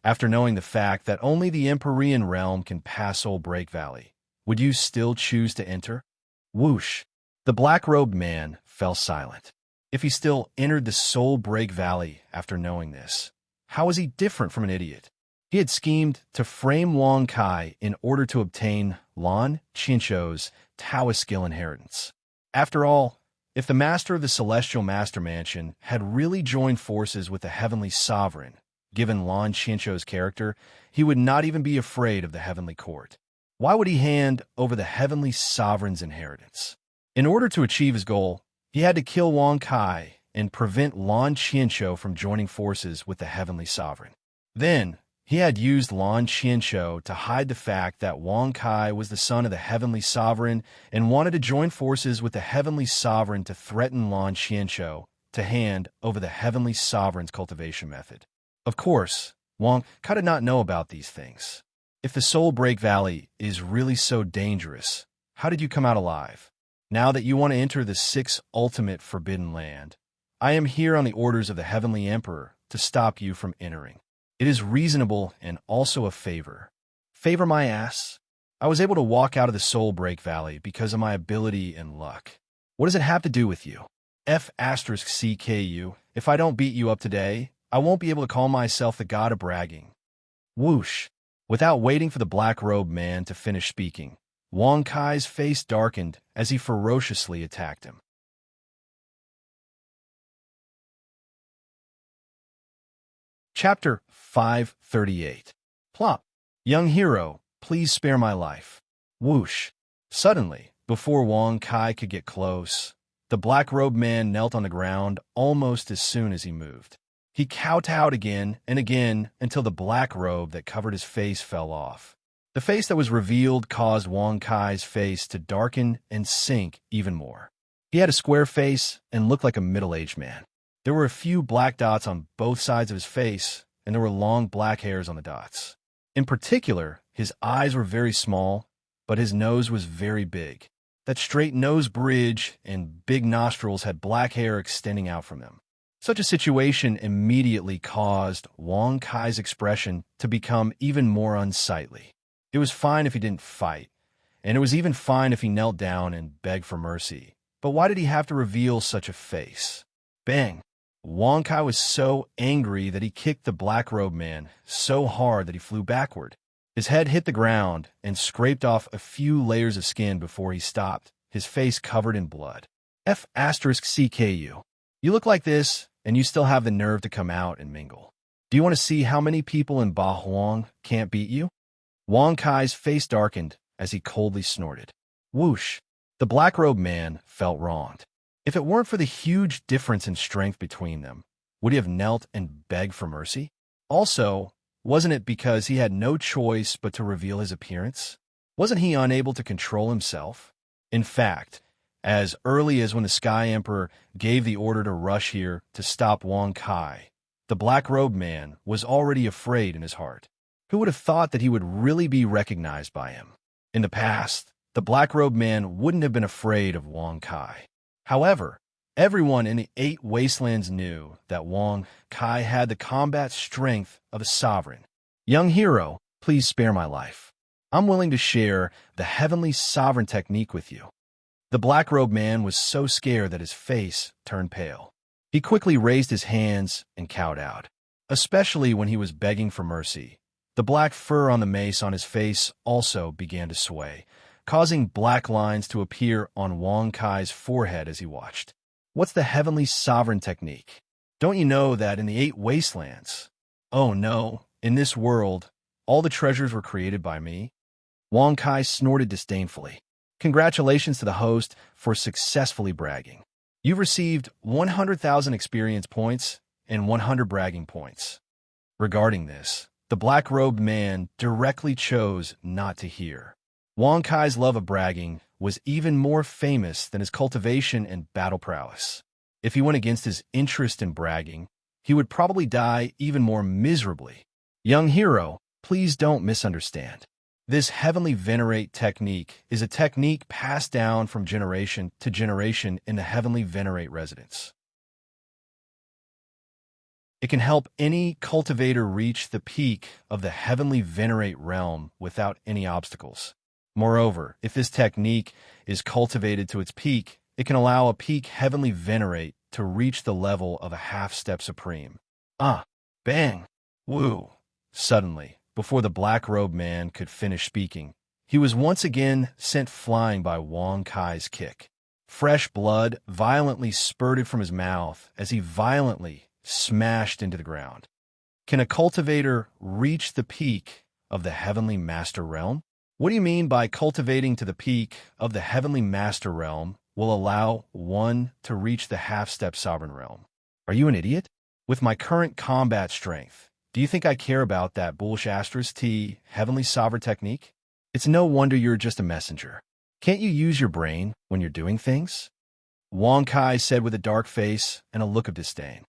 after knowing the fact that only the Empyrean realm can pass Soul Break Valley, would you still choose to enter?" Whoosh! The black-robed man fell silent. If he still entered the Soul Break Valley after knowing this, how was he different from an idiot? He had schemed to frame Wang Kai in order to obtain Lan Qinshuo's Taoist skill inheritance. After all, if the master of the Celestial Master Mansion had really joined forces with the Heavenly Sovereign, given Lan Qinshuo's character, he would not even be afraid of the Heavenly Court. Why would he hand over the Heavenly Sovereign's inheritance? In order to achieve his goal, he had to kill Wang Kai and prevent Lan Qinshuo from joining forces with the Heavenly Sovereign. Then, he had used Lan Qinshuo to hide the fact that Wang Kai was the son of the Heavenly Sovereign and wanted to join forces with the Heavenly Sovereign to threaten Lan Qinshuo to hand over the Heavenly Sovereign's cultivation method. Of course, Wang Kai did not know about these things. If the Soul Break Valley is really so dangerous, how did you come out alive? Now that you want to enter the 6 ultimate forbidden land, I am here on the orders of the Heavenly Emperor to stop you from entering. It is reasonable and also a favor. Favor my ass? I was able to walk out of the Soul Break Valley because of my ability and luck. What does it have to do with you? F*CKU. If I don't beat you up today, I won't be able to call myself the god of bragging. Whoosh! Without waiting for the black-robed man to finish speaking, Wang Kai's face darkened as he ferociously attacked him. Chapter 538. Plop. Young hero, please spare my life. Whoosh. Suddenly, before Wang Kai could get close, the black-robed man knelt on the ground almost as soon as he moved. He kowtowed again and again until the black robe that covered his face fell off. The face that was revealed caused Wang Kai's face to darken and sink even more. He had a square face and looked like a middle-aged man. There were a few black dots on both sides of his face, and there were long black hairs on the dots. In particular, his eyes were very small, but his nose was very big. That straight nose bridge and big nostrils had black hair extending out from them. Such a situation immediately caused Wang Kai's expression to become even more unsightly. It was fine if he didn't fight, and it was even fine if he knelt down and begged for mercy. But why did he have to reveal such a face? Bang! Wong Kai was so angry that he kicked the black-robed man so hard that he flew backward. His head hit the ground and scraped off a few layers of skin before he stopped, his face covered in blood. F***CKU. You look like this, and you still have the nerve to come out and mingle. Do you want to see how many people in Ba Huang can't beat you? Wong Kai's face darkened as he coldly snorted. Whoosh! The black-robed man felt wronged. If it weren't for the huge difference in strength between them, would he have knelt and begged for mercy? Also, wasn't it because he had no choice but to reveal his appearance? Wasn't he unable to control himself? In fact, as early as when the Sky Emperor gave the order to rush here to stop Wong Kai, the black-robed man was already afraid in his heart. Who would have thought that he would really be recognized by him? In the past, the black-robed man wouldn't have been afraid of Wong Kai. However, everyone in the 8 Wastelands knew that Wong Kai had the combat strength of a sovereign. Young hero, please spare my life. I'm willing to share the heavenly sovereign technique with you. The black-robed man was so scared that his face turned pale. He quickly raised his hands and cowed out, especially when he was begging for mercy. The black fur on the mace on his face also began to sway, causing black lines to appear on Wong Kai's forehead as he watched. What's the heavenly sovereign technique? Don't you know that in the 8 Wastelands? Oh no, in this world, all the treasures were created by me? Wong Kai snorted disdainfully. Congratulations to the host for successfully bragging. You've received 100,000 experience points and 100 bragging points. Regarding this, the black-robed man directly chose not to hear. Wong Kai's love of bragging was even more famous than his cultivation and battle prowess. If he went against his interest in bragging, he would probably die even more miserably. Young hero, please don't misunderstand. This heavenly venerate technique is a technique passed down from generation to generation in the heavenly venerate residence. It can help any cultivator reach the peak of the heavenly venerate realm without any obstacles. Moreover, if this technique is cultivated to its peak, it can allow a peak heavenly venerate to reach the level of a half-step supreme. Bang! Woo! Suddenly, before the black-robed man could finish speaking, he was once again sent flying by Wong Kai's kick. Fresh blood violently spurted from his mouth as he violently smashed into the ground. Can a cultivator reach the peak of the heavenly master realm? What do you mean by cultivating to the peak of the heavenly master realm will allow one to reach the half-step sovereign realm? Are you an idiot? With my current combat strength, do you think I care about that bullsh*t heavenly sovereign technique? It's no wonder you're just a messenger. Can't you use your brain when you're doing things? Wong Kai said with a dark face and a look of disdain.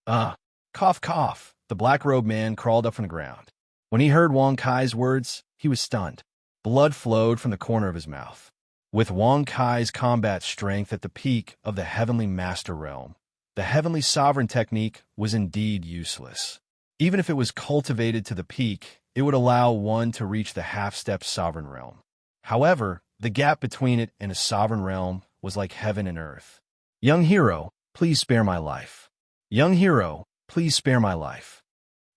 Cough, cough. The black-robed man crawled up from the ground. When he heard Wong Kai's words, he was stunned. Blood flowed from the corner of his mouth. With Wong Kai's combat strength at the peak of the heavenly master realm, the heavenly sovereign technique was indeed useless. Even if it was cultivated to the peak, it would allow one to reach the half-step sovereign realm. However, the gap between it and a sovereign realm was like heaven and earth. Young hero, please spare my life. Young hero, please spare my life.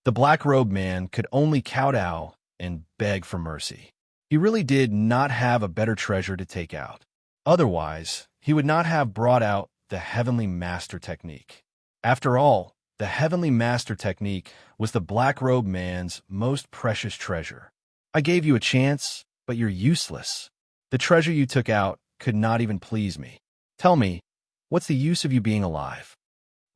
The black-robed man could only kowtow and beg for mercy. He really did not have a better treasure to take out. Otherwise, he would not have brought out the heavenly master technique. After all, the heavenly master technique was the black-robed man's most precious treasure. I gave you a chance, but you're useless. The treasure you took out could not even please me. Tell me, what's the use of you being alive?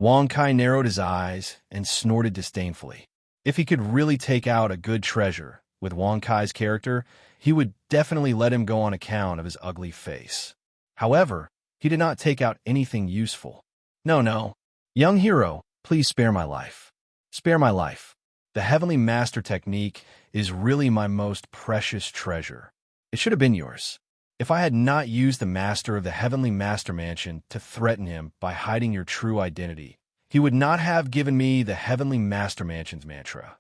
Wong Kai narrowed his eyes and snorted disdainfully. If he could really take out a good treasure with Wong Kai's character, he would definitely let him go on account of his ugly face. However, he did not take out anything useful. No. Young hero, please spare my life. Spare my life. The heavenly master technique is really my most precious treasure. It should have been yours. If I had not used the master of the heavenly master mansion to threaten him by hiding your true identity, he would not have given me the heavenly master mansion's mantra.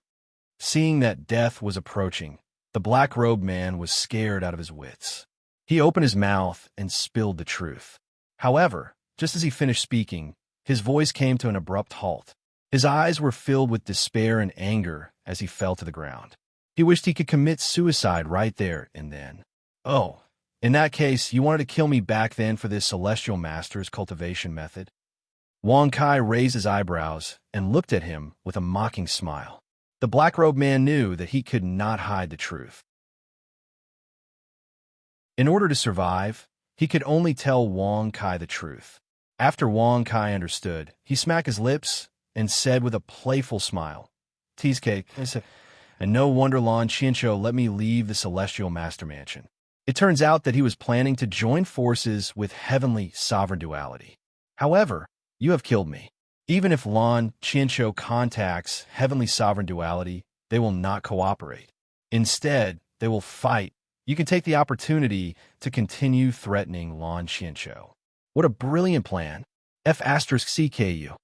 Seeing that death was approaching, the black-robed man was scared out of his wits. He opened his mouth and spilled the truth. However, just as he finished speaking, His voice came to an abrupt halt. His eyes were filled with despair and anger as he fell to the ground. He wished he could commit suicide right there and then. Oh, in that case, you wanted to kill me back then for this celestial master's cultivation method? Wang Kai raised his eyebrows and looked at him with a mocking smile. The black-robed man knew that he could not hide the truth. In order to survive, he could only tell Wang Kai the truth. After Wang Kai understood, he smacked his lips and said with a playful smile, "Cheesecake, and no wonder Lan Qianqiu let me leave the celestial master mansion." It turns out that he was planning to join forces with heavenly sovereign duality. However, you have killed me. Even if Lan Qianqiu contacts heavenly sovereign duality, they will not cooperate. Instead, they will fight. You can take the opportunity to continue threatening Lan Qianqiu. What a brilliant plan. F*CKU.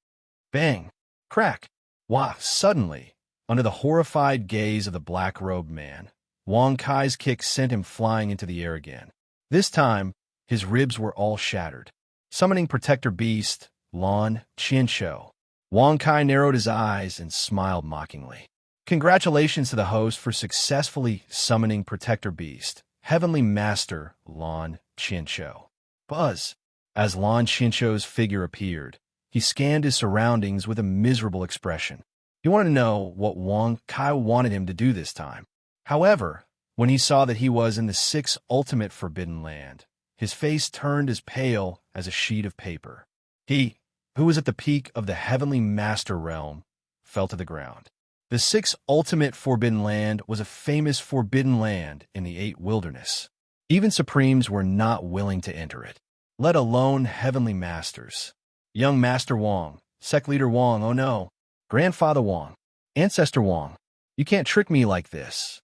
Bang. Crack. Wah. Suddenly, under the horrified gaze of the black-robed man, Wang Kai's kick sent him flying into the air again. This time, his ribs were all shattered. Summoning Protector Beast, Lan Qianqiu. Wang Kai narrowed his eyes and smiled mockingly. Congratulations to the host for successfully summoning Protector Beast, Heavenly Master Lan Qianqiu. Buzz. As Lan Qianqiu's figure appeared, he scanned his surroundings with a miserable expression. He wanted to know what Wang Kai wanted him to do this time. However, when he saw that he was in the sixth ultimate forbidden land, his face turned as pale as a sheet of paper. He, who was at the peak of the Heavenly Master realm, fell to the ground. The sixth ultimate forbidden land was a famous forbidden land in the eight wilderness. Even Supremes were not willing to enter it, let alone Heavenly Masters. Young Master Wang, Sect Leader Wang, oh no, Grandfather Wang, Ancestor Wang, you can't trick me like this.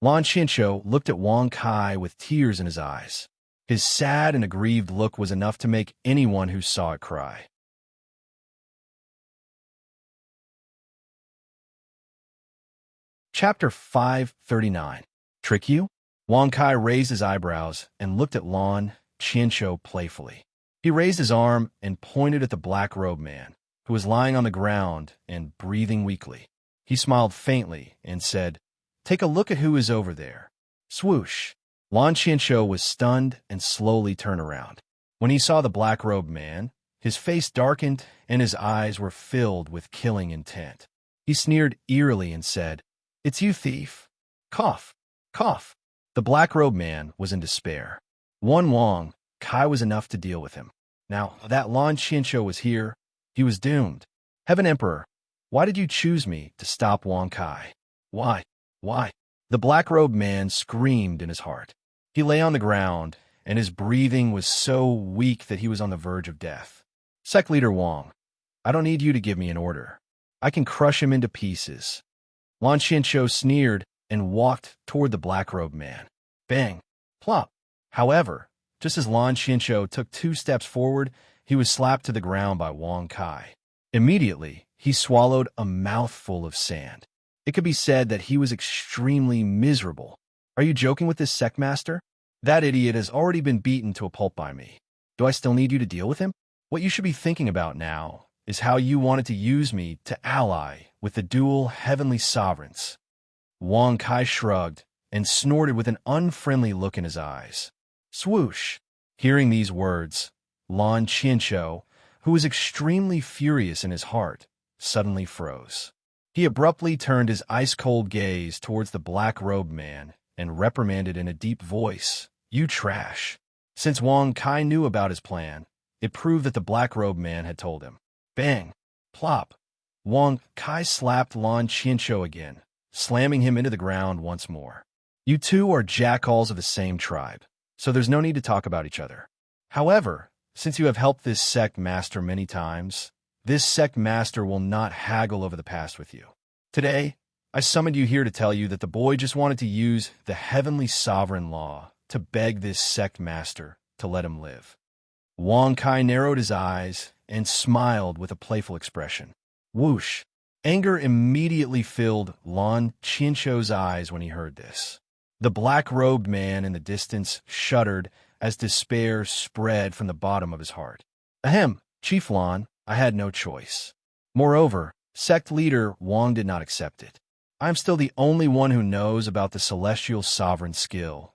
Lan Qianqiu looked at Wang Kai with tears in his eyes. His sad and aggrieved look was enough to make anyone who saw it cry. Chapter 539. Trick you? Wang Kai raised his eyebrows and looked at Lan Qianqiu playfully. He raised his arm and pointed at the black-robed man, who was lying on the ground and breathing weakly. He smiled faintly and said, "Take a look at who is over there." Swoosh! Lan Qianqiu was stunned and slowly turned around. When he saw the black-robed man, his face darkened and his eyes were filled with killing intent. He sneered eerily and said, "It's you, thief." Cough, cough. The black-robed man was in despair. One Wang Kai was enough to deal with him. Now that Lan Qianqiu was here, he was doomed. Heaven Emperor, why did you choose me to stop Wang Kai? Why? Why? The black-robed man screamed in his heart. He lay on the ground, and his breathing was so weak that he was on the verge of death. Sect Leader Wang, I don't need you to give me an order. I can crush him into pieces. Lan Qianqiu sneered and walked toward the black-robed man. Bang! Plop! However, just as Lan Qianqiu took 2 steps forward, he was slapped to the ground by Wang Kai. Immediately, he swallowed a mouthful of sand. It could be said that he was extremely miserable. Are you joking with this sect master? That idiot has already been beaten to a pulp by me. Do I still need you to deal with him? What you should be thinking about now is how you wanted to use me to ally with the dual heavenly sovereigns. Wang Kai shrugged and snorted with an unfriendly look in his eyes. Swoosh! Hearing these words, Lan Qianqiu, who was extremely furious in his heart, suddenly froze. He abruptly turned his ice-cold gaze towards the black-robed man and reprimanded in a deep voice, "You trash." Since Wang Kai knew about his plan, it proved that the black-robed man had told him. Bang! Plop! Wang Kai slapped Lan Qianqiu again, slamming him into the ground once more. You two are jackals of the same tribe, so there's no need to talk about each other. However, since you have helped this sect master many times, this sect master will not haggle over the past with you. Today, I summoned you here to tell you that the boy just wanted to use the heavenly sovereign law to beg this sect master to let him live. Wang Kai narrowed his eyes and smiled with a playful expression. Whoosh! Anger immediately filled Lan Qianqiu's eyes when he heard this. The black-robed man in the distance shuddered as despair spread from the bottom of his heart. Ahem, Chief Lan, I had no choice. Moreover, sect leader Wang did not accept it. I am still the only one who knows about the celestial sovereign skill,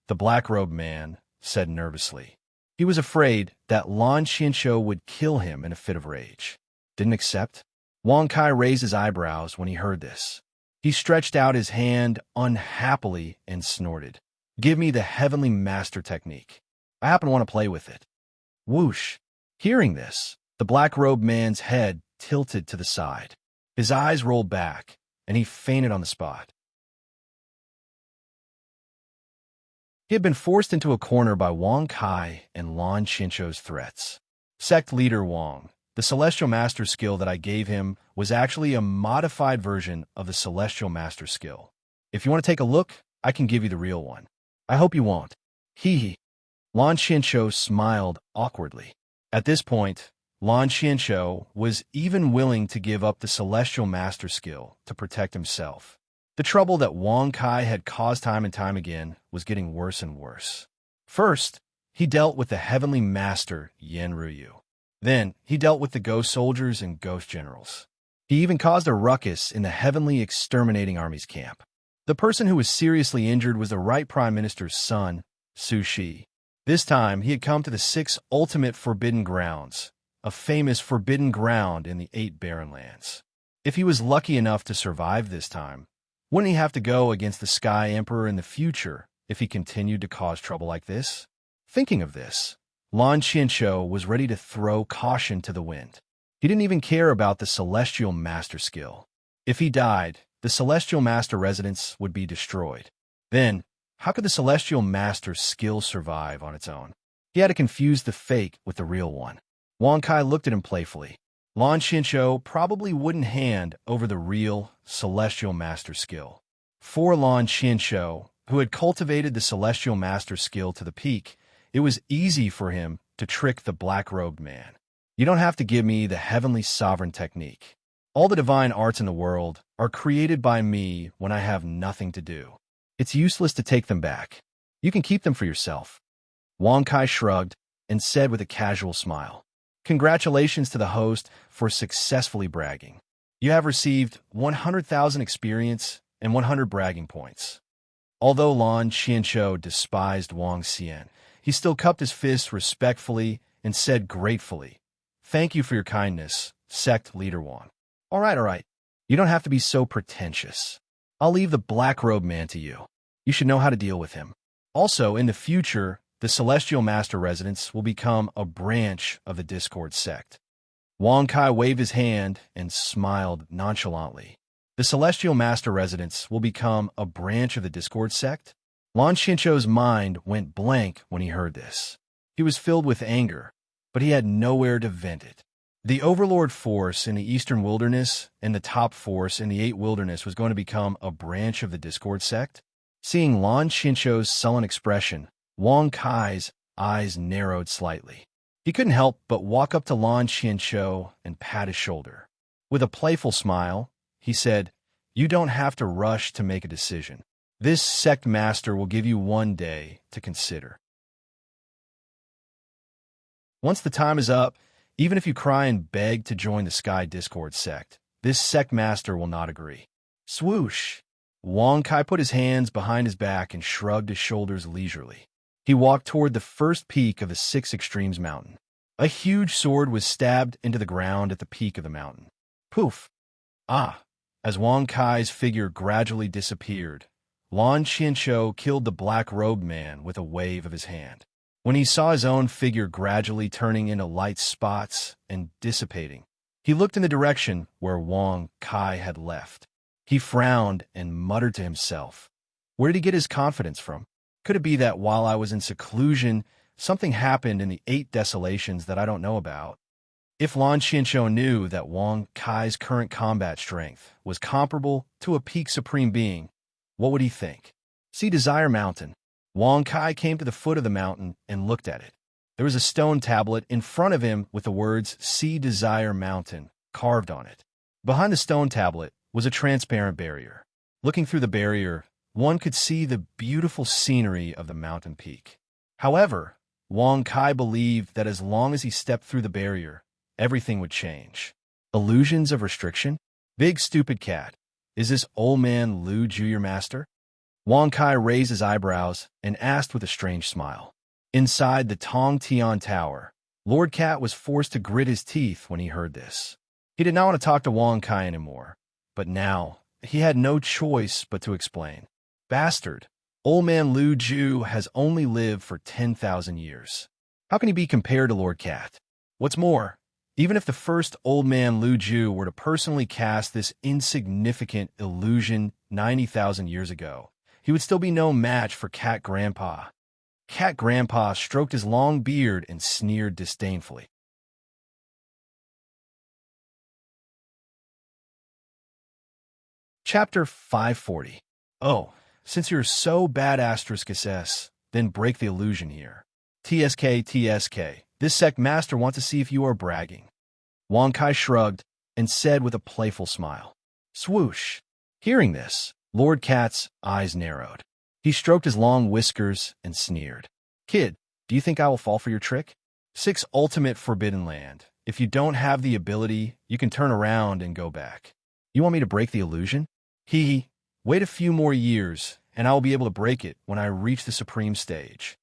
the black-robed man said nervously. He was afraid that Lan Qianshou would kill him in a fit of rage. Didn't accept? Wang Kai raised his eyebrows when he heard this. He stretched out his hand unhappily and snorted. Give me the heavenly master technique. I happen to want to play with it. Whoosh. Hearing this, the black-robed man's head tilted to the side. His eyes rolled back, and he fainted on the spot. He had been forced into a corner by Wang Kai and Lan Qianshou's threats. Sect leader Wang, the Celestial Master skill that I gave him was actually a modified version of the Celestial Master skill. If you want to take a look, I can give you the real one. I hope you won't. Hee. Lan Qianshou smiled awkwardly. At this point, Lan Qianshou was even willing to give up the Celestial Master skill to protect himself. The trouble that Wang Kai had caused time and time again was getting worse and worse. First, he dealt with the Heavenly Master Yan Ruyu. Then, he dealt with the Ghost Soldiers and Ghost Generals. He even caused a ruckus in the Heavenly Exterminating Army's camp. The person who was seriously injured was the right Prime Minister's son, Su Shi. This time, he had come to the 6 ultimate forbidden grounds, a famous forbidden ground in the 8 barren lands. If he was lucky enough to survive this time, wouldn't he have to go against the Sky Emperor in the future if he continued to cause trouble like this? Thinking of this, Lan Qianshou was ready to throw caution to the wind. He didn't even care about the Celestial Master skill. If he died, the Celestial Master residence would be destroyed. Then, how could the Celestial Master skill survive on its own? He had to confuse the fake with the real one. Wang Kai looked at him playfully. Lan Qianshou probably wouldn't hand over the real Celestial Master skill. For Lan Qianshou, who had cultivated the Celestial Master skill to the peak, it was easy for him to trick the black-robed man. You don't have to give me the heavenly sovereign technique. All the divine arts in the world are created by me when I have nothing to do. It's useless to take them back. You can keep them for yourself. Wang Kai shrugged and said with a casual smile, Congratulations to the host for successfully bragging. You have received 100,000 experience and 100 bragging points. Although Lan Qianshou despised Wang Xian, he still cupped his fists respectfully and said gratefully, Thank you for your kindness, sect leader Wang. All right. You don't have to be so pretentious. I'll leave the black-robed man to you. You should know how to deal with him. Also, in the future, the Celestial Master residence will become a branch of the Discord sect. Wang Kai waved his hand and smiled nonchalantly. The Celestial Master residence will become a branch of the Discord sect? Lan Qianshou's mind went blank when he heard this. He was filled with anger, but he had nowhere to vent it. The Overlord Force in the Eastern Wilderness and the Top Force in the 8 Wilderness was going to become a branch of the Discord sect? Seeing Lan Qianshou's sullen expression, Wang Kai's eyes narrowed slightly. He couldn't help but walk up to Lan Qianshou and pat his shoulder. With a playful smile, he said, You don't have to rush to make a decision. This sect master will give you 1 day to consider. Once the time is up, even if you cry and beg to join the Sky Discord sect, this sect master will not agree. Swoosh! Wang Kai put his hands behind his back and shrugged his shoulders leisurely. He walked toward the first peak of the 6 Extremes mountain. A huge sword was stabbed into the ground at the peak of the mountain. Poof! As Wang Kai's figure gradually disappeared, Lan Qianshou killed the black-robed man with a wave of his hand. When he saw his own figure gradually turning into light spots and dissipating, he looked in the direction where Wang Kai had left. He frowned and muttered to himself. Where did he get his confidence from? Could it be that while I was in seclusion, something happened in the 8 desolations that I don't know about? If Lan Qianshou knew that Wang Kai's current combat strength was comparable to a peak supreme being, what would he think? See Desire Mountain. Wang Kai came to the foot of the mountain and looked at it. There was a stone tablet in front of him with the words See Desire Mountain carved on it. Behind the stone tablet was a transparent barrier. Looking through the barrier, one could see the beautiful scenery of the mountain peak. However, Wang Kai believed that as long as he stepped through the barrier, everything would change. Illusions of restriction? Big stupid cat. Is this old man Lu Ju your master? Wang Kai raised his eyebrows and asked with a strange smile. Inside the Tong Tian Tower, Lord Cat was forced to grit his teeth when he heard this. He did not want to talk to Wang Kai anymore, but now he had no choice but to explain. Bastard, old man Lu Ju has only lived for 10,000 years. How can he be compared to Lord Cat? What's more, even if the first old man Lu Ju were to personally cast this insignificant illusion 90,000 years ago, he would still be no match for Cat Grandpa. Cat Grandpa stroked his long beard and sneered disdainfully. Chapter 540. Oh, since you're so bad *SS, then break the illusion here. TSK, this sect master wants to see if you are bragging. Wang Kai shrugged and said with a playful smile. Swoosh. Hearing this, Lord Cat's eyes narrowed. He stroked his long whiskers and sneered. Kid, do you think I will fall for your trick? 6 Ultimate Forbidden Land. If you don't have the ability, you can turn around and go back. You want me to break the illusion? Wait a few more years, and I will be able to break it when I reach the Supreme Stage.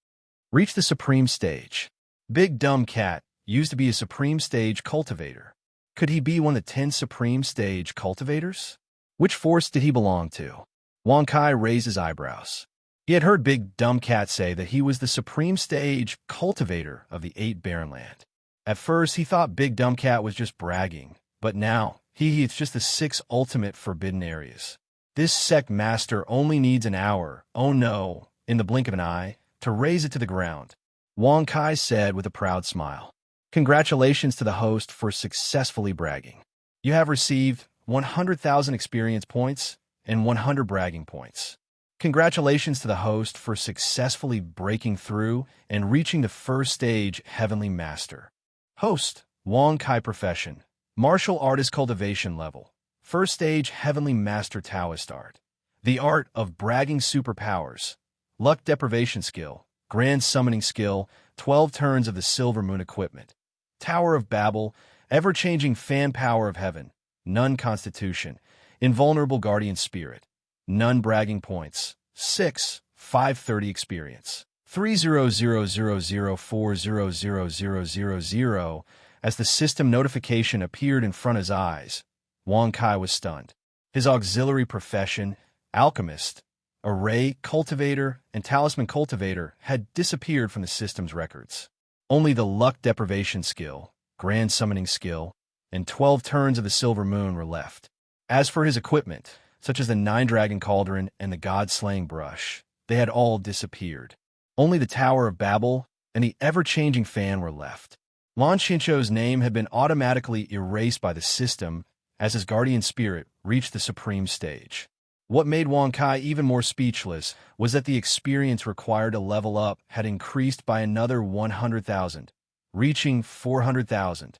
Reach the Supreme Stage. Big Dumb Cat used to be a Supreme Stage cultivator. Could he be one of the 10 Supreme Stage cultivators? Which force did he belong to? Wang Kai raised his eyebrows. He had heard Big Dumb Cat say that he was the Supreme Stage cultivator of the 8 Barren Land. At first, he thought Big Dumb Cat was just bragging, but now, it's just the 6 Ultimate Forbidden Areas. This sect master only needs an hour, oh no, in the blink of an eye, to raise it to the ground. Wang Kai said with a proud smile. Congratulations to the host for successfully bragging. You have received 100,000 experience points and 100 bragging points. Congratulations to the host for successfully breaking through and reaching the first stage Heavenly Master. Host, Wang Kai Profession, Martial Artist Cultivation Level, First Stage Heavenly Master Taoist Art. The Art of Bragging Superpowers, Luck Deprivation Skill, Grand Summoning Skill, 12 Turns of the Silver Moon Equipment. Tower of Babel, Ever-Changing Fan Power of Heaven, None Constitution, Invulnerable Guardian Spirit. None bragging points. 6, 530 experience. 30000400000. As the system notification appeared in front of his eyes, Wang Kai was stunned. His auxiliary profession, alchemist, array cultivator, and talisman cultivator had disappeared from the system's records. Only the luck deprivation skill, grand summoning skill, and 12 turns of the silver moon were left. As for his equipment, such as the 9-dragon cauldron and the god-slaying brush, they had all disappeared. Only the Tower of Babel and the ever-changing fan were left. Lan Xincho's name had been automatically erased by the system as his guardian spirit reached the supreme stage. What made Wang Kai even more speechless was that the experience required to level up had increased by another 100,000, reaching 400,000.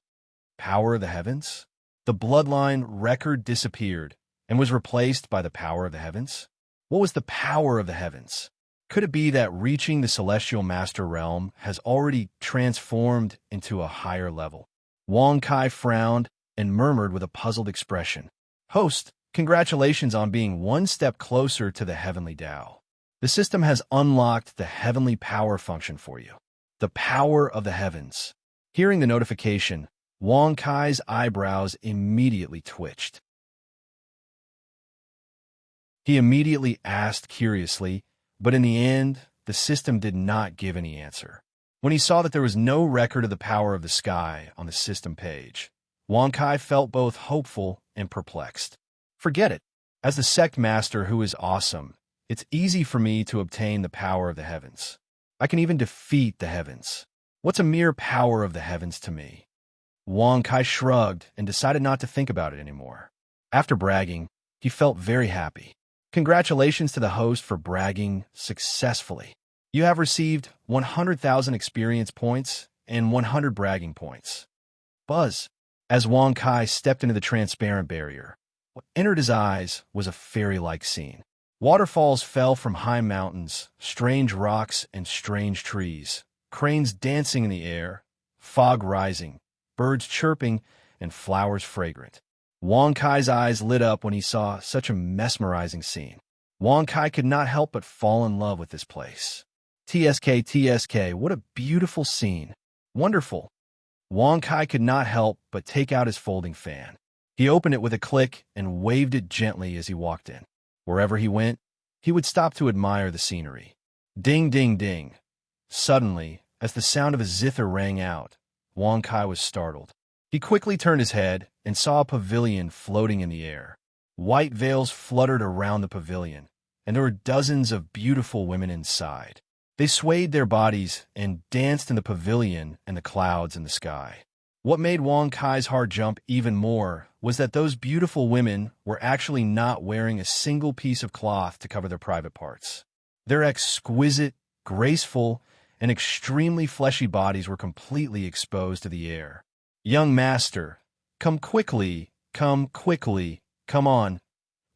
Power of the heavens? The bloodline record disappeared and was replaced by the power of the heavens? What was the power of the heavens? Could it be that reaching the celestial master realm has already transformed into a higher level? Wang Kai frowned and murmured with a puzzled expression. Host, congratulations on being one step closer to the heavenly Tao. The system has unlocked the heavenly power function for you. The power of the heavens. Hearing the notification, Wang Kai's eyebrows immediately twitched. He immediately asked curiously, but in the end, the system did not give any answer. When he saw that there was no record of the power of the sky on the system page, Wang Kai felt both hopeful and perplexed. Forget it. As the sect master who is awesome, it's easy for me to obtain the power of the heavens. I can even defeat the heavens. What's a mere power of the heavens to me? Wang Kai shrugged and decided not to think about it anymore. After bragging, he felt very happy. Congratulations to the host for bragging successfully. You have received 100,000 experience points and 100 bragging points. Buzz. As Wang Kai stepped into the transparent barrier, what entered his eyes was a fairy-like scene. Waterfalls fell from high mountains, strange rocks and strange trees, cranes dancing in the air, fog rising, birds chirping, and flowers fragrant. Wang Kai's eyes lit up when he saw such a mesmerizing scene. Wang Kai could not help but fall in love with this place. TSK, what a beautiful scene. Wonderful. Wang Kai could not help but take out his folding fan. He opened it with a click and waved it gently as he walked in. Wherever he went, he would stop to admire the scenery. Ding, ding, ding. Suddenly, as the sound of a zither rang out, Wang Kai was startled. He quickly turned his head and saw a pavilion floating in the air. White veils fluttered around the pavilion, and there were dozens of beautiful women inside. They swayed their bodies and danced in the pavilion and the clouds in the sky. What made Wang Kai's heart jump even more was that those beautiful women were actually not wearing a single piece of cloth to cover their private parts. Their exquisite, graceful, and extremely fleshy bodies were completely exposed to the air. Young master, come quickly, come on.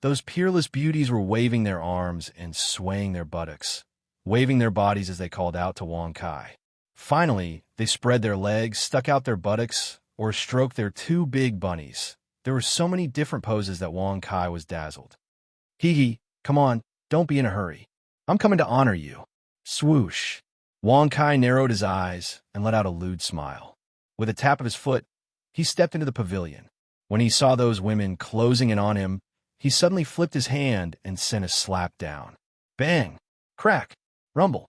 Those peerless beauties were waving their arms and swaying their buttocks, waving their bodies as they called out to Wang Kai. Finally, they spread their legs, stuck out their buttocks, or stroked their two big bunnies. There were so many different poses that Wang Kai was dazzled. Hee, come on, don't be in a hurry. I'm coming to honor you. Swoosh. Wang Kai narrowed his eyes and let out a lewd smile. With a tap of his foot, he stepped into the pavilion. When he saw those women closing in on him, he suddenly flipped his hand and sent a slap down. Bang! Crack! Rumble!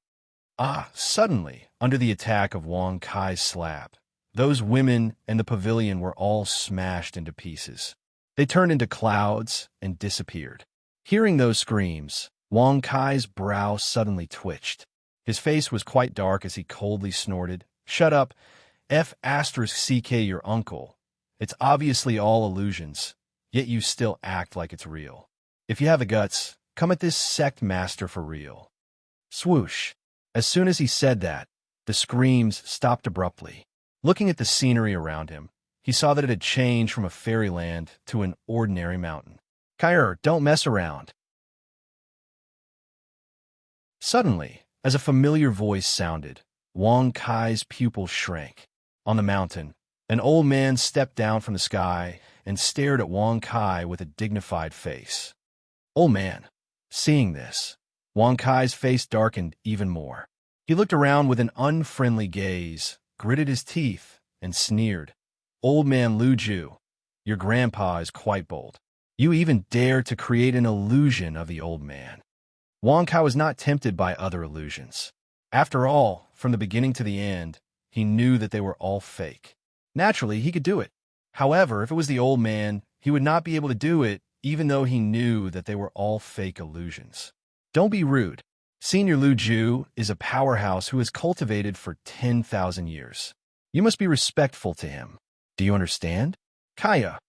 Suddenly, under the attack of Wang Kai's slap, those women and the pavilion were all smashed into pieces. They turned into clouds and disappeared. Hearing those screams, Wang Kai's brow suddenly twitched. His face was quite dark as he coldly snorted, "Shut up, F***CK your uncle. It's obviously all illusions, yet you still act like it's real. If you have the guts, come at this sect master for real." Swoosh. As soon as he said that, the screams stopped abruptly. Looking at the scenery around him, he saw that it had changed from a fairyland to an ordinary mountain. Kair, don't mess around. Suddenly, as a familiar voice sounded, Wang Kai's pupils shrank. On the mountain, an old man stepped down from the sky and stared at Wang Kai with a dignified face. Old man. Seeing this, Wang Kai's face darkened even more. He looked around with an unfriendly gaze, gritted his teeth, and sneered. Old man Lu Ju, your grandpa is quite bold. You even dare to create an illusion of the old man. Wang Kai was not tempted by other illusions. After all, from the beginning to the end, he knew that they were all fake. Naturally, he could do it. However, if it was the old man, he would not be able to do it, even though he knew that they were all fake illusions. Don't be rude. Senior Lu Ju is a powerhouse who has cultivated for 10,000 years. You must be respectful to him. Do you understand? Kaya.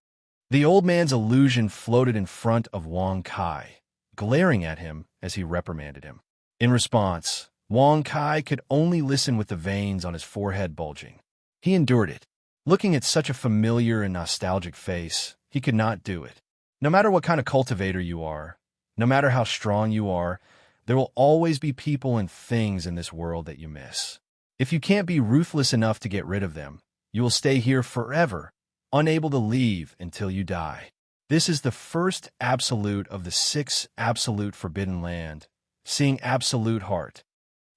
The old man's illusion floated in front of Wang Kai, glaring at him as he reprimanded him. In response, Wang Kai could only listen with the veins on his forehead bulging. He endured it. Looking at such a familiar and nostalgic face, he could not do it. No matter what kind of cultivator you are, no matter how strong you are, there will always be people and things in this world that you miss. If you can't be ruthless enough to get rid of them, you will stay here forever, unable to leave until you die. This is the first absolute of the 6 absolute forbidden land, seeing absolute heart.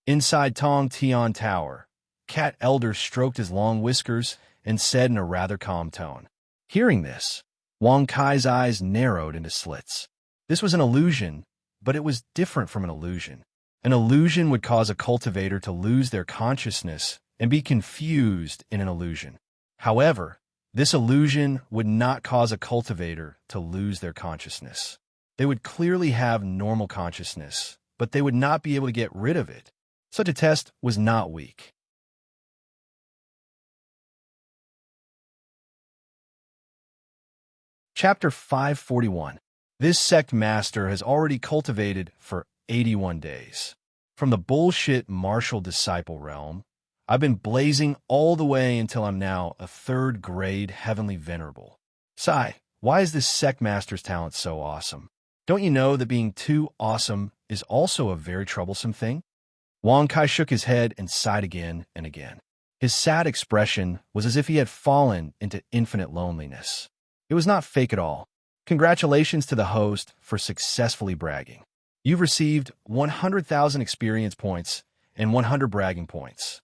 Inside Tong Tian Tower, Cat Elder stroked his long whiskers and said in a rather calm tone. Hearing this, Wang Kai's eyes narrowed into slits. This was an illusion, but it was different from an illusion. An illusion would cause a cultivator to lose their consciousness and be confused in an illusion. However, this illusion would not cause a cultivator to lose their consciousness. They would clearly have normal consciousness, but they would not be able to get rid of it. Such a test was not weak. Chapter 541. This sect master has already cultivated for 81 days. From the bullshit martial disciple realm, I've been blazing all the way until I'm now a 3rd grade heavenly venerable. Sai, why is this sect master's talent so awesome? Don't you know that being too awesome is also a very troublesome thing? Wang Kai shook his head and sighed again and again. His sad expression was as if he had fallen into infinite loneliness. It was not fake at all. Congratulations to the host for successfully bragging. You've received 100,000 experience points and 100 bragging points.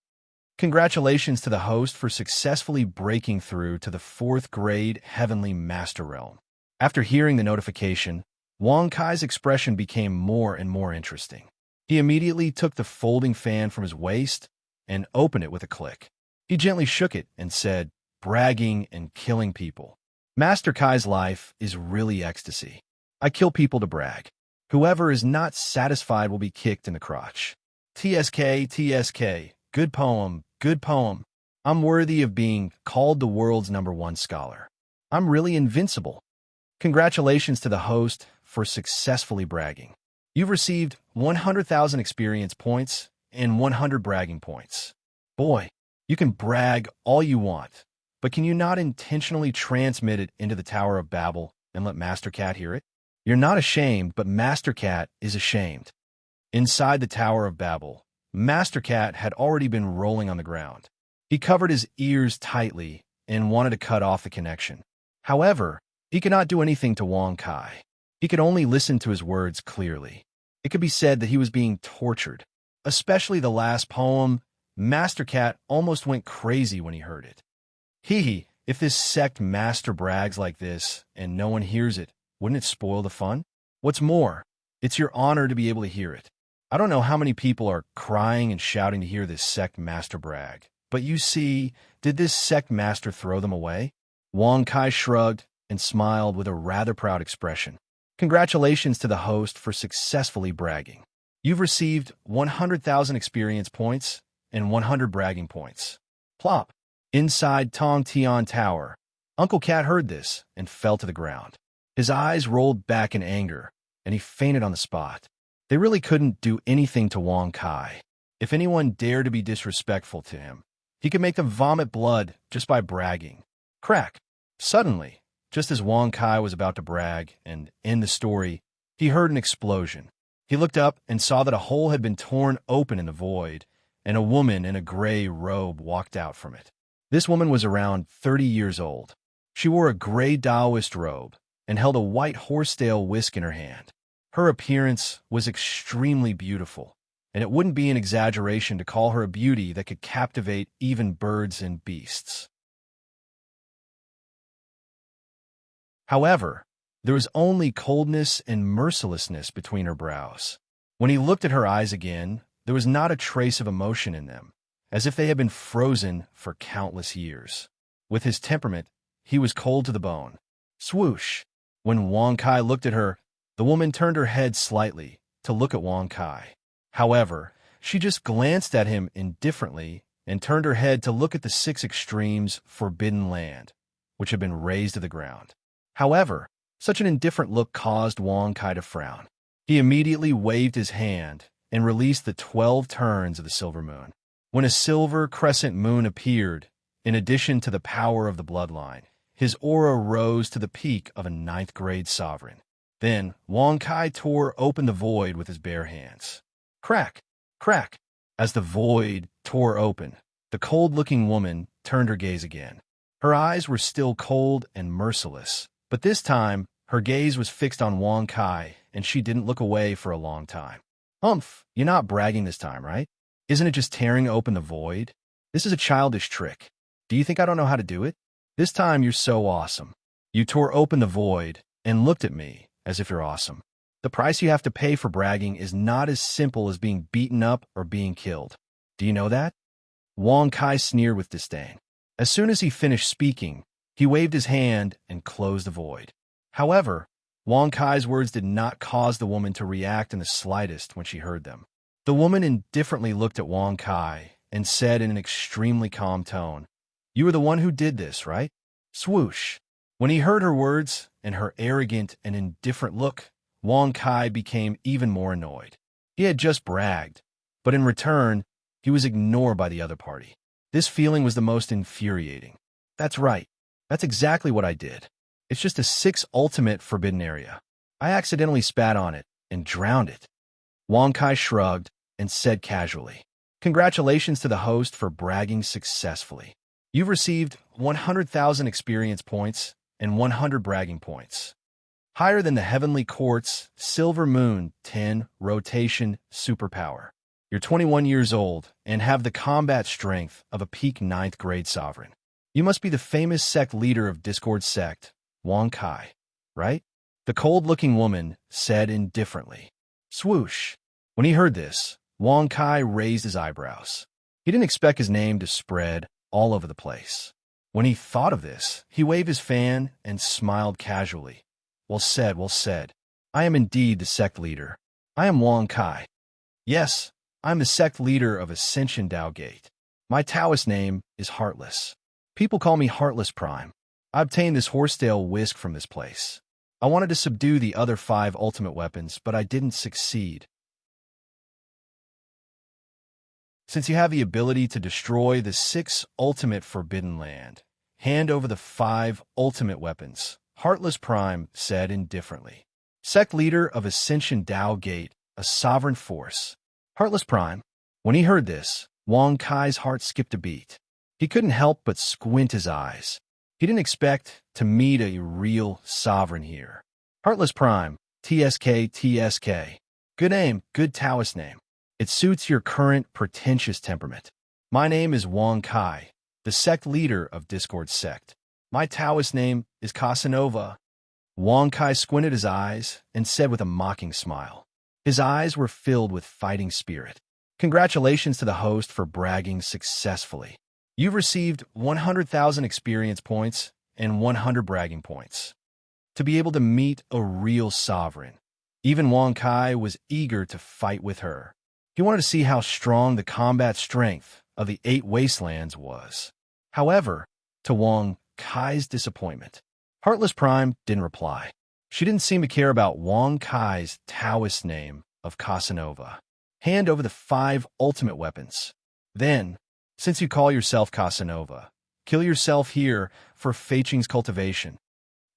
Congratulations to the host for successfully breaking through to the 4th grade Heavenly Master Realm. After hearing the notification, Wang Kai's expression became more and more interesting. He immediately took the folding fan from his waist and opened it with a click. He gently shook it and said, "Bragging and killing people. Master Kai's life is really ecstasy. I kill people to brag. Whoever is not satisfied will be kicked in the crotch. TSK, TSK. Good poem, good poem. I'm worthy of being called the world's #1 scholar. I'm really invincible." Congratulations to the host for successfully bragging. You've received 100,000 experience points and 100 bragging points. Boy, you can brag all you want, but can you not intentionally transmit it into the Tower of Babel and let Master Cat hear it? You're not ashamed, but Master Cat is ashamed. Inside the Tower of Babel, Master Cat had already been rolling on the ground. He covered his ears tightly and wanted to cut off the connection. However, he could not do anything to Wang Kai. He could only listen to his words clearly. It could be said that he was being tortured. Especially the last poem, Master Cat almost went crazy when he heard it. Hee, if this sect master brags like this and no one hears it, wouldn't it spoil the fun? What's more, it's your honor to be able to hear it. I don't know how many people are crying and shouting to hear this sect master brag, but you see, did this sect master throw them away? Wang Kai shrugged and smiled with a rather proud expression. Congratulations to the host for successfully bragging. You've received 100,000 experience points and 100 bragging points. Plop. Inside Tong Tian Tower, Uncle Cat heard this and fell to the ground. His eyes rolled back in anger, and he fainted on the spot. They really couldn't do anything to Wang Kai. If anyone dared to be disrespectful to him, he could make them vomit blood just by bragging. Crack. Suddenly, just as Wang Kai was about to brag and end the story, he heard an explosion. He looked up and saw that a hole had been torn open in the void, and a woman in a gray robe walked out from it. This woman was around 30 years old. She wore a gray Taoist robe and held a white horsetail whisk in her hand. Her appearance was extremely beautiful, and it wouldn't be an exaggeration to call her a beauty that could captivate even birds and beasts. However, there was only coldness and mercilessness between her brows. When he looked at her eyes again, there was not a trace of emotion in them, as if they had been frozen for countless years. With his temperament, he was cold to the bone. Swoosh! When Wang Kai looked at her, the woman turned her head slightly to look at Wang Kai. However, she just glanced at him indifferently and turned her head to look at the 6 extremes forbidden land, which had been razed to the ground. However, such an indifferent look caused Wang Kai to frown. He immediately waved his hand and released the 12 turns of the silver moon. When a silver crescent moon appeared, in addition to the power of the bloodline, his aura rose to the peak of a 9th grade sovereign. Then, Wang Kai tore open the void with his bare hands. Crack! Crack! As the void tore open, the cold-looking woman turned her gaze again. Her eyes were still cold and merciless, but this time, her gaze was fixed on Wang Kai, and she didn't look away for a long time. Humph, you're not bragging this time, right? Isn't it just tearing open the void? This is a childish trick. Do you think I don't know how to do it? This time you're so awesome. You tore open the void and looked at me as if you're awesome. The price you have to pay for bragging is not as simple as being beaten up or being killed. Do you know that? Wang Kai sneered with disdain. As soon as he finished speaking, he waved his hand and closed the void. However, Wang Kai's words did not cause the woman to react in the slightest when she heard them. The woman indifferently looked at Wang Kai and said in an extremely calm tone, "You are the one who did this, right?" Swoosh! When he heard her words and her arrogant and indifferent look, Wang Kai became even more annoyed. He had just bragged, but in return, he was ignored by the other party. This feeling was the most infuriating. That's right. That's exactly what I did. It's just a 6 ultimate forbidden area. I accidentally spat on it and drowned it. Wang Kai shrugged and said casually, Congratulations to the host for bragging successfully. You've received 100,000 experience points and 100 bragging points. Higher than the Heavenly Court's Silver Moon 10 rotation superpower. You're 21 years old and have the combat strength of a peak 9th grade sovereign. You must be the famous sect leader of Discord sect, Wong Kai, right? The cold-looking woman said indifferently. Swoosh. When he heard this, Wong Kai raised his eyebrows. He didn't expect his name to spread all over the place. When he thought of this, he waved his fan and smiled casually. Well said, well said. I am indeed the sect leader. I am Wong Kai. Yes, I'm the sect leader of Ascension Dao Gate. My Taoist name is Heartless. People call me Heartless Prime. I obtained this horsetail whisk from this place. I wanted to subdue the other 5 ultimate weapons, but I didn't succeed. Since you have the ability to destroy the 6 ultimate forbidden land, hand over the 5 ultimate weapons, Heartless Prime said indifferently. Sect leader of Ascension Dao Gate, a sovereign force. Heartless Prime. When he heard this, Wong Kai's heart skipped a beat. He couldn't help but squint his eyes. He didn't expect to meet a real sovereign here. Heartless Prime, TSK. Good name, good Taoist name. It suits your current pretentious temperament. My name is Wong Kai, the sect leader of Discord sect. My Taoist name is Casanova. Wong Kai squinted his eyes and said with a mocking smile. His eyes were filled with fighting spirit. Congratulations to the host for bragging successfully. You've received 100,000 experience points and 100 bragging points. To be able to meet a real sovereign, even Wong Kai was eager to fight with her. He wanted to see how strong the combat strength of the 8 wastelands was. However, to Wong Kai's disappointment, Heartless Prime didn't reply. She didn't seem to care about Wong Kai's Taoist name of Casanova. Hand over the 5 ultimate weapons. Then, since you call yourself Casanova, kill yourself here for Feiqing's cultivation.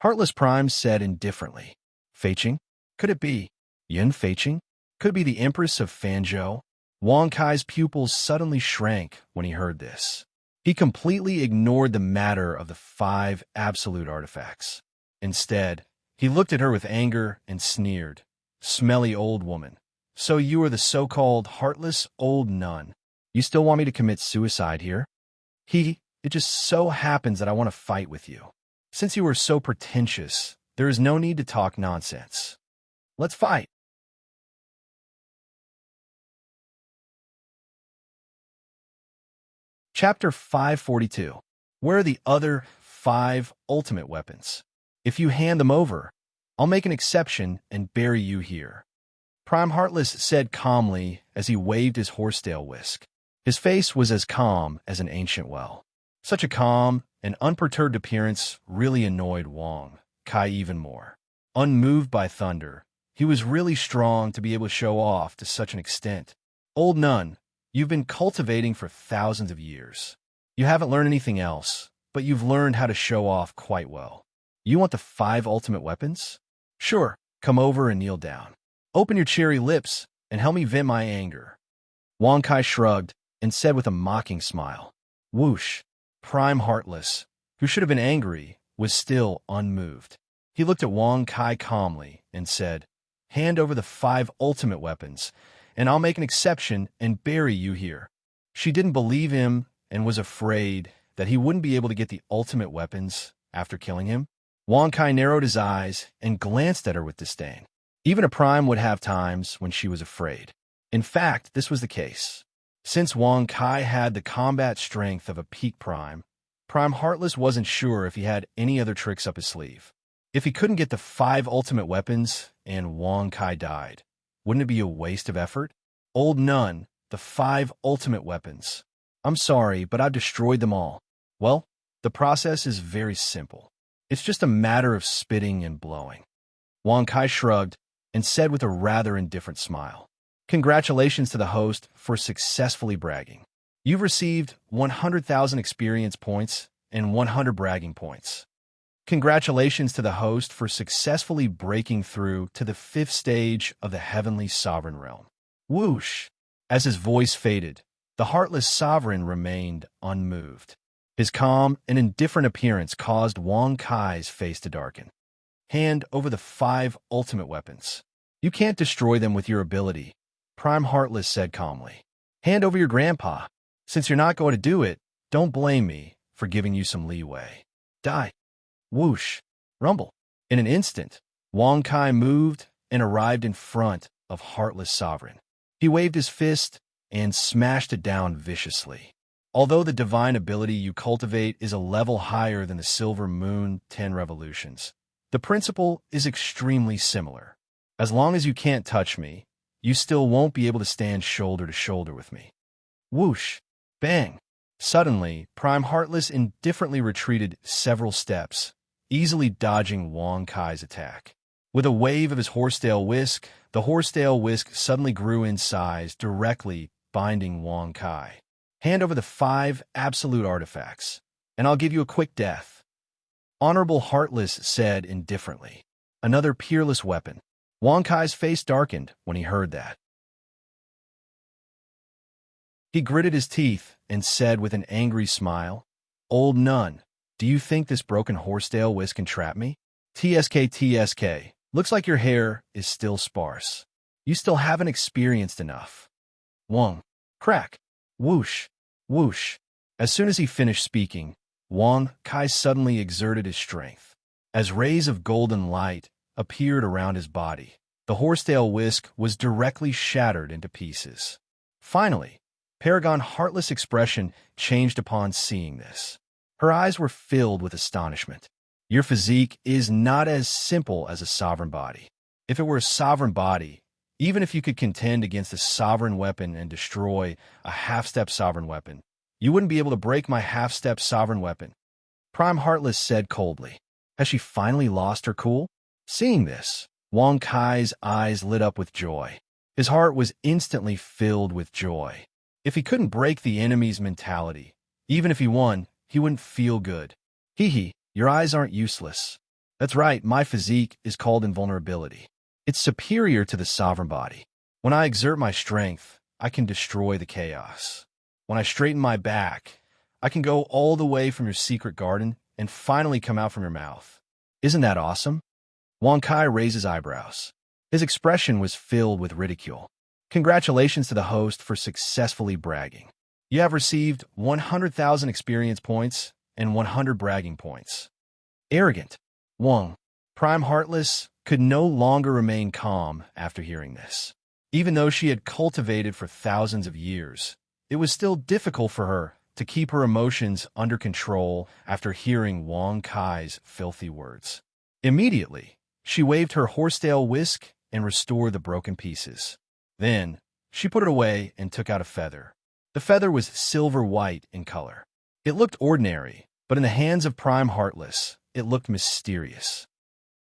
Heartless Prime said indifferently. Feiqing? Could it be Yun Feiqing? Could it be the Empress of Fanzhou? Wong Kai's pupils suddenly shrank when he heard this. He completely ignored the matter of the 5 absolute artifacts. Instead, he looked at her with anger and sneered. Smelly old woman. So you are the so-called heartless old nun. You still want me to commit suicide here? It just so happens that I want to fight with you. Since you are so pretentious, there is no need to talk nonsense. Let's fight. Chapter 542. Where are the other 5 ultimate weapons? If you hand them over, I'll make an exception and bury you here. Prime Heartless said calmly as he waved his horsetail whisk. His face was as calm as an ancient well. Such a calm and unperturbed appearance really annoyed Wong Kai even more. Unmoved by thunder, he was really strong to be able to show off to such an extent. Old nun, you've been cultivating for thousands of years. You haven't learned anything else, but you've learned how to show off quite well. You want the 5 ultimate weapons? Sure, come over and kneel down. Open your cherry lips and help me vent my anger. Wong Kai shrugged and said with a mocking smile. Whoosh. Prime Heartless, who should have been angry, was still unmoved. He looked at Wong Kai calmly and said, hand over the 5 ultimate weapons, and I'll make an exception and bury you here. She didn't believe him and was afraid that he wouldn't be able to get the ultimate weapons after killing him. Wong Kai narrowed his eyes and glanced at her with disdain. Even a prime would have times when she was afraid. In fact, this was the case. Since Wong Kai had the combat strength of a peak prime, Prime Heartless wasn't sure if he had any other tricks up his sleeve. If he couldn't get the 5 ultimate weapons and Wong Kai died, wouldn't it be a waste of effort? Old nun, the 5 ultimate weapons. I'm sorry, but I've destroyed them all. Well, the process is very simple. It's just a matter of spitting and blowing. Wong Kai shrugged and said with a rather indifferent smile. Congratulations to the host for successfully bragging. You've received 100,000 experience points and 100 bragging points. Congratulations to the host for successfully breaking through to the 5th stage of the Heavenly Sovereign Realm. Whoosh! As his voice faded, The heartless sovereign remained unmoved. His calm and indifferent appearance caused Wang Kai's face to darken. Hand over the 5 ultimate weapons. You can't destroy them with your ability, Prime Heartless said calmly. Hand over your grandpa. Since you're not going to do it, don't blame me for giving you some leeway. Die. Whoosh. Rumble. In an instant, Wang Kai moved and arrived in front of Heartless Sovereign. He waved his fist and smashed it down viciously. Although the divine ability you cultivate is a level higher than the Silver Moon 10 Revolutions, the principle is extremely similar. As long as you can't touch me, you still won't be able to stand shoulder to shoulder with me. Whoosh! Bang! Suddenly, Prime Heartless indifferently retreated several steps, easily dodging Wang Kai's attack. With a wave of his horsetail whisk, the horsetail whisk suddenly grew in size, directly binding Wang Kai. Hand over the 5 absolute artifacts, and I'll give you a quick death. Honorable Heartless said indifferently. Another peerless weapon. Wang Kai's face darkened when he heard that. He gritted his teeth and said with an angry smile, Old nun, do you think this broken horsetail whisk can trap me? TSK. Looks like your hair is still sparse. You still haven't experienced enough. Wang. Crack. Whoosh. Whoosh. As soon as he finished speaking, Wang Kai suddenly exerted his strength. As rays of golden light appeared around his body, the horsetail whisk was directly shattered into pieces. Finally, Paragon's heartless expression changed upon seeing this. Her eyes were filled with astonishment. Your physique is not as simple as a sovereign body. If it were a sovereign body, even if you could contend against a sovereign weapon and destroy a half-step sovereign weapon, you wouldn't be able to break my half-step sovereign weapon. Prime Heartless said coldly. Has she finally lost her cool? Seeing this, Wang Kai's eyes lit up with joy. His heart was instantly filled with joy. If he couldn't break the enemy's mentality, even if he won, he wouldn't feel good. Hee, your eyes aren't useless. That's right, my physique is called invulnerability. It's superior to the sovereign body. When I exert my strength, I can destroy the chaos. When I straighten my back, I can go all the way from your secret garden and finally come out from your mouth. Isn't that awesome? Wang Kai raised his eyebrows. His expression was filled with ridicule. Congratulations to the host for successfully bragging. You have received 100,000 experience points and 100 bragging points. Arrogant. Wang, Prime Heartless, could no longer remain calm after hearing this. Even though she had cultivated for thousands of years, it was still difficult for her to keep her emotions under control after hearing Wang Kai's filthy words. Immediately, she waved her horsetail whisk and restored the broken pieces. Then, she put it away and took out a feather. The feather was silver-white in color. It looked ordinary, but in the hands of Prime Heartless, it looked mysterious.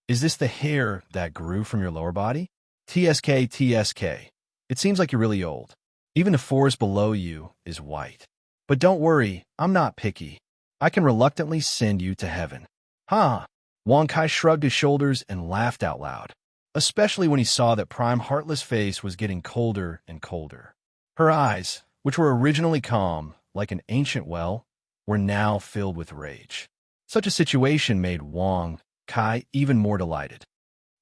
Is this the hair that grew from your lower body? TSK. It seems like you're really old. Even the forest below you is white. But don't worry, I'm not picky. I can reluctantly send you to heaven. Ha! Wang Kai shrugged his shoulders and laughed out loud, especially when he saw that Prime Heartless' face was getting colder and colder. Her eyes, which were originally calm, like an ancient well, were now filled with rage. Such a situation made Wang Kai even more delighted.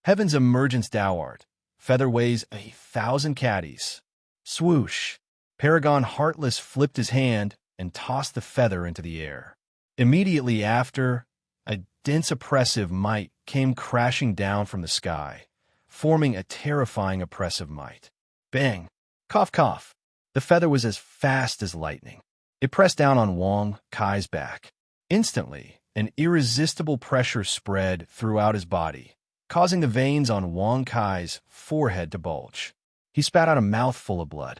Heaven's emergence thou art. Feather weighs 1,000 caddies. Swoosh! Paragon Heartless flipped his hand and tossed the feather into the air. Immediately after, a dense oppressive might came crashing down from the sky, forming a terrifying oppressive might. Bang! Cough, cough! The feather was as fast as lightning. It pressed down on Wang Kai's back. Instantly, an irresistible pressure spread throughout his body, causing the veins on Wang Kai's forehead to bulge. He spat out a mouthful of blood.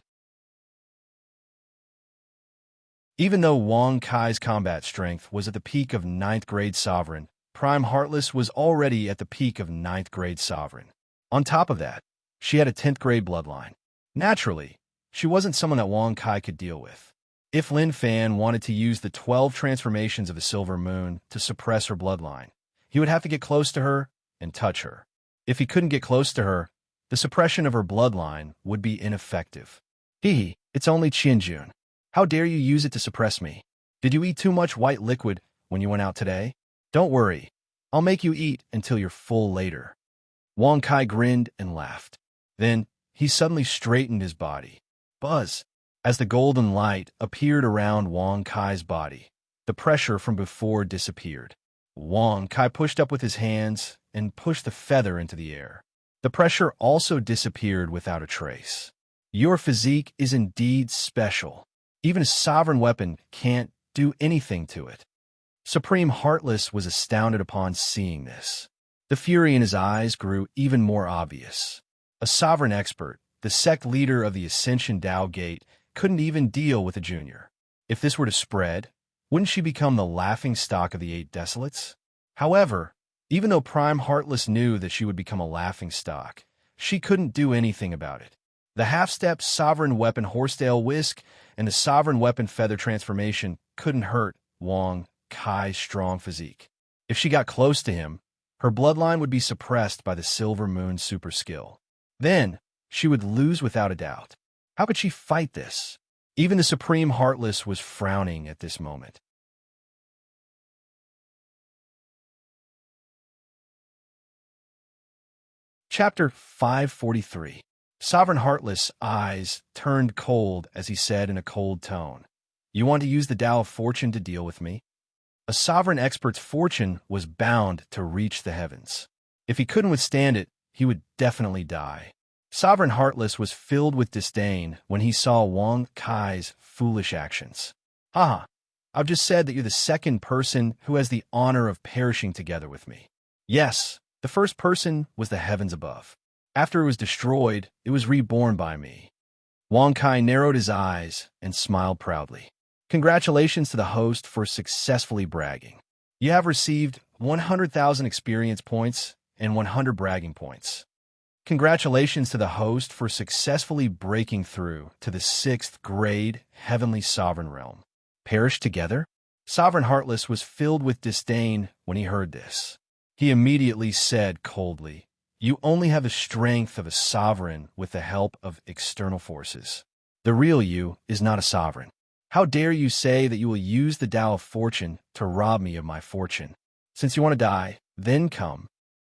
Even though Wang Kai's combat strength was at the peak of 9th grade Sovereign, Prime Heartless was already at the peak of 9th grade Sovereign. On top of that, she had a 10th grade bloodline. Naturally, she wasn't someone that Wang Kai could deal with. If Lin Fan wanted to use the 12 transformations of the Silver Moon to suppress her bloodline, he would have to get close to her and touch her. If he couldn't get close to her, the suppression of her bloodline would be ineffective. It's only Qianjun. How dare you use it to suppress me? Did you eat too much white liquid when you went out today? Don't worry. I'll make you eat until you're full later. Wang Kai grinned and laughed. Then he suddenly straightened his body. Buzz! As the golden light appeared around Wang Kai's body, the pressure from before disappeared. Wang Kai pushed up with his hands and pushed the feather into the air. The pressure also disappeared without a trace. Your physique is indeed special. Even a sovereign weapon can't do anything to it. Supreme Heartless was astounded upon seeing this. The fury in his eyes grew even more obvious. A sovereign expert, the sect leader of the Ascension Dao Gate, couldn't even deal with a junior. If this were to spread, wouldn't she become the laughingstock of the Eight Desolates? However, even though Prime Heartless knew that she would become a laughingstock, she couldn't do anything about it. The half-step sovereign weapon Horsetail Whisk and the sovereign weapon Feather Transformation couldn't hurt Wang Kai's strong physique. If she got close to him, her bloodline would be suppressed by the Silver Moon super skill. Then, she would lose without a doubt. How could she fight this? Even the Supreme Heartless was frowning at this moment. Chapter 543. Sovereign Heartless' eyes turned cold as he said in a cold tone, "You want to use the Tao of Fortune to deal with me?" A sovereign expert's fortune was bound to reach the heavens. If he couldn't withstand it, he would definitely die. Sovereign Heartless was filled with disdain when he saw Wang Kai's foolish actions. Haha, I've just said that you're the second person who has the honor of perishing together with me. Yes, the first person was the heavens above. After it was destroyed, it was reborn by me. Wang Kai narrowed his eyes and smiled proudly. Congratulations to the host for successfully bragging. You have received 100,000 experience points and 100 bragging points. Congratulations to the host for successfully breaking through to the 6th grade Heavenly Sovereign Realm. Perish together? Sovereign Heartless was filled with disdain when he heard this. He immediately said coldly, "You only have the strength of a sovereign with the help of external forces. The real you is not a sovereign. How dare you say that you will use the Tao of Fortune to rob me of my fortune? Since you want to die, then come."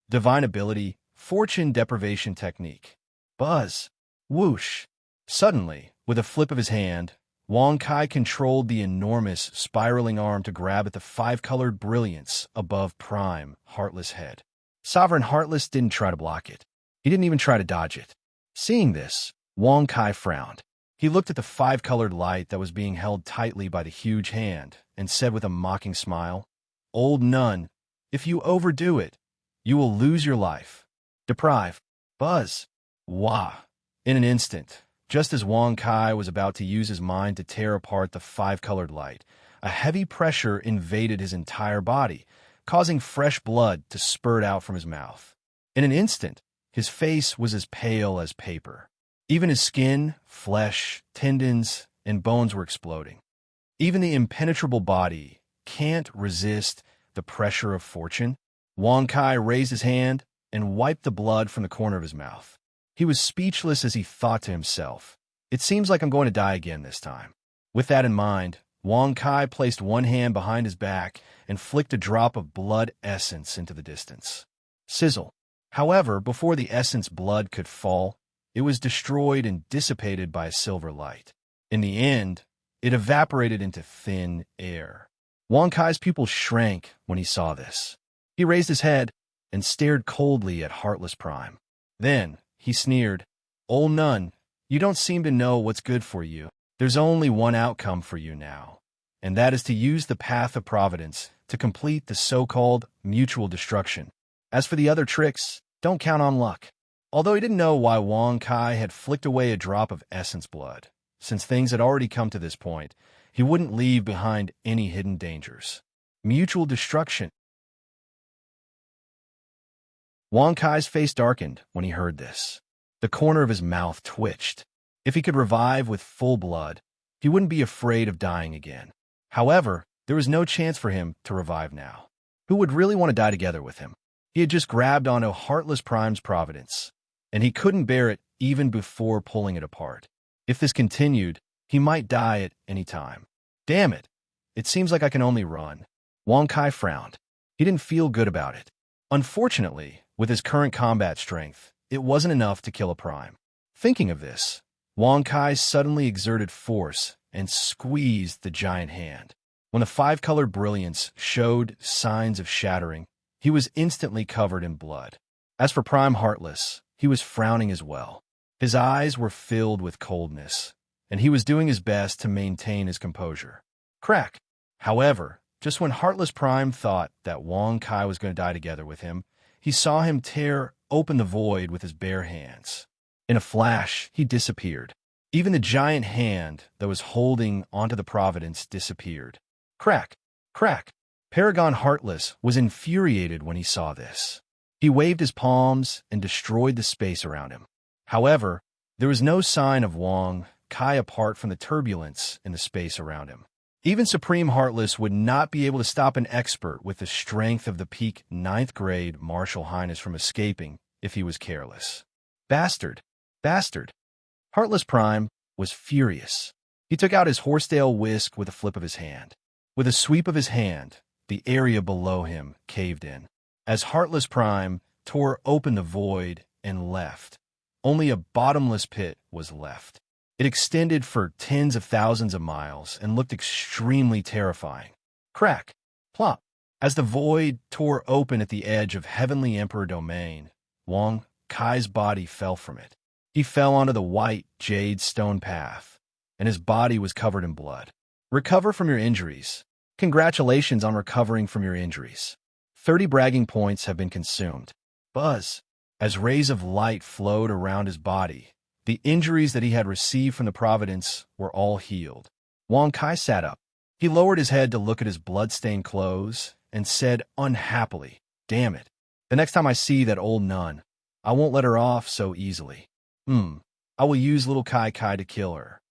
Divine ability, Fortune Deprivation Technique. Buzz. Whoosh. Suddenly, with a flip of his hand, Wang Kai controlled the enormous, spiraling arm to grab at the 5-colored brilliance above Prime Heartless' head. Sovereign Heartless didn't try to block it. He didn't even try to dodge it. Seeing this, Wang Kai frowned. He looked at the 5-colored light that was being held tightly by the huge hand and said with a mocking smile, "Old nun, if you overdo it, you will lose your life. Deprive." Buzz. Wah. In an instant, just as Wang Kai was about to use his mind to tear apart the 5-colored light, a heavy pressure invaded his entire body, causing fresh blood to spurt out from his mouth. In an instant, his face was as pale as paper. Even his skin, flesh, tendons, and bones were exploding. Even the impenetrable body can't resist the pressure of fortune. Wang Kai raised his hand and wiped the blood from the corner of his mouth. He was speechless as he thought to himself, "It seems like I'm going to die again this time." With that in mind, Wang Kai placed one hand behind his back and flicked a drop of blood essence into the distance. Sizzle. However, before the essence blood could fall, it was destroyed and dissipated by a silver light. In the end, it evaporated into thin air. Wang Kai's pupils shrank when he saw this. He raised his head and stared coldly at Heartless Prime. Then, he sneered, "Old nun, you don't seem to know what's good for you. There's only one outcome for you now, and that is to use the path of providence to complete the so-called mutual destruction. As for the other tricks, don't count on luck." Although he didn't know why Wang Kai had flicked away a drop of essence blood, since things had already come to this point, he wouldn't leave behind any hidden dangers. Mutual destruction. Wang Kai's face darkened when he heard this. The corner of his mouth twitched. If he could revive with full blood, he wouldn't be afraid of dying again. However, there was no chance for him to revive now. Who would really want to die together with him? He had just grabbed onto Heartless Prime's providence, and he couldn't bear it even before pulling it apart. If this continued, He might die at any time. Damn it. It seems like I can only run. Wang Kai frowned. He didn't feel good about it. Unfortunately, with his current combat strength, it wasn't enough to kill a prime. Thinking of this, Wang Kai suddenly exerted force and squeezed the giant hand. When the five-colored brilliance showed signs of shattering, he was instantly covered in blood. As for Prime Heartless, he was frowning as well. His eyes were filled with coldness, and he was doing his best to maintain his composure. Crack! However, just when Heartless Prime thought that Wang Kai was going to die together with him, he saw him tear open the void with his bare hands. In a flash, he disappeared. Even the giant hand that was holding onto the Providence disappeared. Crack! Crack! Paragon Heartless was infuriated when he saw this. He waved his palms and destroyed the space around him. However, there was no sign of Wang Kai apart from the turbulence in the space around him. Even Supreme Heartless would not be able to stop an expert with the strength of the peak 9th grade Martial Highness from escaping if he was careless. Bastard! Bastard! Heartless Prime was furious. He took out his horsetail whisk with a flip of his hand. With a sweep of his hand, the area below him caved in. As Heartless Prime tore open the void and left, only a bottomless pit was left. It extended for tens of thousands of miles and looked extremely terrifying. Crack! Plop! As the void tore open at the edge of Heavenly Emperor Domain, Wang Kai's body fell from it. He fell onto the white jade stone path, and his body was covered in blood. Recover from your injuries. Congratulations on recovering from your injuries. 30 bragging points have been consumed. Buzz! As rays of light flowed around his body, the injuries that he had received from the Providence were all healed. Wang Kai sat up. He lowered his head to look at his blood-stained clothes and said unhappily, "Damn it. The next time I see that old nun, I won't let her off so easily. I will use little Kai Kai to kill her."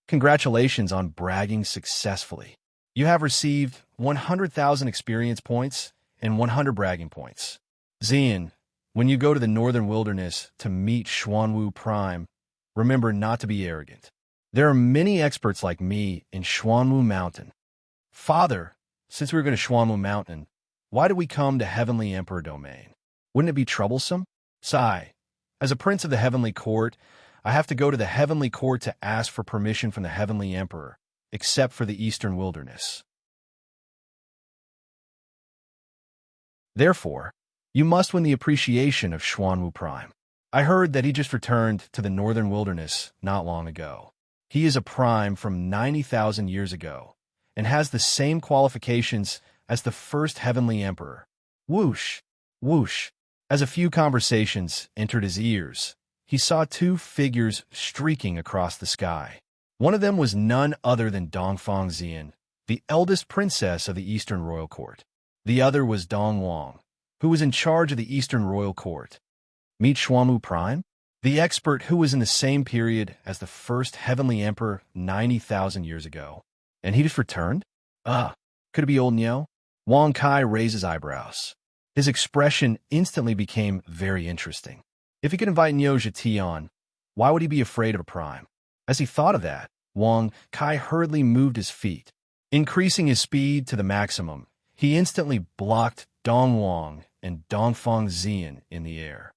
Congratulations on bragging successfully. You have received 100,000 experience points and 100 bragging points. Xian, when you go to the Northern Wilderness to meet Xuanwu Prime, remember not to be arrogant. There are many experts like me in Xuanwu Mountain. Father, since we were going to Xuanwu Mountain, why did we come to Heavenly Emperor Domain? Wouldn't it be troublesome? Sigh. As a prince of the Heavenly Court, I have to go to the Heavenly Court to ask for permission from the Heavenly Emperor, except for the Eastern Wilderness. Therefore, you must win the appreciation of Xuanwu Prime. I heard that he just returned to the Northern Wilderness not long ago. He is a prime from 90,000 years ago and has the same qualifications as the first Heavenly Emperor. Whoosh! Whoosh! As a few conversations entered his ears, he saw two figures streaking across the sky. One of them was none other than Dongfang Xian, the eldest princess of the Eastern Royal Court. The other was Dong Wang, who was in charge of the Eastern Royal Court. Meet Xuanwu Prime, the expert who was in the same period as the first Heavenly Emperor 90,000 years ago. And he just returned? Could it be old Niao? Wang Kai raised his eyebrows. His expression instantly became very interesting. If he could invite Niao Zhiti on, why would he be afraid of a prime? As he thought of that, Wang Kai hurriedly moved his feet. Increasing his speed to the maximum, he instantly blocked Dong Wang and Dongfang Xian in the air.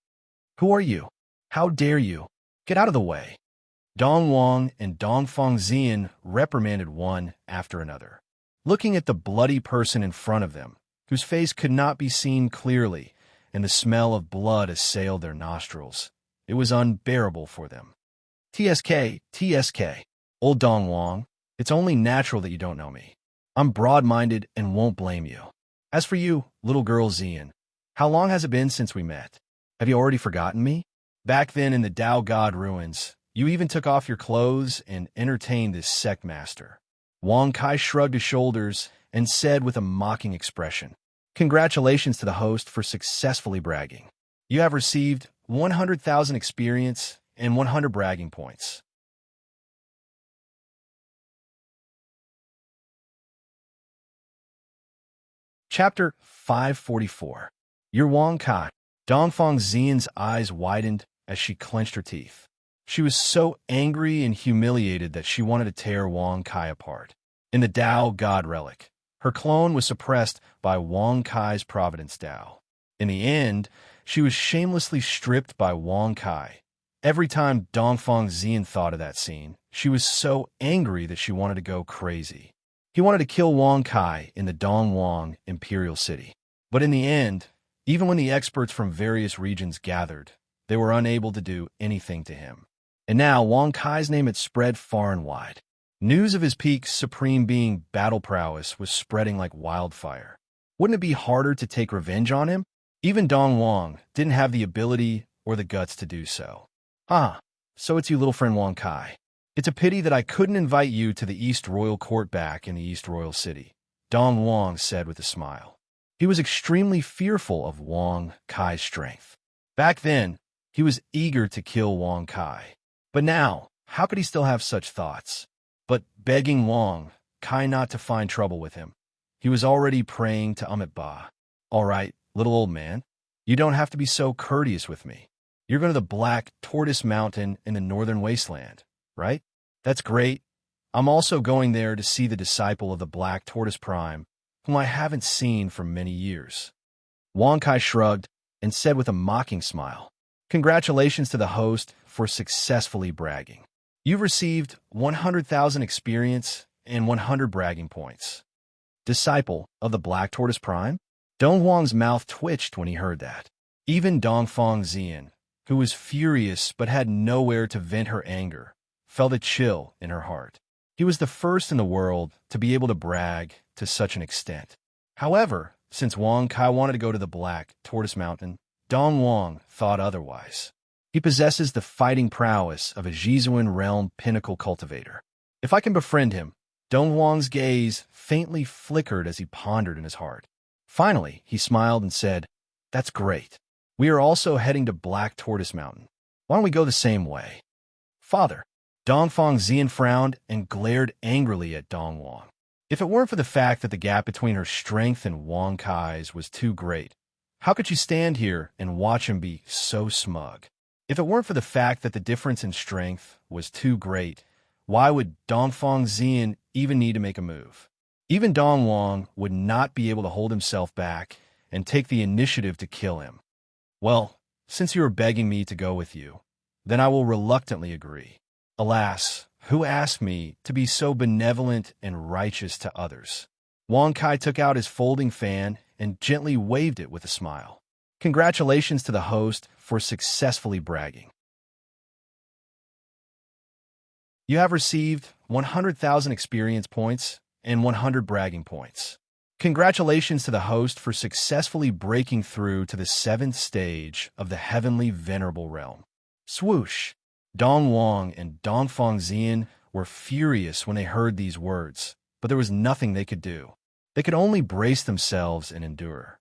Who are you? How dare you? Get out of the way. Dong Wang and Dongfang Xian reprimanded one after another. Looking at the bloody person in front of them, whose face could not be seen clearly, and the smell of blood assailed their nostrils, it was unbearable for them. TSK, TSK. Old Dong Wang, it's only natural that you don't know me. I'm broad-minded and won't blame you. As for you, little girl Xian, how long has it been since we met? Have you already forgotten me? Back then in the Tao God ruins, you even took off your clothes and entertained this sect master. Wang Kai shrugged his shoulders and said with a mocking expression, "Congratulations to the host for successfully bragging. You have received 100,000 experience and 100 bragging points." Chapter 544. You're Wang Kai. Dongfang Xian's eyes widened as she clenched her teeth. She was so angry and humiliated that she wanted to tear Wang Kai apart. In the Tao God Relic, her clone was suppressed by Wang Kai's Providence Tao. In the end, she was shamelessly stripped by Wang Kai. Every time Dongfang Xian thought of that scene, she was so angry that she wanted to go crazy. He wanted to kill Wang Kai in the Dongwang Imperial City. But in the end, even when the experts from various regions gathered, they were unable to do anything to him. And now Wang Kai's name had spread far and wide. News of his peak supreme being battle prowess was spreading like wildfire. Wouldn't it be harder to take revenge on him? Even Dong Wang didn't have the ability or the guts to do so. So it's you, little friend Wang Kai. It's a pity that I couldn't invite you to the East Royal Court back in the East Royal City, Dong Wang said with a smile. He was extremely fearful of Wang Kai's strength. Back then, he was eager to kill Wang Kai. But now, how could he still have such thoughts? But begging Wang Kai not to find trouble with him. He was already praying to Amit Ba. All right, little old man, you don't have to be so courteous with me. You're going to the Black Tortoise Mountain in the northern wasteland, right? That's great. I'm also going there to see the disciple of the Black Tortoise Prime, whom I haven't seen for many years. Wang Kai shrugged and said with a mocking smile, Congratulations to the host for successfully bragging. You've received 100,000 experience and 100 bragging points. Disciple of the Black Tortoise Prime? Dong Huang's mouth twitched when he heard that. Even Dongfang Xian, who was furious but had nowhere to vent her anger, felt a chill in her heart. He was the first in the world to be able to brag to such an extent. However, since Wang Kai wanted to go to the Black Tortoise Mountain, Dong Wang thought otherwise. He possesses the fighting prowess of a Jizuan realm pinnacle cultivator. If I can befriend him, Dong Wang's gaze faintly flickered as he pondered in his heart. Finally, he smiled and said, That's great. We are also heading to Black Tortoise Mountain. Why don't we go the same way? Father, Dongfang Xian frowned and glared angrily at Dong Wang. If it weren't for the fact that the gap between her strength and Wang Kai's was too great, how could she stand here and watch him be so smug? If it weren't for the fact that the difference in strength was too great, why would Dongfang Xian even need to make a move? Even Dong Wang would not be able to hold himself back and take the initiative to kill him. Well, since you are begging me to go with you, then I will reluctantly agree. Alas, who asked me to be so benevolent and righteous to others? Wang Kai took out his folding fan and gently waved it with a smile. Congratulations to the host for successfully bragging. You have received 100,000 experience points and 100 bragging points. Congratulations to the host for successfully breaking through to the 7th stage of the Heavenly Venerable Realm. Swoosh! Dong Wang and Dongfang Xian were furious when they heard these words, but there was nothing they could do. They could only brace themselves and endure.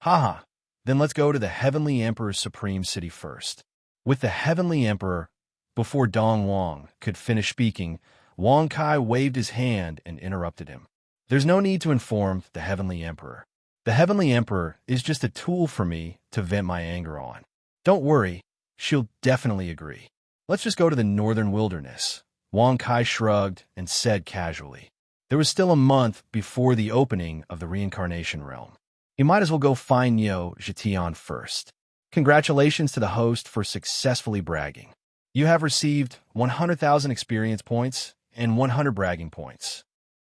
Then let's go to the Heavenly Emperor's Supreme City first. With the Heavenly Emperor, before Dong Wang could finish speaking, Wang Kai waved his hand and interrupted him. There's no need to inform the Heavenly Emperor. The Heavenly Emperor is just a tool for me to vent my anger on. Don't worry, she'll definitely agree. Let's just go to the northern wilderness. Wang Kai shrugged and said casually. There was still a month before the opening of the reincarnation realm. He might as well go find Niu Zhetian first. Congratulations to the host for successfully bragging. You have received 100,000 experience points and 100 bragging points.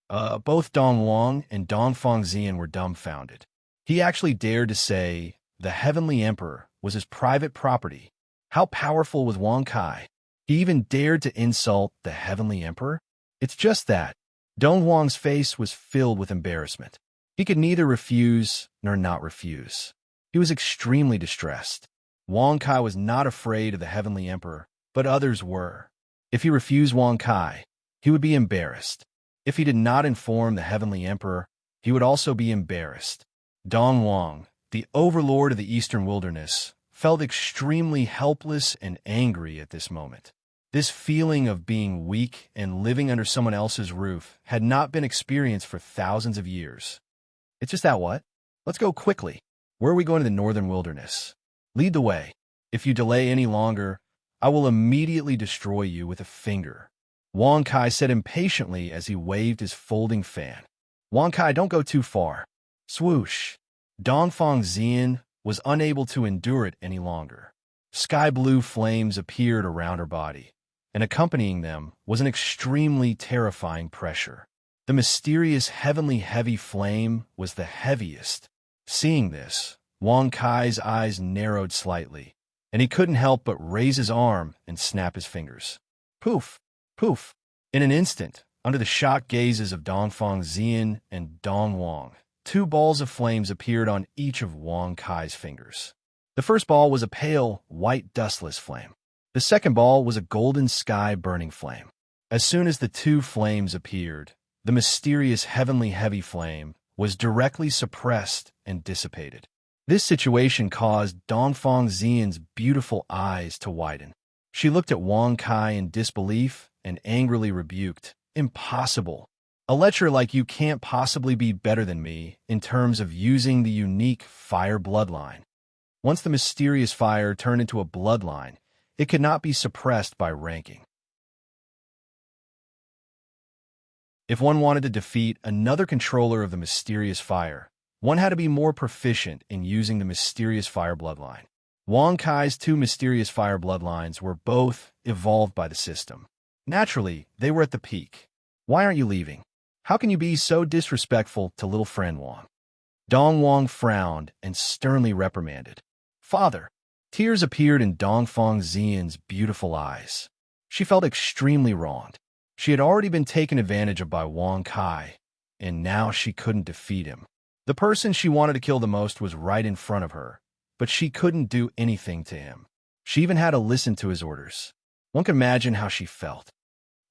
Both Dong Wang and Dongfang Xian were dumbfounded. He actually dared to say the Heavenly Emperor was his private property. How powerful was Wang Kai? He even dared to insult the Heavenly Emperor? It's just that Dong Wang's face was filled with embarrassment. He could neither refuse nor not refuse. He was extremely distressed. Wang Kai was not afraid of the Heavenly Emperor, but others were. If he refused Wang Kai, he would be embarrassed. If he did not inform the Heavenly Emperor, he would also be embarrassed. Dong Wang, the overlord of the Eastern Wilderness, felt extremely helpless and angry at this moment. This feeling of being weak and living under someone else's roof had not been experienced for thousands of years. It's just that what? Let's go quickly. Where are we going to the northern wilderness? Lead the way. If you delay any longer, I will immediately destroy you with a finger," Wang Kai said impatiently as he waved his folding fan. "Wang Kai, don't go too far." Swoosh! Dongfang Xian was unable to endure it any longer. Sky blue flames appeared around her body, and accompanying them was an extremely terrifying pressure. The mysterious heavenly heavy flame was the heaviest. Seeing this, Wang Kai's eyes narrowed slightly, and he couldn't help but raise his arm and snap his fingers. Poof! Poof! In an instant, under the shocked gazes of Dongfang Xian and Dong Wang, 2 balls of flames appeared on each of Wang Kai's fingers. The first ball was a pale, white dustless flame. The second ball was a golden sky burning flame. As soon as the 2 flames appeared, the mysterious heavenly heavy flame was directly suppressed and dissipated. This situation caused Dongfang Xian's beautiful eyes to widen. She looked at Wang Kai in disbelief and angrily rebuked, "Impossible. A lecture like you can't possibly be better than me in terms of using the unique fire bloodline." Once the mysterious fire turned into a bloodline, it could not be suppressed by ranking. If one wanted to defeat another controller of the mysterious fire, one had to be more proficient in using the mysterious fire bloodline. Wang Kai's 2 mysterious fire bloodlines were both evolved by the system. Naturally, they were at the peak. "Why aren't you leaving? How can you be so disrespectful to little friend Wang?" Dong Wang frowned and sternly reprimanded. "Father!" Tears appeared in Dongfang Xian's beautiful eyes. She felt extremely wronged. She had already been taken advantage of by Wang Kai, and now she couldn't defeat him. The person she wanted to kill the most was right in front of her, but she couldn't do anything to him. She even had to listen to his orders. One can imagine how she felt.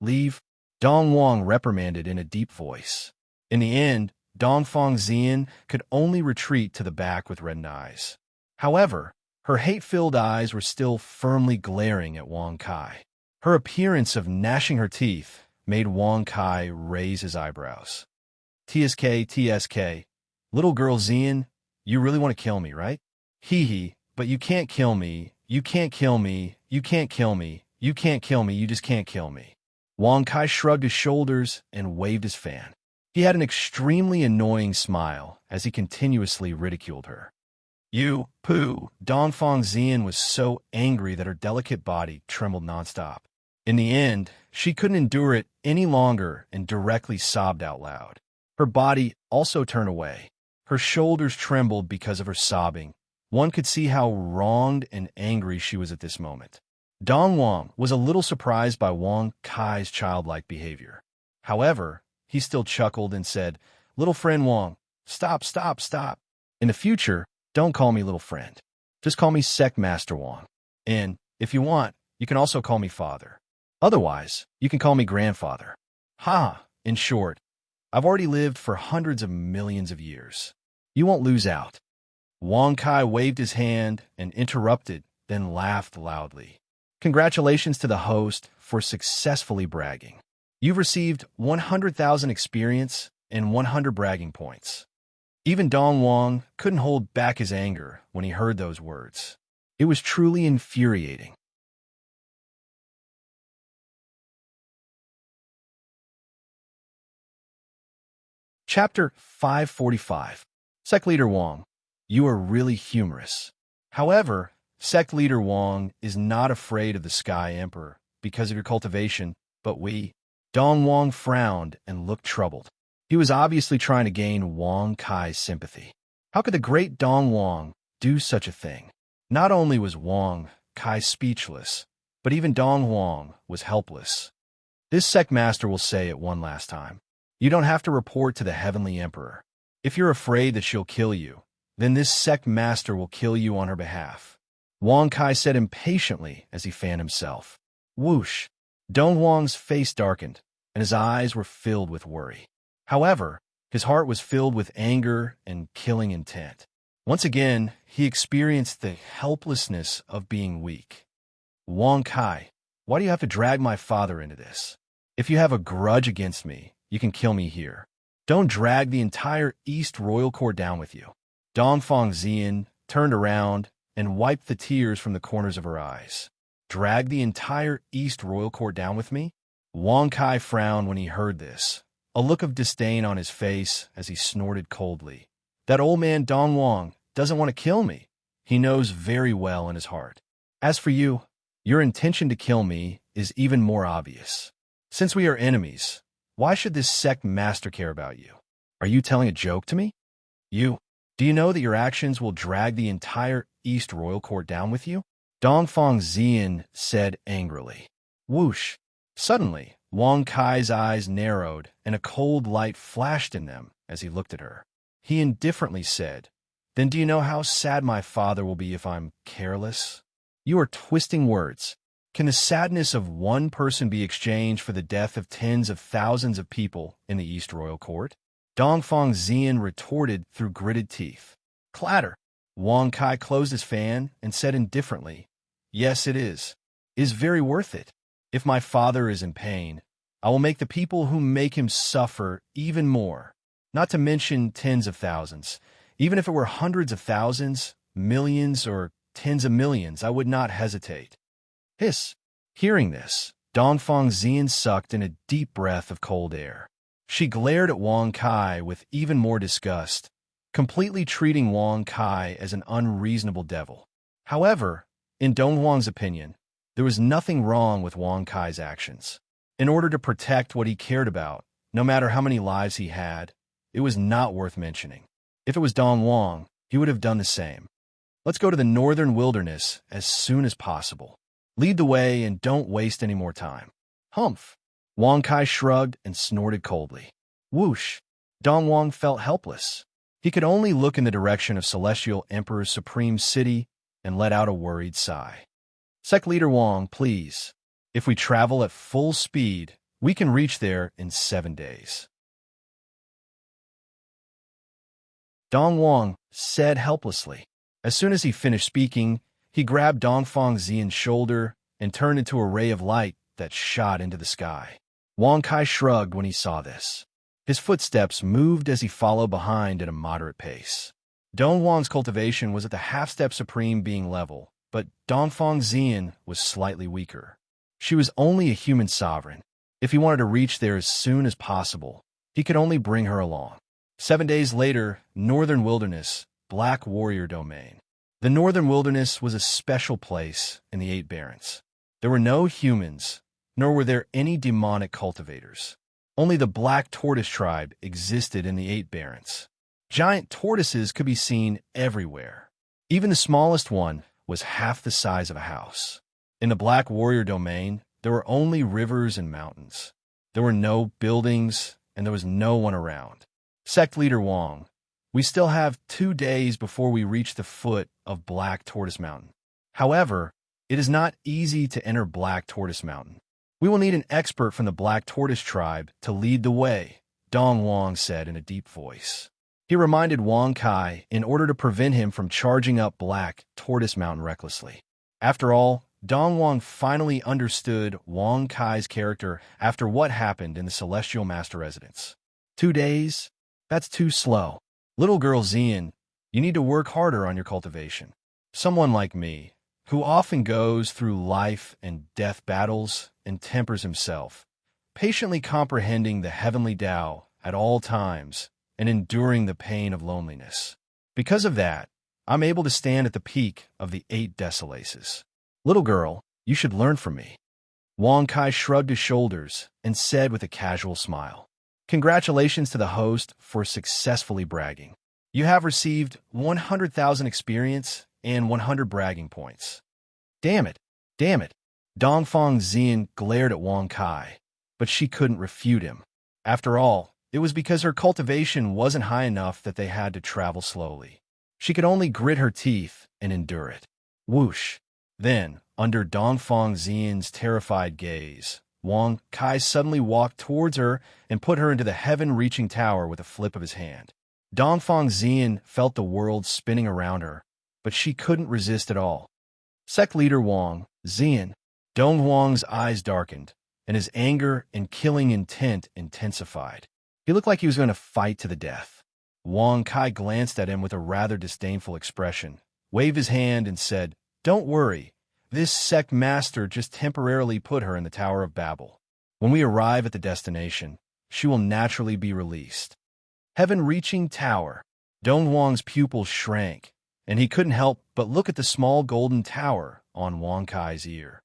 "Leave," Dong Wang reprimanded in a deep voice. In the end, Dongfang Xian could only retreat to the back with reddened eyes. However, her hate-filled eyes were still firmly glaring at Wang Kai. Her appearance of gnashing her teeth made Wang Kai raise his eyebrows. TSK, little girl Xian, you really want to kill me, right? Hee, but you can't kill me, you can't kill me, you can't kill me, you can't kill me, you just can't kill me." Wang Kai shrugged his shoulders and waved his fan. He had an extremely annoying smile as he continuously ridiculed her. "You, poo!" Dongfang Xian was so angry that her delicate body trembled nonstop. In the end, she couldn't endure it any longer and directly sobbed out loud. Her body also turned away. Her shoulders trembled because of her sobbing. One could see how wronged and angry she was at this moment. Dong Wang was a little surprised by Wang Kai's childlike behavior. However, he still chuckled and said, "Little friend Wang, stop, stop, stop. In the future, don't call me little friend. Just call me Sect Master Wang. And, if you want, you can also call me father. Otherwise, you can call me grandfather. Ha! In short, I've already lived for hundreds of millions of years. You won't lose out." Wang Kai waved his hand and interrupted, then laughed loudly. "Congratulations to the host for successfully bragging. You've received 100,000 experience and 100 bragging points." Even Dong Wang couldn't hold back his anger when he heard those words. It was truly infuriating. Chapter 545. Sect Leader Wang, you are really humorous. However, Sect Leader Wang is not afraid of the Sky Emperor because of your cultivation, but we. Dong Wang frowned and looked troubled. He was obviously trying to gain Wang Kai's sympathy. How could the great Dong Wang do such a thing? Not only was Wang Kai speechless, but even Dong Wang was helpless. This sect master will say it one last time. You don't have to report to the Heavenly Emperor. If you're afraid that she'll kill you, then this sect master will kill you on her behalf. Wang Kai said impatiently as he fanned himself. Whoosh! Dong Wang's face darkened, and his eyes were filled with worry. However, his heart was filled with anger and killing intent. Once again, he experienced the helplessness of being weak. Wang Kai, why do you have to drag my father into this? If you have a grudge against me, you can kill me here. Don't drag the entire East Royal Court down with you. Dongfang Xian turned around and wiped the tears from the corners of her eyes. drag the entire East Royal Court down with me? Wang Kai frowned when he heard this, a look of disdain on his face as he snorted coldly. That old man Dong Wang doesn't want to kill me. He knows very well in his heart. As for you, your intention to kill me is even more obvious. Since we are enemies, why should this sect master care about you? Are you telling a joke to me? Do you know that your actions will drag the entire East Royal Court down with you? Dongfang Zian said angrily. Whoosh! Suddenly, Wang Kai's eyes narrowed and a cold light flashed in them as he looked at her. He indifferently said, Then do you know how sad my father will be if I'm careless? You are twisting words. Can the sadness of one person be exchanged for the death of tens of thousands of people in the East Royal Court? Dongfang Zian retorted through gritted teeth. Clatter! Wang Kai closed his fan and said indifferently, Yes, it is. It is very worth it. If my father is in pain, I will make the people who make him suffer even more. Not to mention tens of thousands. Even if it were hundreds of thousands, millions, or tens of millions, I would not hesitate. Hiss! Hearing this, Dongfang Zian sucked in a deep breath of cold air. She glared at Wang Kai with even more disgust, completely treating Wang Kai as an unreasonable devil. However, in Dong Huang's opinion, there was nothing wrong with Wang Kai's actions. In order to protect what he cared about, no matter how many lives he had, it was not worth mentioning. If it was Dong Huang, he would have done the same. Let's go to the northern wilderness as soon as possible. Lead the way and don't waste any more time. Humph! Wang Kai shrugged and snorted coldly. Whoosh! Dong Huang felt helpless. He could only look in the direction of Celestial Emperor's Supreme City and let out a worried sigh. Sect Leader Wang, please. If we travel at full speed, we can reach there in 7 days. Dong Huang said helplessly. As soon as he finished speaking, he grabbed Dongfang Zian's shoulder and turned into a ray of light that shot into the sky. Wang Kai shrugged when he saw this. His footsteps moved as he followed behind at a moderate pace. Dong Huang's cultivation was at the half-step supreme being level, but Dongfang Zian was slightly weaker. She was only a human sovereign. If he wanted to reach there as soon as possible, he could only bring her along. 7 days later, Northern Wilderness, Black Warrior Domain. The Northern Wilderness was a special place in the 8 Barrens. There were no humans, nor were there any demonic cultivators. Only the Black Tortoise tribe existed in the 8 Barrens. Giant tortoises could be seen everywhere. Even the smallest one was half the size of a house. In the Black Warrior Domain, there were only rivers and mountains. There were no buildings, and there was no one around. Sect Leader Wang, we still have 2 days before we reach the foot of Black Tortoise Mountain. However, it is not easy to enter Black Tortoise Mountain. We will need an expert from the Black Tortoise tribe to lead the way, Dong Huang said in a deep voice. He reminded Wang Kai in order to prevent him from charging up Black Tortoise Mountain recklessly. After all, Dong Huang finally understood Wang Kai's character after what happened in the Celestial Master Residence. 2 days? That's too slow. Little girl Zian, you need to work harder on your cultivation. Someone like me, who often goes through life and death battles and tempers himself, patiently comprehending the heavenly Tao at all times and enduring the pain of loneliness. Because of that, I'm able to stand at the peak of the 8 Desolaces. Little girl, you should learn from me. Wang Kai shrugged his shoulders and said with a casual smile, Congratulations to the host for successfully bragging. You have received 100,000 experience and 100 bragging points. Damn it. Dongfang Zian glared at Wang Kai, but she couldn't refute him. After all, it was because her cultivation wasn't high enough that they had to travel slowly. She could only grit her teeth and endure it. Whoosh! Then, under Dongfang Zian's terrified gaze, Wang Kai suddenly walked towards her and put her into the heaven-reaching tower with a flip of his hand. Dongfang Zian felt the world spinning around her, but she couldn't resist at all. Sect Leader Wang, Zian. Dong Huang's eyes darkened, and his anger and killing intent intensified. He looked like he was going to fight to the death. Wang Kai glanced at him with a rather disdainful expression, waved his hand, and said, Don't worry, This sect master just temporarily put her in the Tower of Babel. When we arrive at the destination, she will naturally be released. Heaven-reaching tower. Dong Wang's pupils shrank, and he couldn't help but look at the small golden tower on Wang Kai's ear.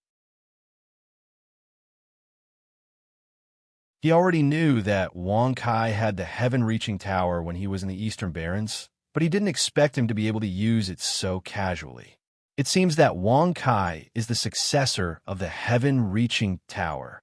He already knew that Wang Kai had the heaven-reaching tower when he was in the Eastern Barrens, but he didn't expect him to be able to use it so casually. It seems that Wang Kai is the successor of the heaven-reaching tower.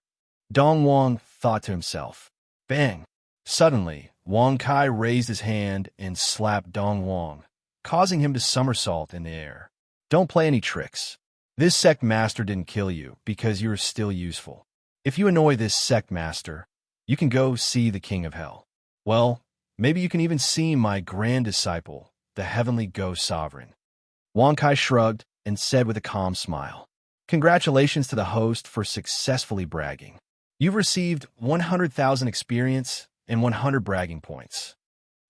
Dong Wang thought to himself. Bang! Suddenly, Wang Kai raised his hand and slapped Dong Wang, causing him to somersault in the air. Don't play any tricks. This sect master didn't kill you because you are still useful. If you annoy this sect master, you can go see the King of Hell. Well, maybe you can even see my grand disciple, the heavenly ghost sovereign. Wang Kai shrugged and said with a calm smile, Congratulations to the host for successfully bragging. You've received 100,000 experience and 100 bragging points.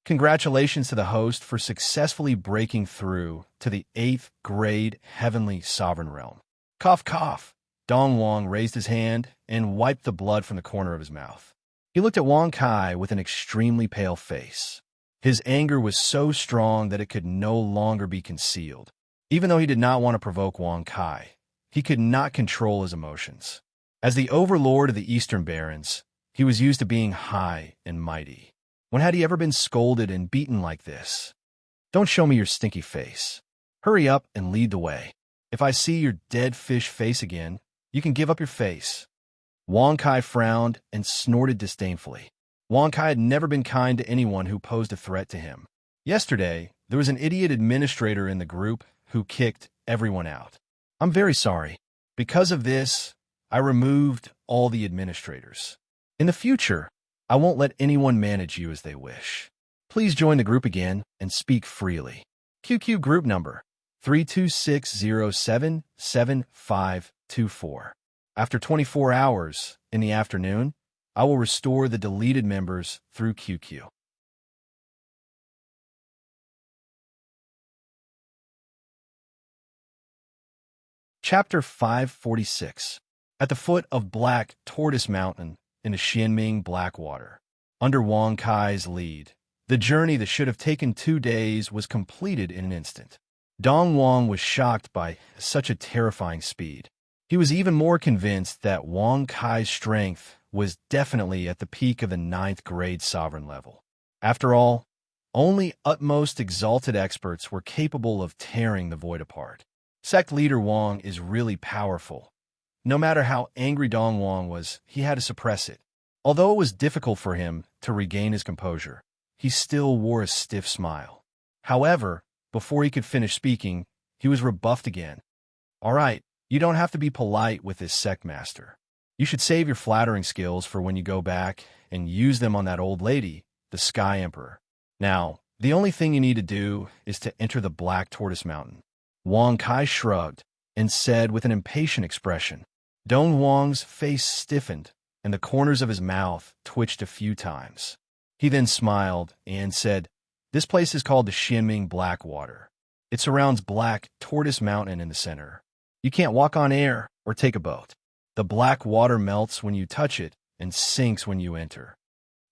Congratulations to the host for successfully breaking through to the 8th grade heavenly sovereign realm. Cough, cough. Dong Wang raised his hand and wiped the blood from the corner of his mouth. He looked at Wang Kai with an extremely pale face. His anger was so strong that it could no longer be concealed. Even though he did not want to provoke Wang Kai, he could not control his emotions. As the overlord of the Eastern Barrens, he was used to being high and mighty. When had he ever been scolded and beaten like this? Don't show me your stinky face. Hurry up and lead the way. If I see your dead fish face again, you can give up your face. Wang Kai frowned and snorted disdainfully. Wang Kai had never been kind to anyone who posed a threat to him. Yesterday, there was an idiot administrator in the group who kicked everyone out. I'm very sorry. Because of this, I removed all the administrators. In the future, I won't let anyone manage you as they wish. Please join the group again and speak freely. QQ group number 326077524. After 24 hours in the afternoon, I will restore the deleted members through QQ. Chapter 546. At the foot of Black Tortoise Mountain in the Xianming Blackwater, under Wang Kai's lead, the journey that should have taken 2 days was completed in an instant. Dong Wang was shocked by such a terrifying speed. He was even more convinced that Wang Kai's strength was definitely at the peak of the 9th grade sovereign level. After all, only utmost exalted experts were capable of tearing the void apart. Sect leader Wang is really powerful. No matter how angry Dong Wang was, he had to suppress it. Although it was difficult for him to regain his composure, he still wore a stiff smile. However, before he could finish speaking, he was rebuffed again. All right, you don't have to be polite with this sect master. You should save your flattering skills for when you go back and use them on that old lady, the Sky Emperor. Now, the only thing you need to do is to enter the Black Tortoise Mountain. Wang Kai shrugged and said with an impatient expression. Dong Wang's face stiffened, and the corners of his mouth twitched a few times. He then smiled and said, This place is called the Xianming Blackwater. It surrounds Black Tortoise Mountain in the center. You can't walk on air or take a boat. The black water melts when you touch it and sinks when you enter.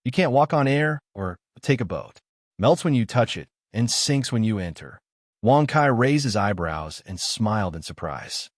You can't walk on air or take a boat. Melts when you touch it and sinks when you enter. Wang Kai raised his eyebrows and smiled in surprise.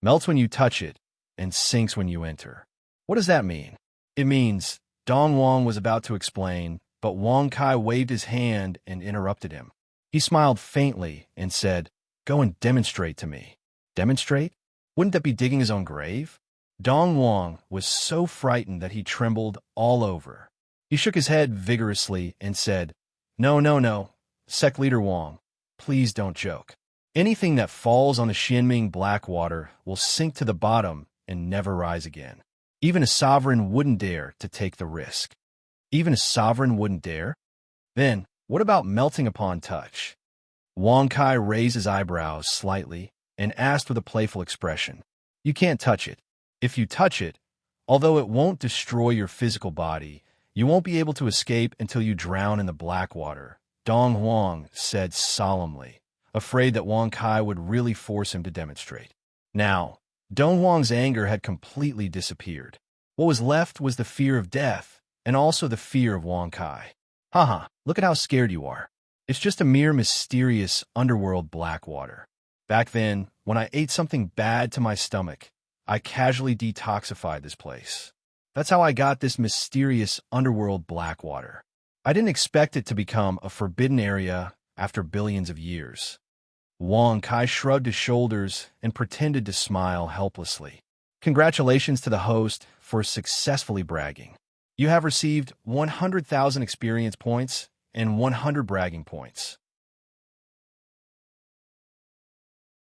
Melts when you touch it and sinks when you enter. What does that mean? It means Dong Wang was about to explain, but Wang Kai waved his hand and interrupted him. He smiled faintly and said, Go and demonstrate to me. Demonstrate? Wouldn't that be digging his own grave? Dong Wang was so frightened that he trembled all over. He shook his head vigorously and said, No. Sect leader Wang, please don't joke. Anything that falls on the Xianming Blackwater will sink to the bottom and never rise again. Even a sovereign wouldn't dare to take the risk. Even a sovereign wouldn't dare? Then, what about melting upon touch? Wang Kai raised his eyebrows slightly and asked with a playful expression. You can't touch it. If you touch it, although it won't destroy your physical body, you won't be able to escape until you drown in the black water, Dong Wang said solemnly, afraid that Wang Kai would really force him to demonstrate. Now, Dong Huang's anger had completely disappeared. What was left was the fear of death, and also the fear of Wang Kai. Haha, look at how scared you are. It's just a mere mysterious underworld black water. Back then, when I ate something bad to my stomach, I casually detoxified this place. That's how I got this mysterious underworld black water. I didn't expect it to become a forbidden area after billions of years. Wang Kai shrugged his shoulders and pretended to smile helplessly. Congratulations to the host for successfully bragging. You have received 100,000 experience points and 100 bragging points.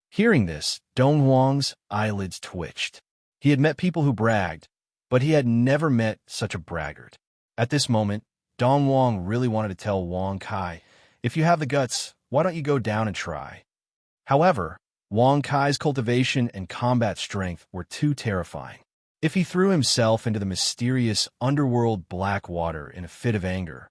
Hearing this, Dong Huang's eyelids twitched. He had met people who bragged, but he had never met such a braggart. At this moment, Dong Huang really wanted to tell Wang Kai, if you have the guts, why don't you go down and try? However, Wang Kai's cultivation and combat strength were too terrifying. If he threw himself into the mysterious underworld black water in a fit of anger,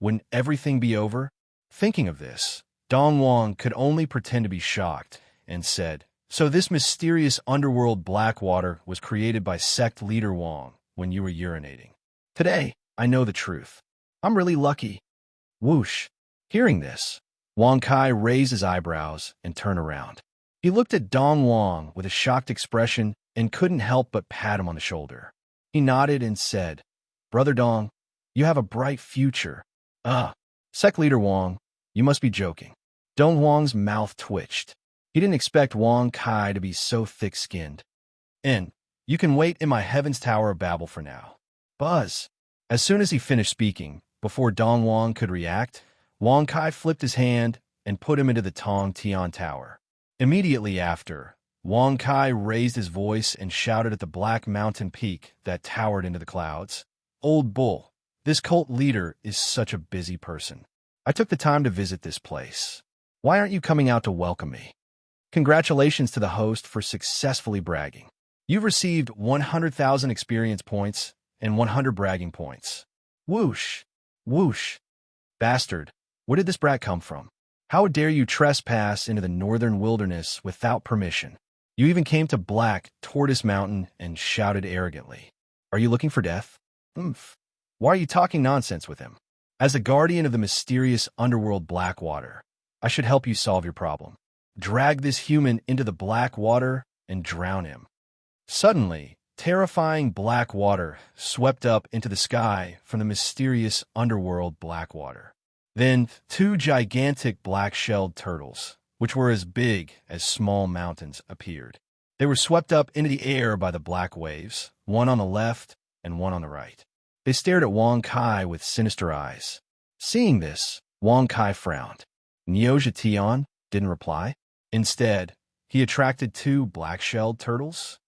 wouldn't everything be over? Thinking of this, Dong Huang could only pretend to be shocked and said, so this mysterious underworld black water was created by sect leader Wang when you were urinating. Today, I know the truth. I'm really lucky. Whoosh. Hearing this, Wang Kai raised his eyebrows and turned around. He looked at Dong Huang with a shocked expression and couldn't help but pat him on the shoulder. He nodded and said, Brother Dong, you have a bright future. Sect leader Wang, you must be joking. Dong Huang's mouth twitched. He didn't expect Wang Kai to be so thick-skinned. And you can wait in my Heaven's Tower of Babel for now. Buzz. As soon as he finished speaking, before Dong Huang could react, Wang Kai flipped his hand and put him into the Tong Tian Tower. Immediately after, Wang Kai raised his voice and shouted at the black mountain peak that towered into the clouds. Old bull, this cult leader is such a busy person. I took the time to visit this place. Why aren't you coming out to welcome me? Congratulations to the host for successfully bragging. You've received 100,000 experience points and 100 bragging points. Whoosh! Whoosh! Bastard, where did this brat come from? How dare you trespass into the northern wilderness without permission? You even came to Black Tortoise Mountain and shouted arrogantly. Are you looking for death? Why are you talking nonsense with him? As the guardian of the mysterious underworld Blackwater, I should help you solve your problem. Drag this human into the black water and drown him. Suddenly, terrifying black water swept up into the sky from the mysterious underworld Blackwater. Then, two gigantic black-shelled turtles, which were as big as small mountains, appeared. They were swept up into the air by the black waves, one on the left and one on the right. They stared at Wang Kai with sinister eyes. Seeing this, Wang Kai frowned. Nyoja Tian didn't reply. Instead, he attracted two black-shelled turtles.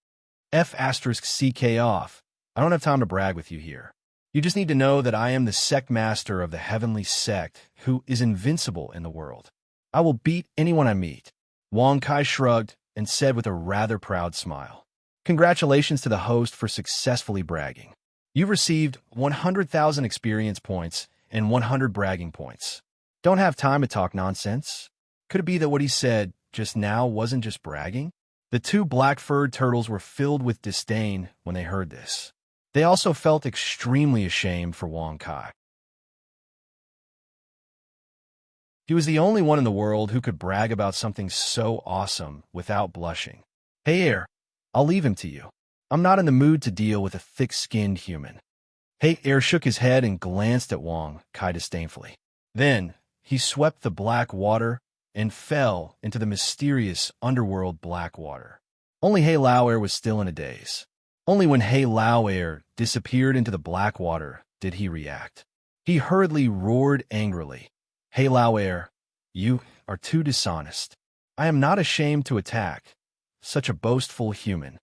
F***CK off. I don't have time to brag with you here. You just need to know that I am the sect master of the heavenly sect who is invincible in the world. I will beat anyone I meet. Wang Kai shrugged and said with a rather proud smile. Congratulations to the host for successfully bragging. You've received 100,000 experience points and 100 bragging points. Don't have time to talk nonsense. Could it be that what he said just now wasn't just bragging? The two black-furred turtles were filled with disdain when they heard this. They also felt extremely ashamed for Wang Kai. He was the only one in the world who could brag about something so awesome without blushing. Hey, Air, I'll leave him to you. I'm not in the mood to deal with a thick-skinned human. Hey, Air shook his head and glanced at Wang Kai disdainfully. Then, he swept the black water and fell into the mysterious underworld Blackwater. Only Hey Lao Air was still in a daze. Only when Hey Lao Air disappeared into the black water did he react. He hurriedly roared angrily. Hey Lao Air, you are too dishonest. I am not ashamed to attack such a boastful human.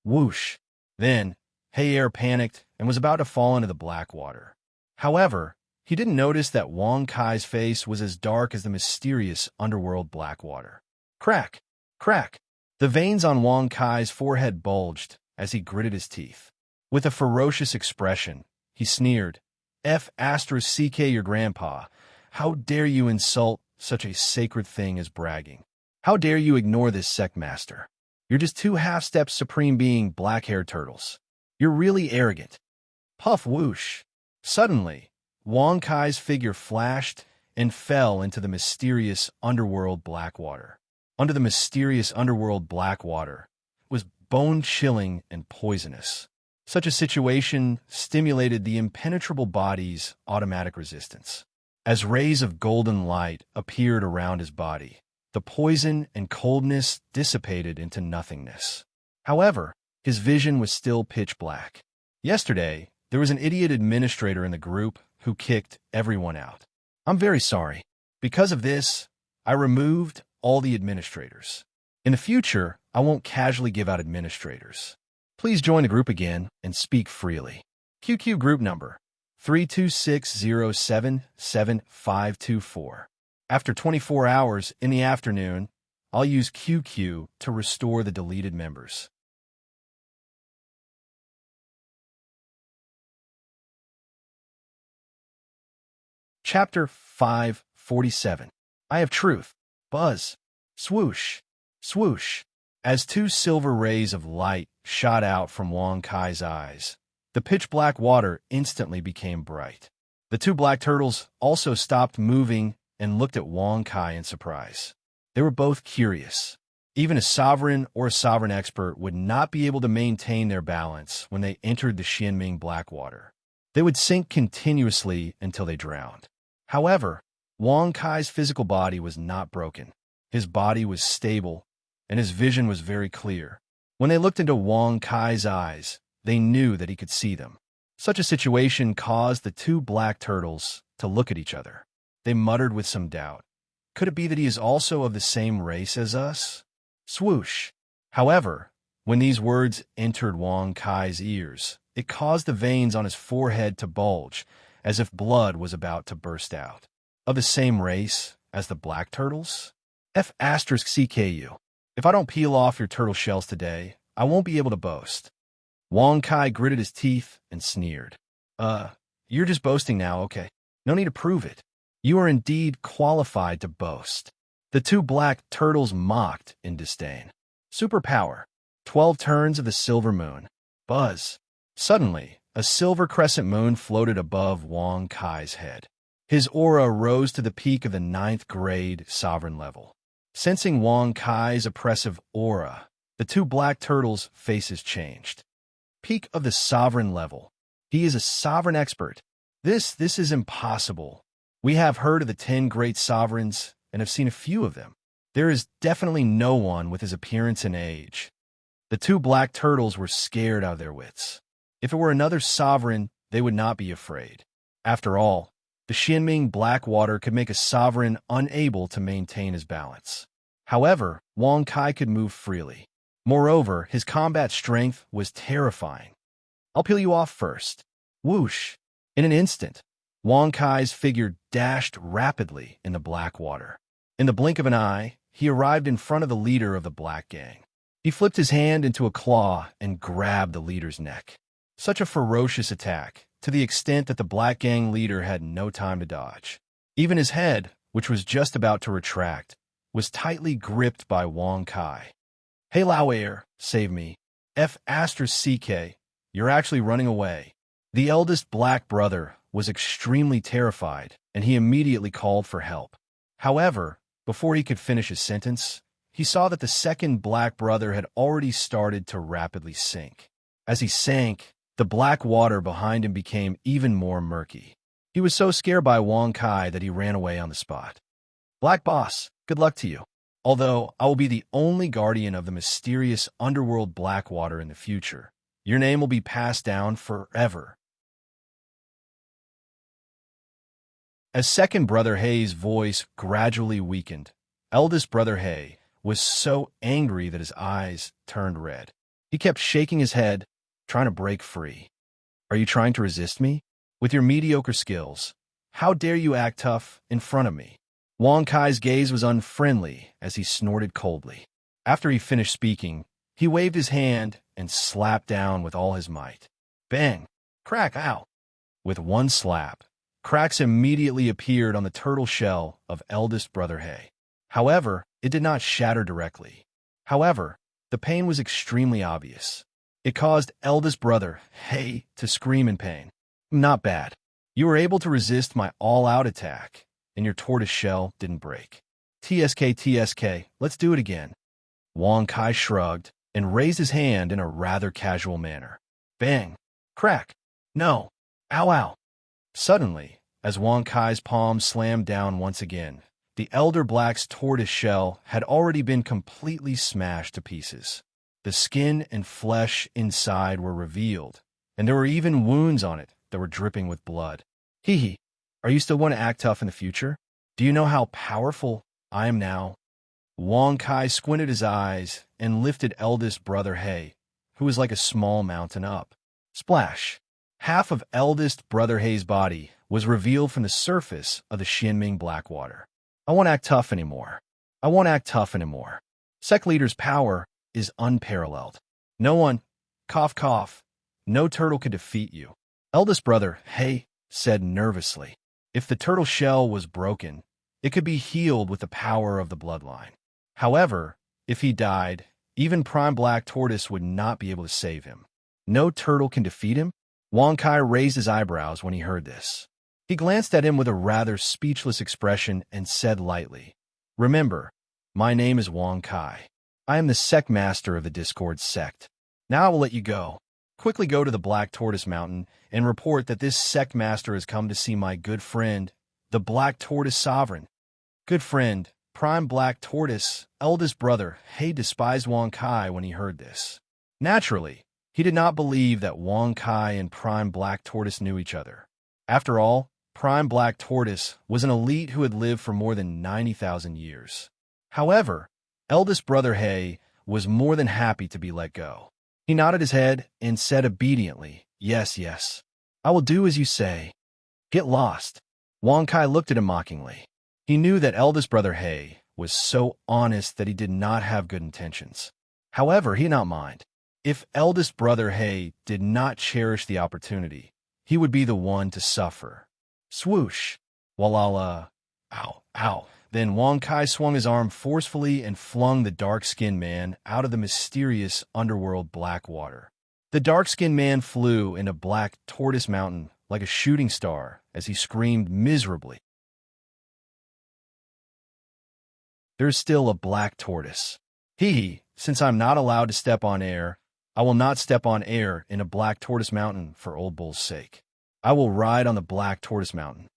Whoosh. Then, Hey Air panicked and was about to fall into the black water. However, he didn't notice that Wang Kai's face was as dark as the mysterious underworld Blackwater. Crack! Crack! The veins on Wang Kai's forehead bulged as he gritted his teeth. With a ferocious expression, he sneered, F***CK your grandpa. How dare you insult such a sacred thing as bragging? How dare you ignore this sect master? You're just two half-steps supreme being black-haired turtles. You're really arrogant. Puff whoosh. Suddenly, Wong Kai's figure flashed and fell into the mysterious underworld black water. Under the mysterious underworld black water was bone-chilling and poisonous. Such a situation stimulated the impenetrable body's automatic resistance. As rays of golden light appeared around his body, the poison and coldness dissipated into nothingness. However, his vision was still pitch black. Yesterday, there was an idiot administrator in the group who kicked everyone out. I'm very sorry. Because of this, I removed all the administrators. In the future, I won't casually give out administrators. Please join the group again and speak freely. QQ group number 326077524. After 24 hours in the afternoon, I'll use QQ to restore the deleted members. Chapter 547. I have truth. Buzz. Swoosh. Swoosh. As two silver rays of light shot out from Wong Kai's eyes, the pitch-black water instantly became bright. The two black turtles also stopped moving and looked at Wong Kai in surprise. They were both curious. Even a sovereign or a sovereign expert would not be able to maintain their balance when they entered the Xianming black water. They would sink continuously until they drowned. However, Wong Kai's physical body was not broken. His body was stable, and his vision was very clear. When they looked into Wong Kai's eyes, they knew that he could see them. Such a situation caused the two black turtles to look at each other. They muttered with some doubt. Could it be that he is also of the same race as us? Swoosh. However, when these words entered Wong Kai's ears, it caused the veins on his forehead to bulge, as if blood was about to burst out. Of the same race as the black turtles? F*CKU. If I don't peel off your turtle shells today, I won't be able to boast. Wong Kai gritted his teeth and sneered. You're just boasting now, okay? No need to prove it. You are indeed qualified to boast. The two black turtles mocked in disdain. Superpower. 12 turns of the silver moon. Buzz. Suddenly, a silver crescent moon floated above Wong Kai's head. His aura rose to the peak of the 9th grade sovereign level. Sensing Wong Kai's oppressive aura, the two black turtles' faces changed. Peak of the sovereign level. He is a sovereign expert. This is impossible. We have heard of the 10 great sovereigns and have seen a few of them. There is definitely no one with his appearance and age. The two black turtles were scared out of their wits. If it were another sovereign, they would not be afraid. After all, the Xianming black water could make a sovereign unable to maintain his balance. However, Wong Kai could move freely. Moreover, his combat strength was terrifying. I'll peel you off first. Whoosh! In an instant, Wong Kai's figure dashed rapidly in the black water. In the blink of an eye, he arrived in front of the leader of the black gang. He flipped his hand into a claw and grabbed the leader's neck. Such a ferocious attack, to the extent that the black gang leader had no time to dodge. Even his head, which was just about to retract, was tightly gripped by Wong Kai. Hey Lao Air, save me. F*CK, you're actually running away. The eldest black brother was extremely terrified, and he immediately called for help. However, before he could finish his sentence, he saw that the second black brother had already started to rapidly sink. As he sank, the black water behind him became even more murky. He was so scared by Wong Kai that he ran away on the spot. Black Boss, good luck to you. Although I will be the only guardian of the mysterious underworld black water in the future, your name will be passed down forever. As second brother Hei's voice gradually weakened, eldest brother Hei was so angry that his eyes turned red. He kept shaking his head, trying to break free. Are you trying to resist me? With your mediocre skills, how dare you act tough in front of me? Wong Kai's gaze was unfriendly as he snorted coldly. After he finished speaking, he waved his hand and slapped down with all his might. Bang! Crack! Ow! With one slap, cracks immediately appeared on the turtle shell of eldest brother Hei. However, it did not shatter directly. However, The pain was extremely obvious. It caused eldest brother, Hey, to scream in pain. Not bad. You were able to resist my all-out attack, and your tortoise shell didn't break. TSK, let's do it again. Wang Kai shrugged and raised his hand in a rather casual manner. Bang! Crack! No! Ow, ow! Suddenly, as Wang Kai's palm slammed down once again, the elder black's tortoise shell had already been completely smashed to pieces. The skin and flesh inside were revealed, and there were even wounds on it that were dripping with blood. Hee, are you still going to act tough in the future? Do you know how powerful I am now? Wang Kai squinted his eyes and lifted eldest brother He, who was like a small mountain up. Splash! Half of eldest brother He's body was revealed from the surface of the Xianming black water. I won't act tough anymore. I won't act tough anymore. Sect leader's power is unparalleled. No one, cough cough, no turtle could defeat you. Eldest brother He said nervously. If the turtle shell was broken, it could be healed with the power of the bloodline. However, if he died, even Prime Black Tortoise would not be able to save him. No turtle can defeat him? Wang Kai raised his eyebrows when he heard this. He glanced at him with a rather speechless expression and said lightly, Remember, my name is Wang Kai. I am the sect master of the Discord sect. Now I will let you go. Quickly go to the Black Tortoise Mountain and report that this sect master has come to see my good friend, the Black Tortoise Sovereign. Good friend, Prime Black Tortoise, eldest brother, He despised Wang Kai when he heard this. Naturally, he did not believe that Wang Kai and Prime Black Tortoise knew each other. After all, Prime Black Tortoise was an elite who had lived for more than 90,000 years. However, eldest brother He was more than happy to be let go. He nodded his head and said obediently, Yes, yes. I will do as you say. Get lost. Wang Kai looked at him mockingly. He knew that eldest brother He was so honest that he did not have good intentions. However, he did not mind. If eldest brother He did not cherish the opportunity, he would be the one to suffer. Swoosh! Walala! Ow, ow! Then Wang Kai swung his arm forcefully and flung the dark-skinned man out of the mysterious underworld black water. The dark-skinned man flew into Black Tortoise Mountain like a shooting star as he screamed miserably. There's still a black tortoise. Since I'm not allowed to step on air, I will not step on air in a Black Tortoise Mountain for Old Bull's sake. I will ride on the Black Tortoise Mountain.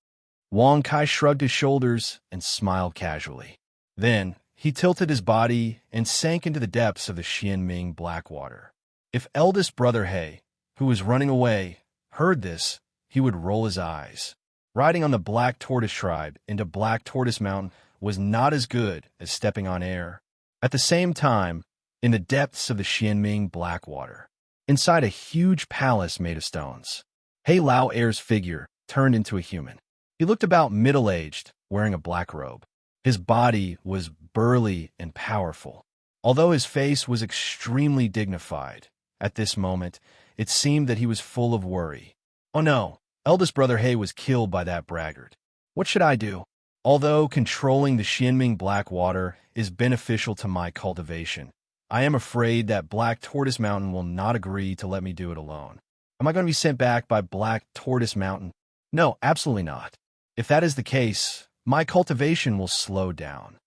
Wang Kai shrugged his shoulders and smiled casually. Then, he tilted his body and sank into the depths of the Xianming black water. If eldest brother He, who was running away, heard this, he would roll his eyes. Riding on the Black Tortoise tribe into Black Tortoise Mountain was not as good as stepping on air. At the same time, in the depths of the Xianming black water, inside a huge palace made of stones, He Lao Air's figure turned into a human. He looked about middle-aged, wearing a black robe. His body was burly and powerful. Although his face was extremely dignified, at this moment, it seemed that he was full of worry. Oh no, eldest brother He was killed by that braggart. What should I do? Although controlling the Xianming black water is beneficial to my cultivation, I am afraid that Black Tortoise Mountain will not agree to let me do it alone. Am I going to be sent back by Black Tortoise Mountain? No, absolutely not. If that is the case, my cultivation will slow down.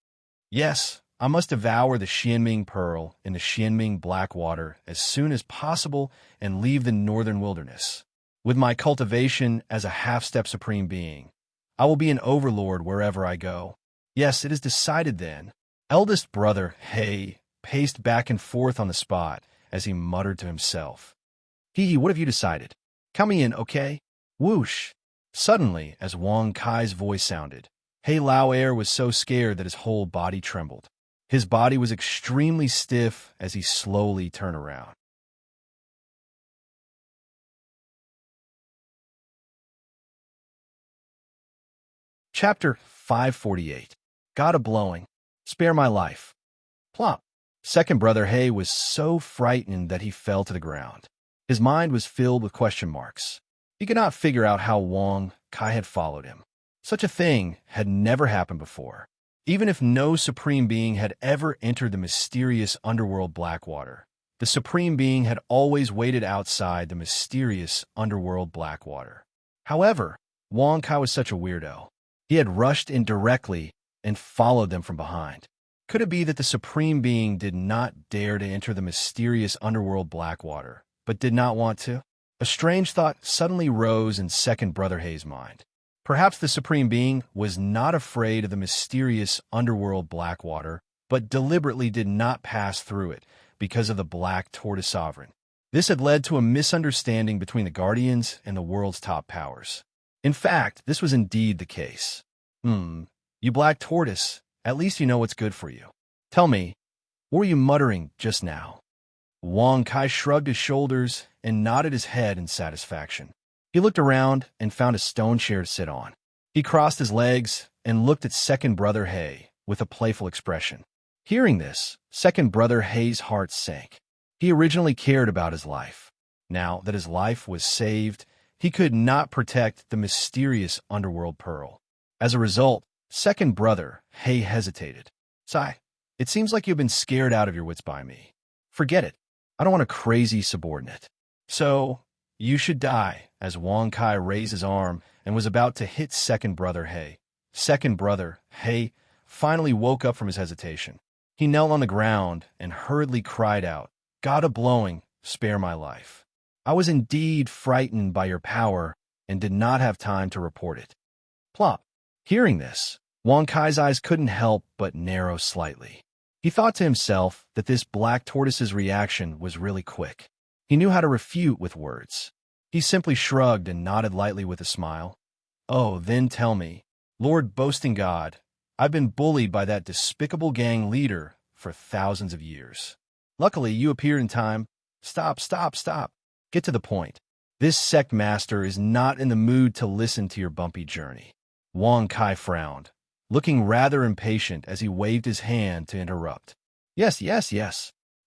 Yes, I must devour the Xianming pearl in the Xianming black water as soon as possible and leave the northern wilderness. With my cultivation as a half-step supreme being, I will be an overlord wherever I go. Yes, it is decided then. Eldest brother He paced back and forth on the spot as he muttered to himself. What have you decided? Count me in, okay? Whoosh! Suddenly, as Wang Kai's voice sounded, He Lao Air was so scared that his whole body trembled. His body was extremely stiff as he slowly turned around. Chapter 548. God of Blowing. Spare my life. Plop. Second brother He was so frightened that he fell to the ground. His mind was filled with question marks. He could not figure out how Wang Kai had followed him. Such a thing had never happened before. Even if no Supreme Being had ever entered the mysterious underworld Blackwater, the Supreme Being had always waited outside the mysterious underworld Blackwater. However, Wong Kai was such a weirdo. He had rushed in directly and followed them from behind. Could it be that the Supreme Being did not dare to enter the mysterious underworld Blackwater, but did not want to? A strange thought suddenly rose in Second Brother Hay's mind. Perhaps the Supreme Being was not afraid of the mysterious underworld Blackwater, but deliberately did not pass through it because of the Black Tortoise Sovereign. This had led to a misunderstanding between the Guardians and the world's top powers. In fact, this was indeed the case. You Black Tortoise, at least you know what's good for you. Tell me, what were you muttering just now? Wong Kai shrugged his shoulders and nodded his head in satisfaction. He looked around and found a stone chair to sit on. He crossed his legs and looked at Second Brother Hay with a playful expression. Hearing this, Second Brother Hay's heart sank. He originally cared about his life. Now that his life was saved, he could not protect the mysterious underworld pearl. As a result, Second Brother Hay hesitated. Sigh, it seems like you've been scared out of your wits by me. Forget it. I don't want a crazy subordinate. So, you should die, as Wong Kai raised his arm and was about to hit Second Brother Hay. Second Brother Hay finally woke up from his hesitation. He knelt on the ground and hurriedly cried out, God of blowing, spare my life. I was indeed frightened by your power and did not have time to report it. Plop. Hearing this, Wong Kai's eyes couldn't help but narrow slightly. He thought to himself that this black tortoise's reaction was really quick. He knew how to refute with words. He simply shrugged and nodded lightly with a smile. Oh, then tell me, Lord Boasting God, I've been bullied by that despicable gang leader for thousands of years. Luckily, you appeared in time. Stop. Get to the point. This sect master is not in the mood to listen to your bumpy journey. Wong Kai frowned, looking rather impatient as he waved his hand to interrupt. Yes.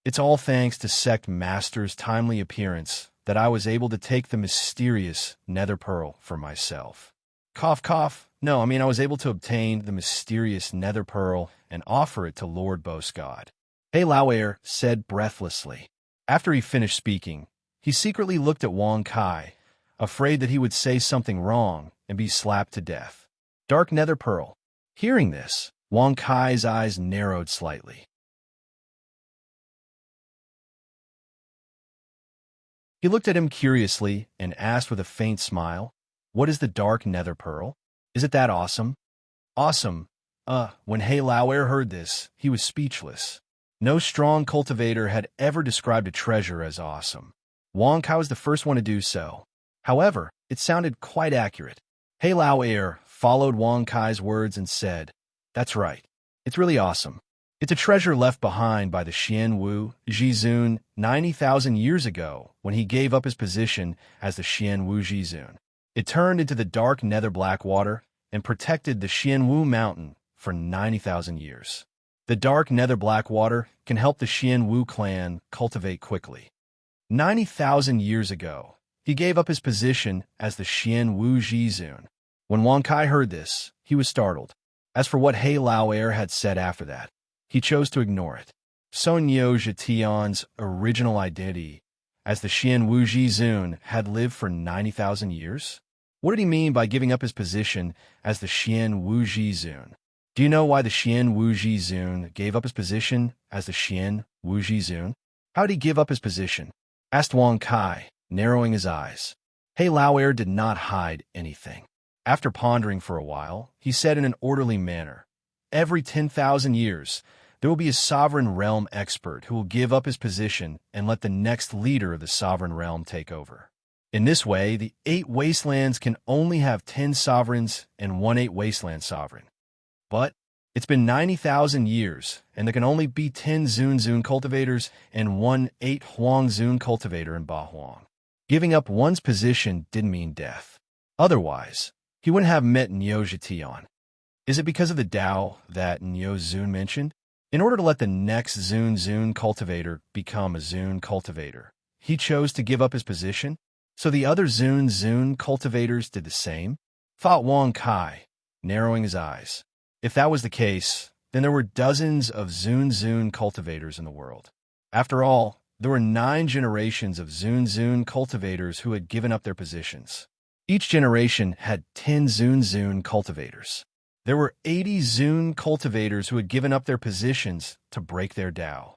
It's all thanks to sect master's timely appearance that I was able to take the mysterious nether pearl for myself. Cough. No, I was able to obtain the mysterious nether pearl and offer it to Lord Boast God. Hey Lauer said breathlessly. After he finished speaking, he secretly looked at Wong Kai, afraid that he would say something wrong and be slapped to death. Dark nether pearl. Hearing this, Wong Kai's eyes narrowed slightly. He looked at him curiously and asked with a faint smile, What is the dark nether pearl? Is it that awesome? Awesome. When He Lauer heard this, he was speechless. No strong cultivator had ever described a treasure as awesome. Wong Kai was the first one to do so. However, it sounded quite accurate. He Lauer followed Wong Kai's words and said, That's right. It's really awesome. It's a treasure left behind by the Xian Wu Jizun 90,000 years ago when he gave up his position as the Xian Wu Jizun. It turned into the dark nether Blackwater and protected the Xian Wu mountain for 90,000 years. The dark nether Blackwater can help the Xian Wu clan cultivate quickly. 90,000 years ago, he gave up his position as the Xian Wu Jizun. When Wong Kai heard this, he was startled. As for what He Lauer had said after that, he chose to ignore it. Sun Yo Zhetian's original identity as the Xian Wu Jizun had lived for 90,000 years? What did he mean by giving up his position as the Xian Wu Jizun? Do you know why the Xian Wu Jizun gave up his position as the Xian Wu Jizun? How did he give up his position? Asked Wong Kai, narrowing his eyes. He Lauer did not hide anything. After pondering for a while, he said in an orderly manner, Every 10,000 years, there will be a sovereign realm expert who will give up his position and let the next leader of the sovereign realm take over. In this way, the 8 wastelands can only have 10 sovereigns and 1 8 wasteland sovereign. But it's been 90,000 years, and there can only be 10 Zun cultivators and 1 8 Huang Zun cultivator in Ba Huang. Giving up one's position didn't mean death. Otherwise, he wouldn't have met Nyo Zhetian. Is it because of the Tao that Nyo Zun mentioned? In order to let the next Zun cultivator become a Zun cultivator, he chose to give up his position, so the other Zun cultivators did the same? Thought Wong Kai, narrowing his eyes. If that was the case, then there were dozens of Zun cultivators in the world. After all, there were 9 generations of Zun cultivators who had given up their positions. Each generation had 10 Zun cultivators. There were 80 Zun cultivators who had given up their positions to break their Tao.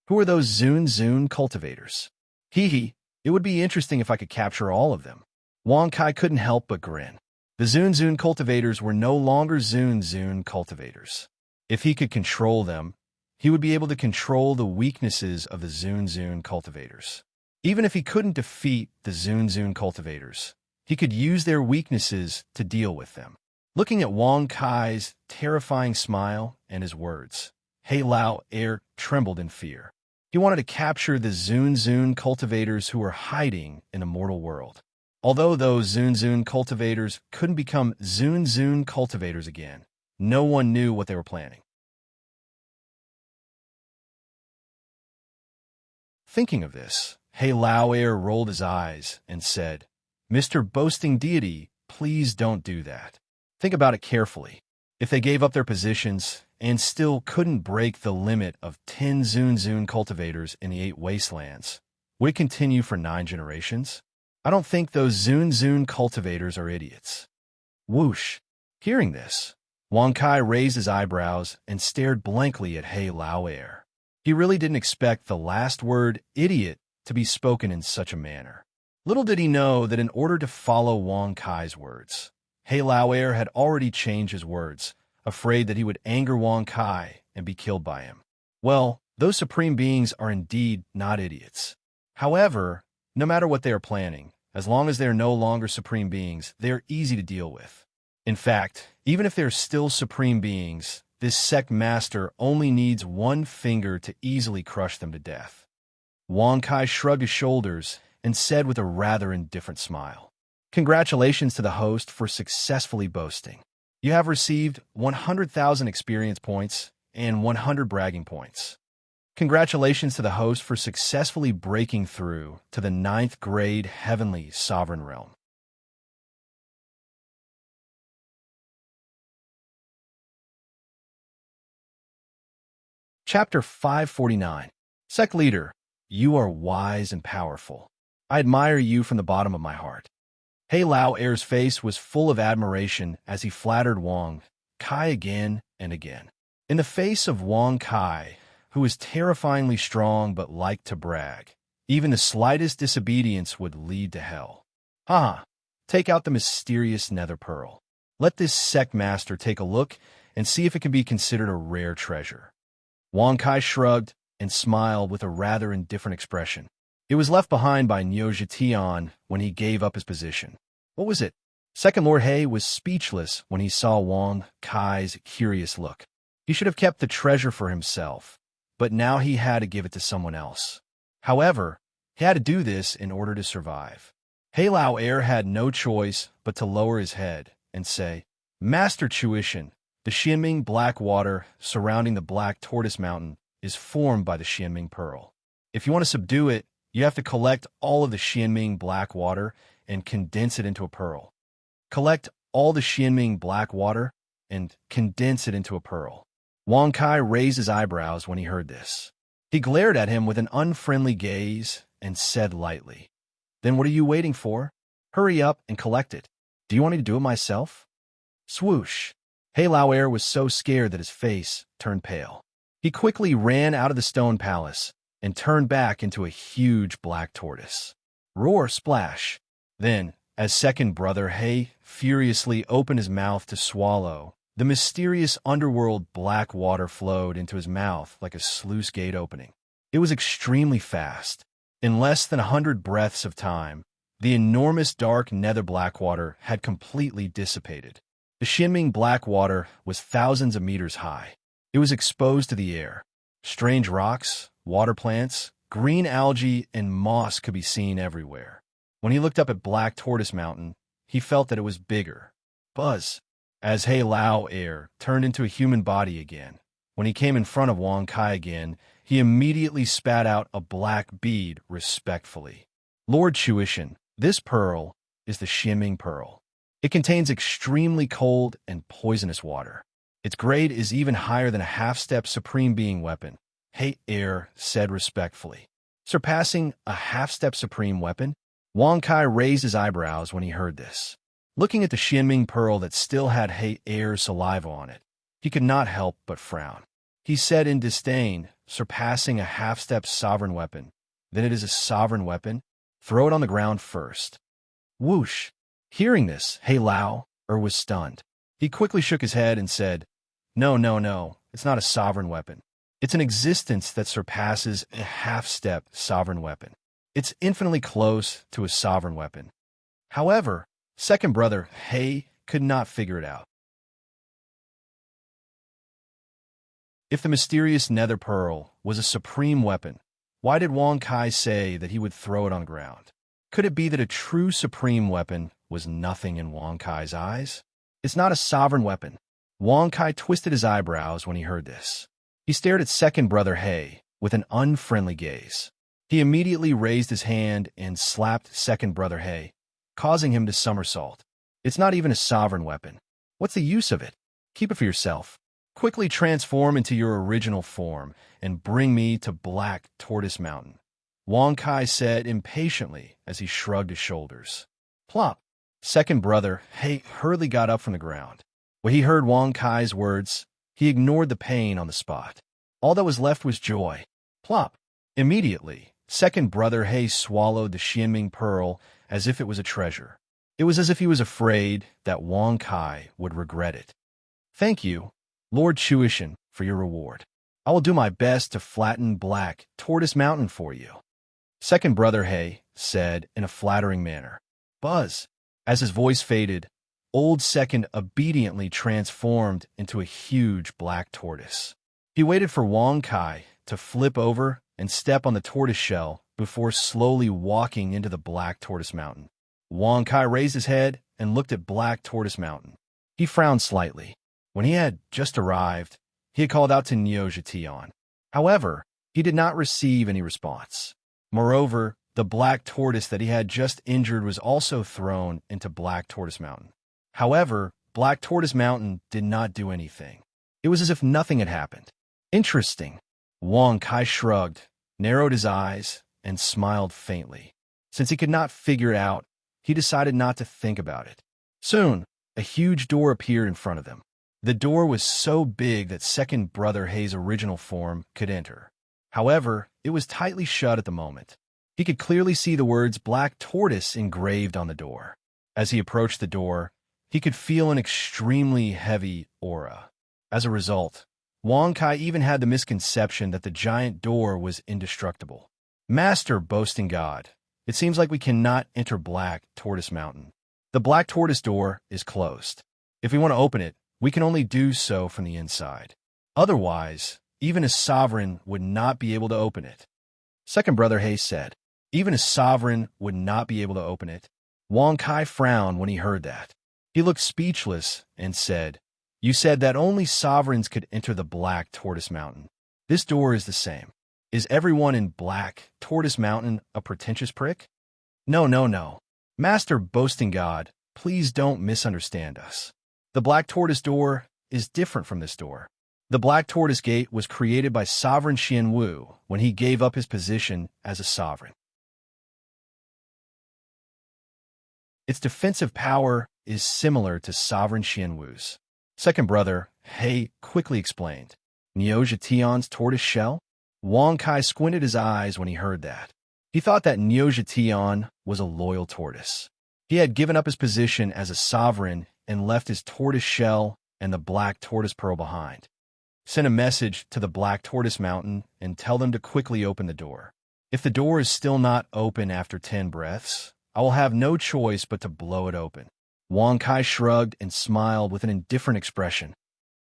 Who were those Zun cultivators? Hee, it would be interesting if I could capture all of them. Wang Kai couldn't help but grin. The Zun cultivators were no longer Zun cultivators. If he could control them, he would be able to control the weaknesses of the Zun cultivators. Even if he couldn't defeat the Zun cultivators, he could use their weaknesses to deal with them. Looking at Wang Kai's terrifying smile and his words, He Lao Air trembled in fear. He wanted to capture the Zun cultivators who were hiding in the mortal world. Although those Zun cultivators couldn't become Zun cultivators again, no one knew what they were planning. Thinking of this, He Lao Air rolled his eyes and said, Mr. Boasting Deity, please don't do that. Think about it carefully. If they gave up their positions and still couldn't break the limit of 10 Zun cultivators in the 8 wastelands, would it continue for 9 generations? I don't think those Zun cultivators are idiots. Whoosh! Hearing this, Wang Kai raised his eyebrows and stared blankly at He Lao Air. He really didn't expect the last word, idiot, to be spoken in such a manner. Little did he know that in order to follow Wang Kai's words, He Lao Air had already changed his words, afraid that he would anger Wang Kai and be killed by him. Well, those supreme beings are indeed not idiots. However, no matter what they are planning, as long as they are no longer supreme beings, they are easy to deal with. In fact, even if they are still supreme beings, this sect master only needs one finger to easily crush them to death. Wang Kai shrugged his shoulders and said with a rather indifferent smile, Congratulations to the host for successfully boasting. You have received 100,000 experience points and 100 bragging points. Congratulations to the host for successfully breaking through to the 9th grade Heavenly Sovereign Realm. Chapter 549. Sect Leader, you are wise and powerful. I admire you from the bottom of my heart. He Lao Air's face was full of admiration as he flattered Wang Kai again and again. In the face of Wang Kai, who was terrifyingly strong but liked to brag, even the slightest disobedience would lead to hell. Take out the mysterious nether pearl. Let this sect master take a look and see if it can be considered a rare treasure. Wang Kai shrugged and smiled with a rather indifferent expression. It was left behind by Niu Zhetian when he gave up his position. What was it? Second Lord He was speechless when he saw Wang Kai's curious look. He should have kept the treasure for himself, but now he had to give it to someone else. However, he had to do this in order to survive. He Lao Air had no choice but to lower his head and say, Master Tuition, the Xianming black water surrounding the Black Tortoise Mountain is formed by the Xianming pearl. If you want to subdue it, you have to collect all of the Xianming black water and condense it into a pearl. Collect all the Xianming black water and condense it into a pearl. Wang Kai raised his eyebrows when he heard this. He glared at him with an unfriendly gaze and said lightly, Then what are you waiting for? Hurry up and collect it. Do you want me to do it myself? Swoosh! He Lao Air was so scared that his face turned pale. He quickly ran out of the stone palace and turned back into a huge black tortoise. Roar, splash! Then, as second brother He furiously opened his mouth to swallow, the mysterious underworld black water flowed into his mouth like a sluice gate opening. It was extremely fast. In less than 100 breaths of time, the enormous dark nether black water had completely dissipated. The Xianming black water was thousands of meters high. It was exposed to the air. Strange rocks, water plants, green algae, and moss could be seen everywhere. When he looked up at Black Tortoise Mountain, he felt that it was bigger. Buzz! As He Lao Air turned into a human body again, when he came in front of Wang Kai again, he immediately spat out a black bead respectfully. Lord Tuition, this pearl is the Xianming pearl. It contains extremely cold and poisonous water. Its grade is even higher than a half-step supreme being weapon, Hate Air said respectfully. Surpassing a half-step supreme weapon? Wang Kai raised his eyebrows when he heard this. Looking at the Xianming pearl that still had Hate Air's saliva on it, he could not help but frown. He said in disdain, surpassing a half-step sovereign weapon. Then it is a sovereign weapon? Throw it on the ground first. Whoosh! Hearing this, He Lao was stunned. He quickly shook his head and said, No, it's not a sovereign weapon. It's an existence that surpasses a half-step sovereign weapon. It's infinitely close to a sovereign weapon. However, second brother He could not figure it out. If the mysterious nether pearl was a supreme weapon, why did Wang Kai say that he would throw it on the ground? Could it be that a true supreme weapon was nothing in Wang Kai's eyes? It's not a sovereign weapon. Wang Kai twisted his eyebrows when he heard this. He stared at second brother He with an unfriendly gaze. He immediately raised his hand and slapped second brother He, causing him to somersault. It's not even a sovereign weapon. What's the use of it? Keep it for yourself. Quickly transform into your original form and bring me to Black Tortoise Mountain, Wang Kai said impatiently as he shrugged his shoulders. Plop! Second brother He hurriedly got up from the ground. When he heard Wang Kai's words, he ignored the pain on the spot. All that was left was joy. Plop! Immediately, second brother He swallowed the Xianming pearl as if it was a treasure. It was as if he was afraid that Wang Kai would regret it. Thank you, Lord Chuishan, for your reward. I will do my best to flatten Black Tortoise Mountain for you. Second brother He said in a flattering manner. Buzz! As his voice faded, old second obediently transformed into a huge black tortoise. He waited for Wang Kai to flip over and step on the tortoise shell before slowly walking into the Black Tortoise Mountain. Wang Kai raised his head and looked at Black Tortoise Mountain. He frowned slightly. When he had just arrived, he had called out to Nyoja Tian. However, he did not receive any response. Moreover, the black tortoise that he had just injured was also thrown into Black Tortoise Mountain. However, Black Tortoise Mountain did not do anything. It was as if nothing had happened. Interesting. Wang Kai shrugged, narrowed his eyes, and smiled faintly. Since he could not figure it out, he decided not to think about it. Soon, a huge door appeared in front of them. The door was so big that second brother He's original form could enter. However, it was tightly shut at the moment. He could clearly see the words Black Tortoise engraved on the door. As he approached the door, he could feel an extremely heavy aura. As a result, Wang Kai even had the misconception that the giant door was indestructible. Master Boasting God, it seems like we cannot enter Black Tortoise Mountain. The Black Tortoise door is closed. If we want to open it, we can only do so from the inside. Otherwise, even a sovereign would not be able to open it. Second brother He said. Even a sovereign would not be able to open it. Wang Kai frowned when he heard that. He looked speechless and said, You said that only sovereigns could enter the Black Tortoise Mountain. This door is the same. Is everyone in Black Tortoise Mountain a pretentious prick? No. Master Boasting God, please don't misunderstand us. The Black Tortoise door is different from this door. The Black Tortoise Gate was created by Sovereign Xian Wu when he gave up his position as a sovereign. Its defensive power is similar to Sovereign Xian Wu's. Second brother He quickly explained. Nyoja Tian's tortoise shell? Wang Kai squinted his eyes when he heard that. He thought that Nyoja Tian was a loyal tortoise. He had given up his position as a sovereign and left his tortoise shell and the Black Tortoise Pearl behind. Send a message to the Black Tortoise Mountain and tell them to quickly open the door. If the door is still not open after 10 breaths, I will have no choice but to blow it open. Wang Kai shrugged and smiled with an indifferent expression.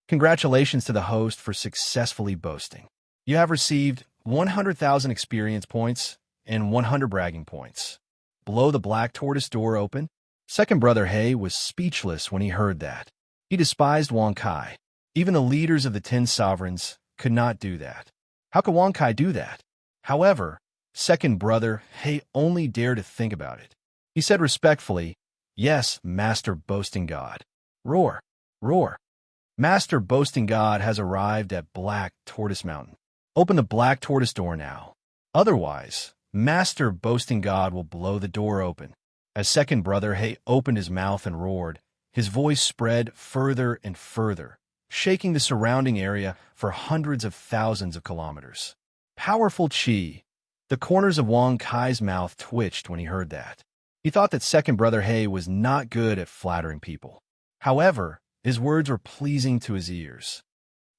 Congratulations to the host for successfully boasting. You have received 100,000 experience points and 100 bragging points. Blow the Black Tortoise door open? Second brother He was speechless when he heard that. He despised Wang Kai. Even the leaders of the 10 sovereigns could not do that. How could Wang Kai do that? However, second brother He only dared to think about it. He said respectfully, Yes, Master Boasting God. Roar, roar. Master Boasting God has arrived at Black Tortoise Mountain. Open the Black Tortoise door now. Otherwise, Master Boasting God will blow the door open. As second brother Hay opened his mouth and roared, his voice spread further and further, shaking the surrounding area for hundreds of thousands of kilometers. Powerful chi. The corners of Wang Kai's mouth twitched when he heard that. He thought that second brother Hay was not good at flattering people. However, his words were pleasing to his ears.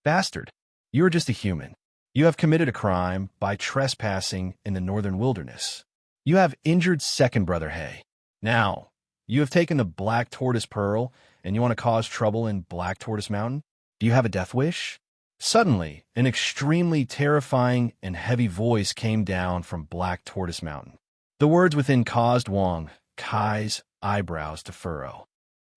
Bastard, you are just a human. You have committed a crime by trespassing in the northern wilderness. You have injured second brother Hay. Now, you have taken the Black Tortoise Pearl, and you want to cause trouble in Black Tortoise Mountain? Do you have a death wish? Suddenly, an extremely terrifying and heavy voice came down from Black Tortoise Mountain. The words within caused Wang Kai's eyebrows to furrow.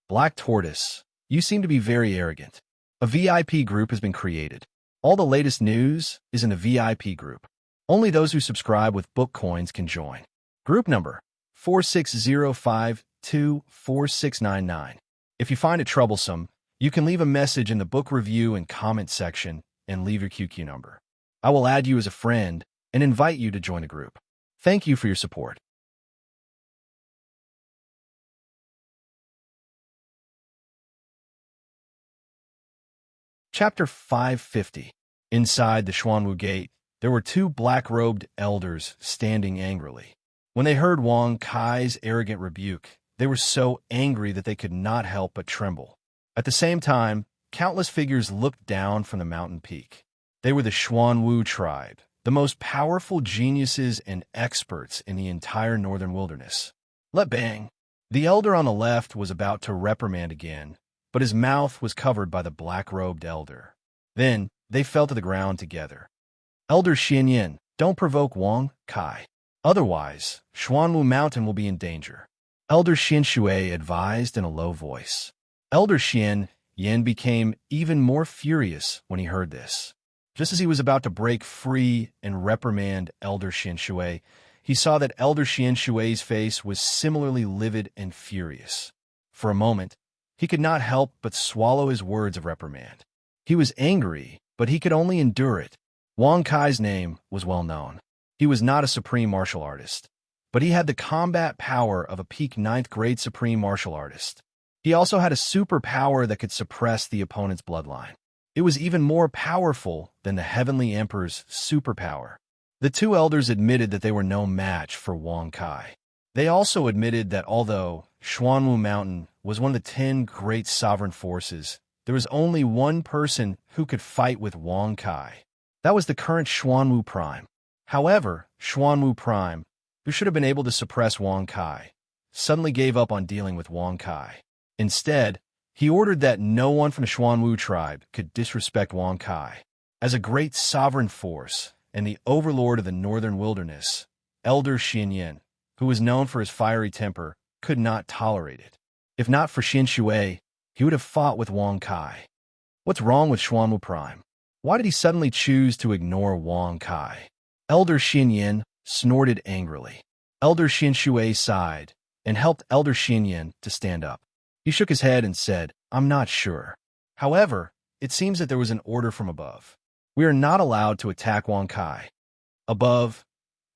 Black Tortoise, you seem to be very arrogant. A VIP group has been created. All the latest news is in the VIP group. Only those who subscribe with book coins can join. Group number 4605244699. If you find it troublesome, you can leave a message in the book review and comment section and leave your QQ number. I will add you as a friend and invite you to join the group. Thank you for your support. Chapter 550. Inside the Xuanwu Gate, there were two black-robed elders standing angrily. When they heard Wang Kai's arrogant rebuke, they were so angry that they could not help but tremble. At the same time, countless figures looked down from the mountain peak. They were the Xuanwu tribe, the most powerful geniuses and experts in the entire northern wilderness. Let bang! The elder on the left was about to reprimand again, but his mouth was covered by the black-robed elder. Then they fell to the ground together. Elder Xianyan, don't provoke Wang Kai. Otherwise, Xuanwu Mountain will be in danger. Elder Xianshui advised in a low voice. Elder Xianyan became even more furious when he heard this. Just as he was about to break free and reprimand Elder Xianshui, he saw that Elder Xianshui's face was similarly livid and furious. For a moment, he could not help but swallow his words of reprimand. He was angry, but he could only endure it. Wang Kai's name was well known. He was not a supreme martial artist, but he had the combat power of a peak 9th grade supreme martial artist. He also had a superpower that could suppress the opponent's bloodline. It was even more powerful than the Heavenly Emperor's superpower. The two elders admitted that they were no match for Wang Kai. They also admitted that although Xuanwu Mountain was one of the 10 great sovereign forces, there was only one person who could fight with Wang Kai. That was the current Xuanwu Prime. However, Xuanwu Prime, who should have been able to suppress Wang Kai, suddenly gave up on dealing with Wang Kai. Instead, he ordered that no one from the Xuanwu tribe could disrespect Wang Kai. As a great sovereign force and the overlord of the northern wilderness, Elder Xianyan, who was known for his fiery temper, could not tolerate it. If not for Xianshui, he would have fought with Wang Kai. What's wrong with Xuanwu Prime? Why did he suddenly choose to ignore Wang Kai? Elder Xianyan snorted angrily. Elder Xianshui sighed and helped Elder Xianyan to stand up. He shook his head and said, I'm not sure. However, it seems that there was an order from above. We are not allowed to attack Wang Kai. Above,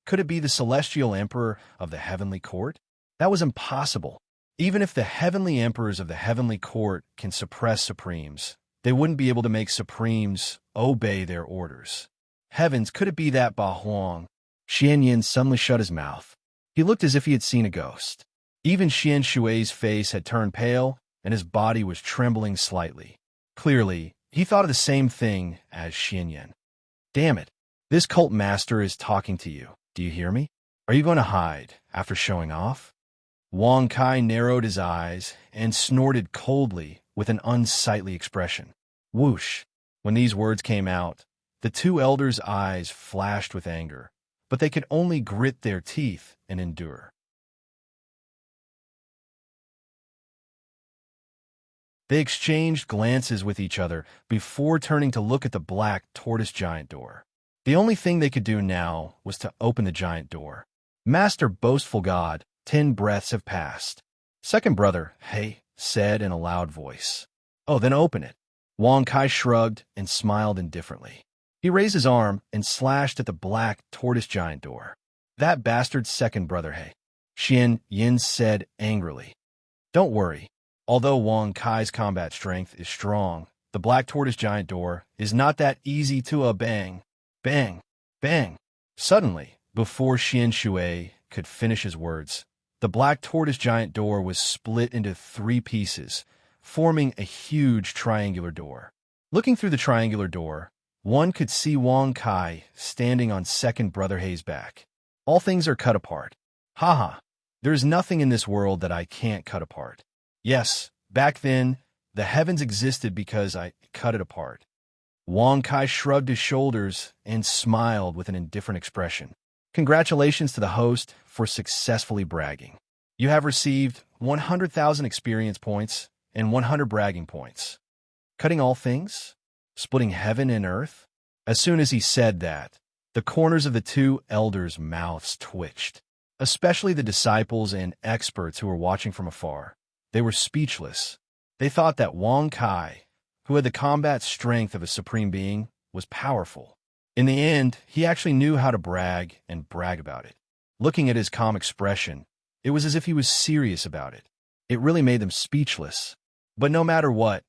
could it be the celestial emperor of the heavenly court? That was impossible. Even if the heavenly emperors of the heavenly court can suppress supremes, they wouldn't be able to make supremes obey their orders. Heavens, could it be that Huang? Xianyan suddenly shut his mouth. He looked as if he had seen a ghost. Even Xianshui's face had turned pale, and his body was trembling slightly. Clearly, he thought of the same thing as Xianyan. Damn it, this cult master is talking to you. Do you hear me? Are you going to hide after showing off? Wang Kai narrowed his eyes and snorted coldly with an unsightly expression. Whoosh! When these words came out, the two elders' eyes flashed with anger, but they could only grit their teeth and endure. They exchanged glances with each other before turning to look at the black tortoise giant door. The only thing they could do now was to open the giant door. Master Boastful God, 10 breaths have passed. Second brother, Hey, said in a loud voice. Oh, then open it. Wang Kai shrugged and smiled indifferently. He raised his arm and slashed at the black tortoise giant door. That bastard's second brother, hey. Xian Yin said angrily. Don't worry. Although Wang Kai's combat strength is strong, the black tortoise giant door is not that easy to bang. Bang. Bang. Suddenly, before Xian Shui could finish his words, the black tortoise giant door was split into 3 pieces, forming a huge triangular door. Looking through the triangular door, one could see Wang Kai standing on second brother Hei's back. All things are cut apart. Haha. There is nothing in this world that I can't cut apart. Yes, back then, the heavens existed because I cut it apart. Wang Kai shrugged his shoulders and smiled with an indifferent expression. Congratulations to the host for successfully bragging. You have received 100,000 experience points and 100 bragging points. Cutting all things? Splitting heaven and earth? As soon as he said that, the corners of the 2 elders' mouths twitched, especially the disciples and experts who were watching from afar. They were speechless. They thought that Wang Kai, who had the combat strength of a supreme being, was powerful. In the end, he actually knew how to brag and brag about it. Looking at his calm expression, it was as if he was serious about it. It really made them speechless. But no matter what,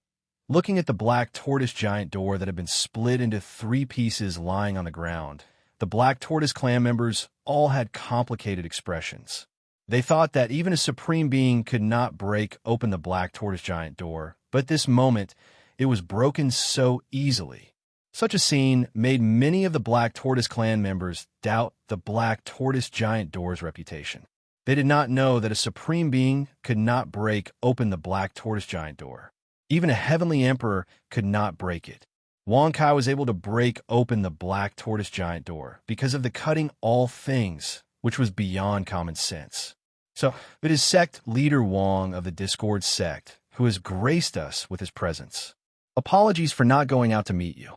looking at the black tortoise giant door that had been split into 3 pieces lying on the ground, the Black Tortoise clan members all had complicated expressions. They thought that even a supreme being could not break open the Black Tortoise giant door, but this moment, it was broken so easily. Such a scene made many of the Black Tortoise clan members doubt the Black Tortoise giant door's reputation. They did not know that a supreme being could not break open the Black Tortoise giant door. Even a heavenly emperor could not break it. Wang Kai was able to break open the Black Tortoise giant door because of the cutting all things, which was beyond common sense. So, it is sect leader Wang of the Discord sect who has graced us with his presence. Apologies for not going out to meet you.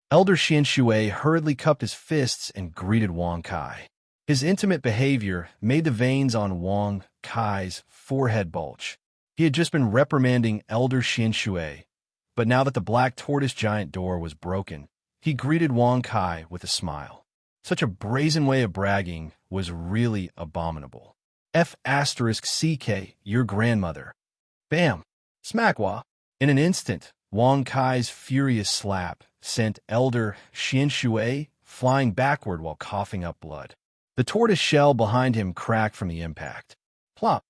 Elder Xian Shui hurriedly cupped his fists and greeted Wang Kai. His intimate behavior made the veins on Wang Kai's forehead bulge. He had just been reprimanding Elder Xian Shui, but now that the Black Tortoise giant door was broken, he greeted Wang Kai with a smile. Such a brazen way of bragging was really abominable. F***CK, your grandmother. Bam! Smackwa! In an instant, Wang Kai's furious slap sent Elder Xian Shui flying backward while coughing up blood. The tortoise shell behind him cracked from the impact. Plop!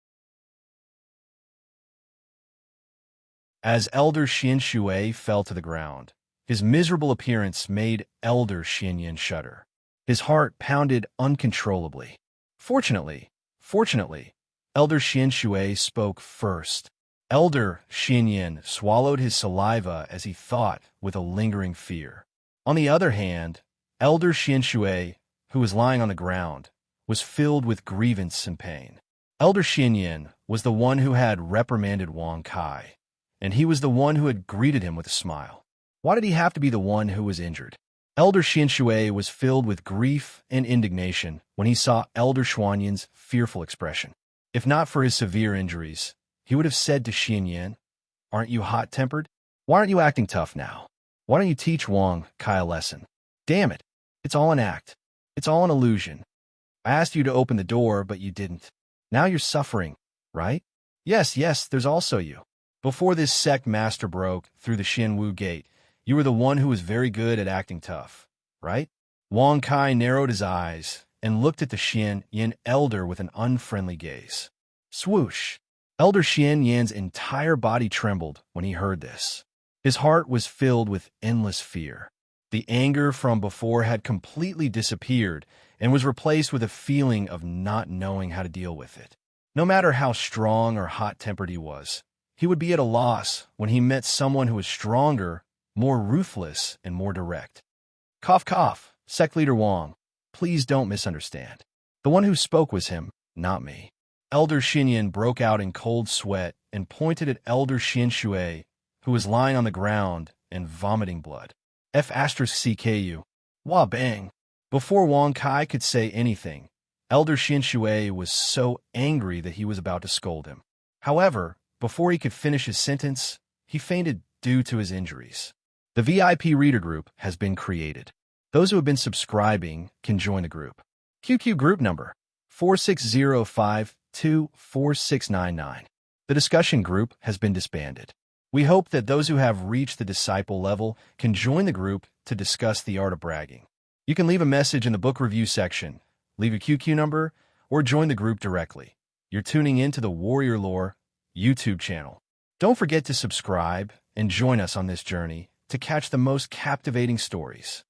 As Elder Xian Shui fell to the ground, his miserable appearance made Elder Xian Yin shudder. His heart pounded uncontrollably. Fortunately, Elder Xian Shui spoke first. Elder Xian Yin swallowed his saliva as he thought with a lingering fear. On the other hand, Elder Xian Shui, who was lying on the ground, was filled with grievance and pain. Elder Xian Yin was the one who had reprimanded Wang Kai, and he was the one who had greeted him with a smile. Why did he have to be the one who was injured? Elder Xian Shui was filled with grief and indignation when he saw Elder Xuanyin's fearful expression. If not for his severe injuries, he would have said to Xian Yin, "Aren't you hot-tempered? Why aren't you acting tough now? Why don't you teach Wang Kai a lesson? Damn it, it's all an act. It's all an illusion. I asked you to open the door, but you didn't. Now you're suffering, right? Yes, there's also you. Before this sect master broke through the Xianwu gate, you were the one who was very good at acting tough, right?" Wang Kai narrowed his eyes and looked at the Xian Yin elder with an unfriendly gaze. Swoosh! Elder Xian Yin's entire body trembled when he heard this. His heart was filled with endless fear. The anger from before had completely disappeared and was replaced with a feeling of not knowing how to deal with it. No matter how strong or hot-tempered he was, he would be at a loss when he met someone who was stronger, more ruthless, and more direct. Cough, cough, sect leader Wang. Please don't misunderstand. The one who spoke was him, not me. Elder Xian Yin broke out in cold sweat and pointed at Elder Xian Shui, who was lying on the ground and vomiting blood. F***CKU. Wah bang. Before Wang Kai could say anything, Elder Xian Shui was so angry that he was about to scold him. However, before he could finish his sentence, he fainted due to his injuries. The VIP reader group has been created. Those who have been subscribing can join the group. QQ group number 460524699. The discussion group has been disbanded. We hope that those who have reached the disciple level can join the group to discuss the art of bragging. You can leave a message in the book review section, leave a QQ number, or join the group directly. You're tuning in to the Warrior Lore YouTube channel. Don't forget to subscribe and join us on this journey to catch the most captivating stories.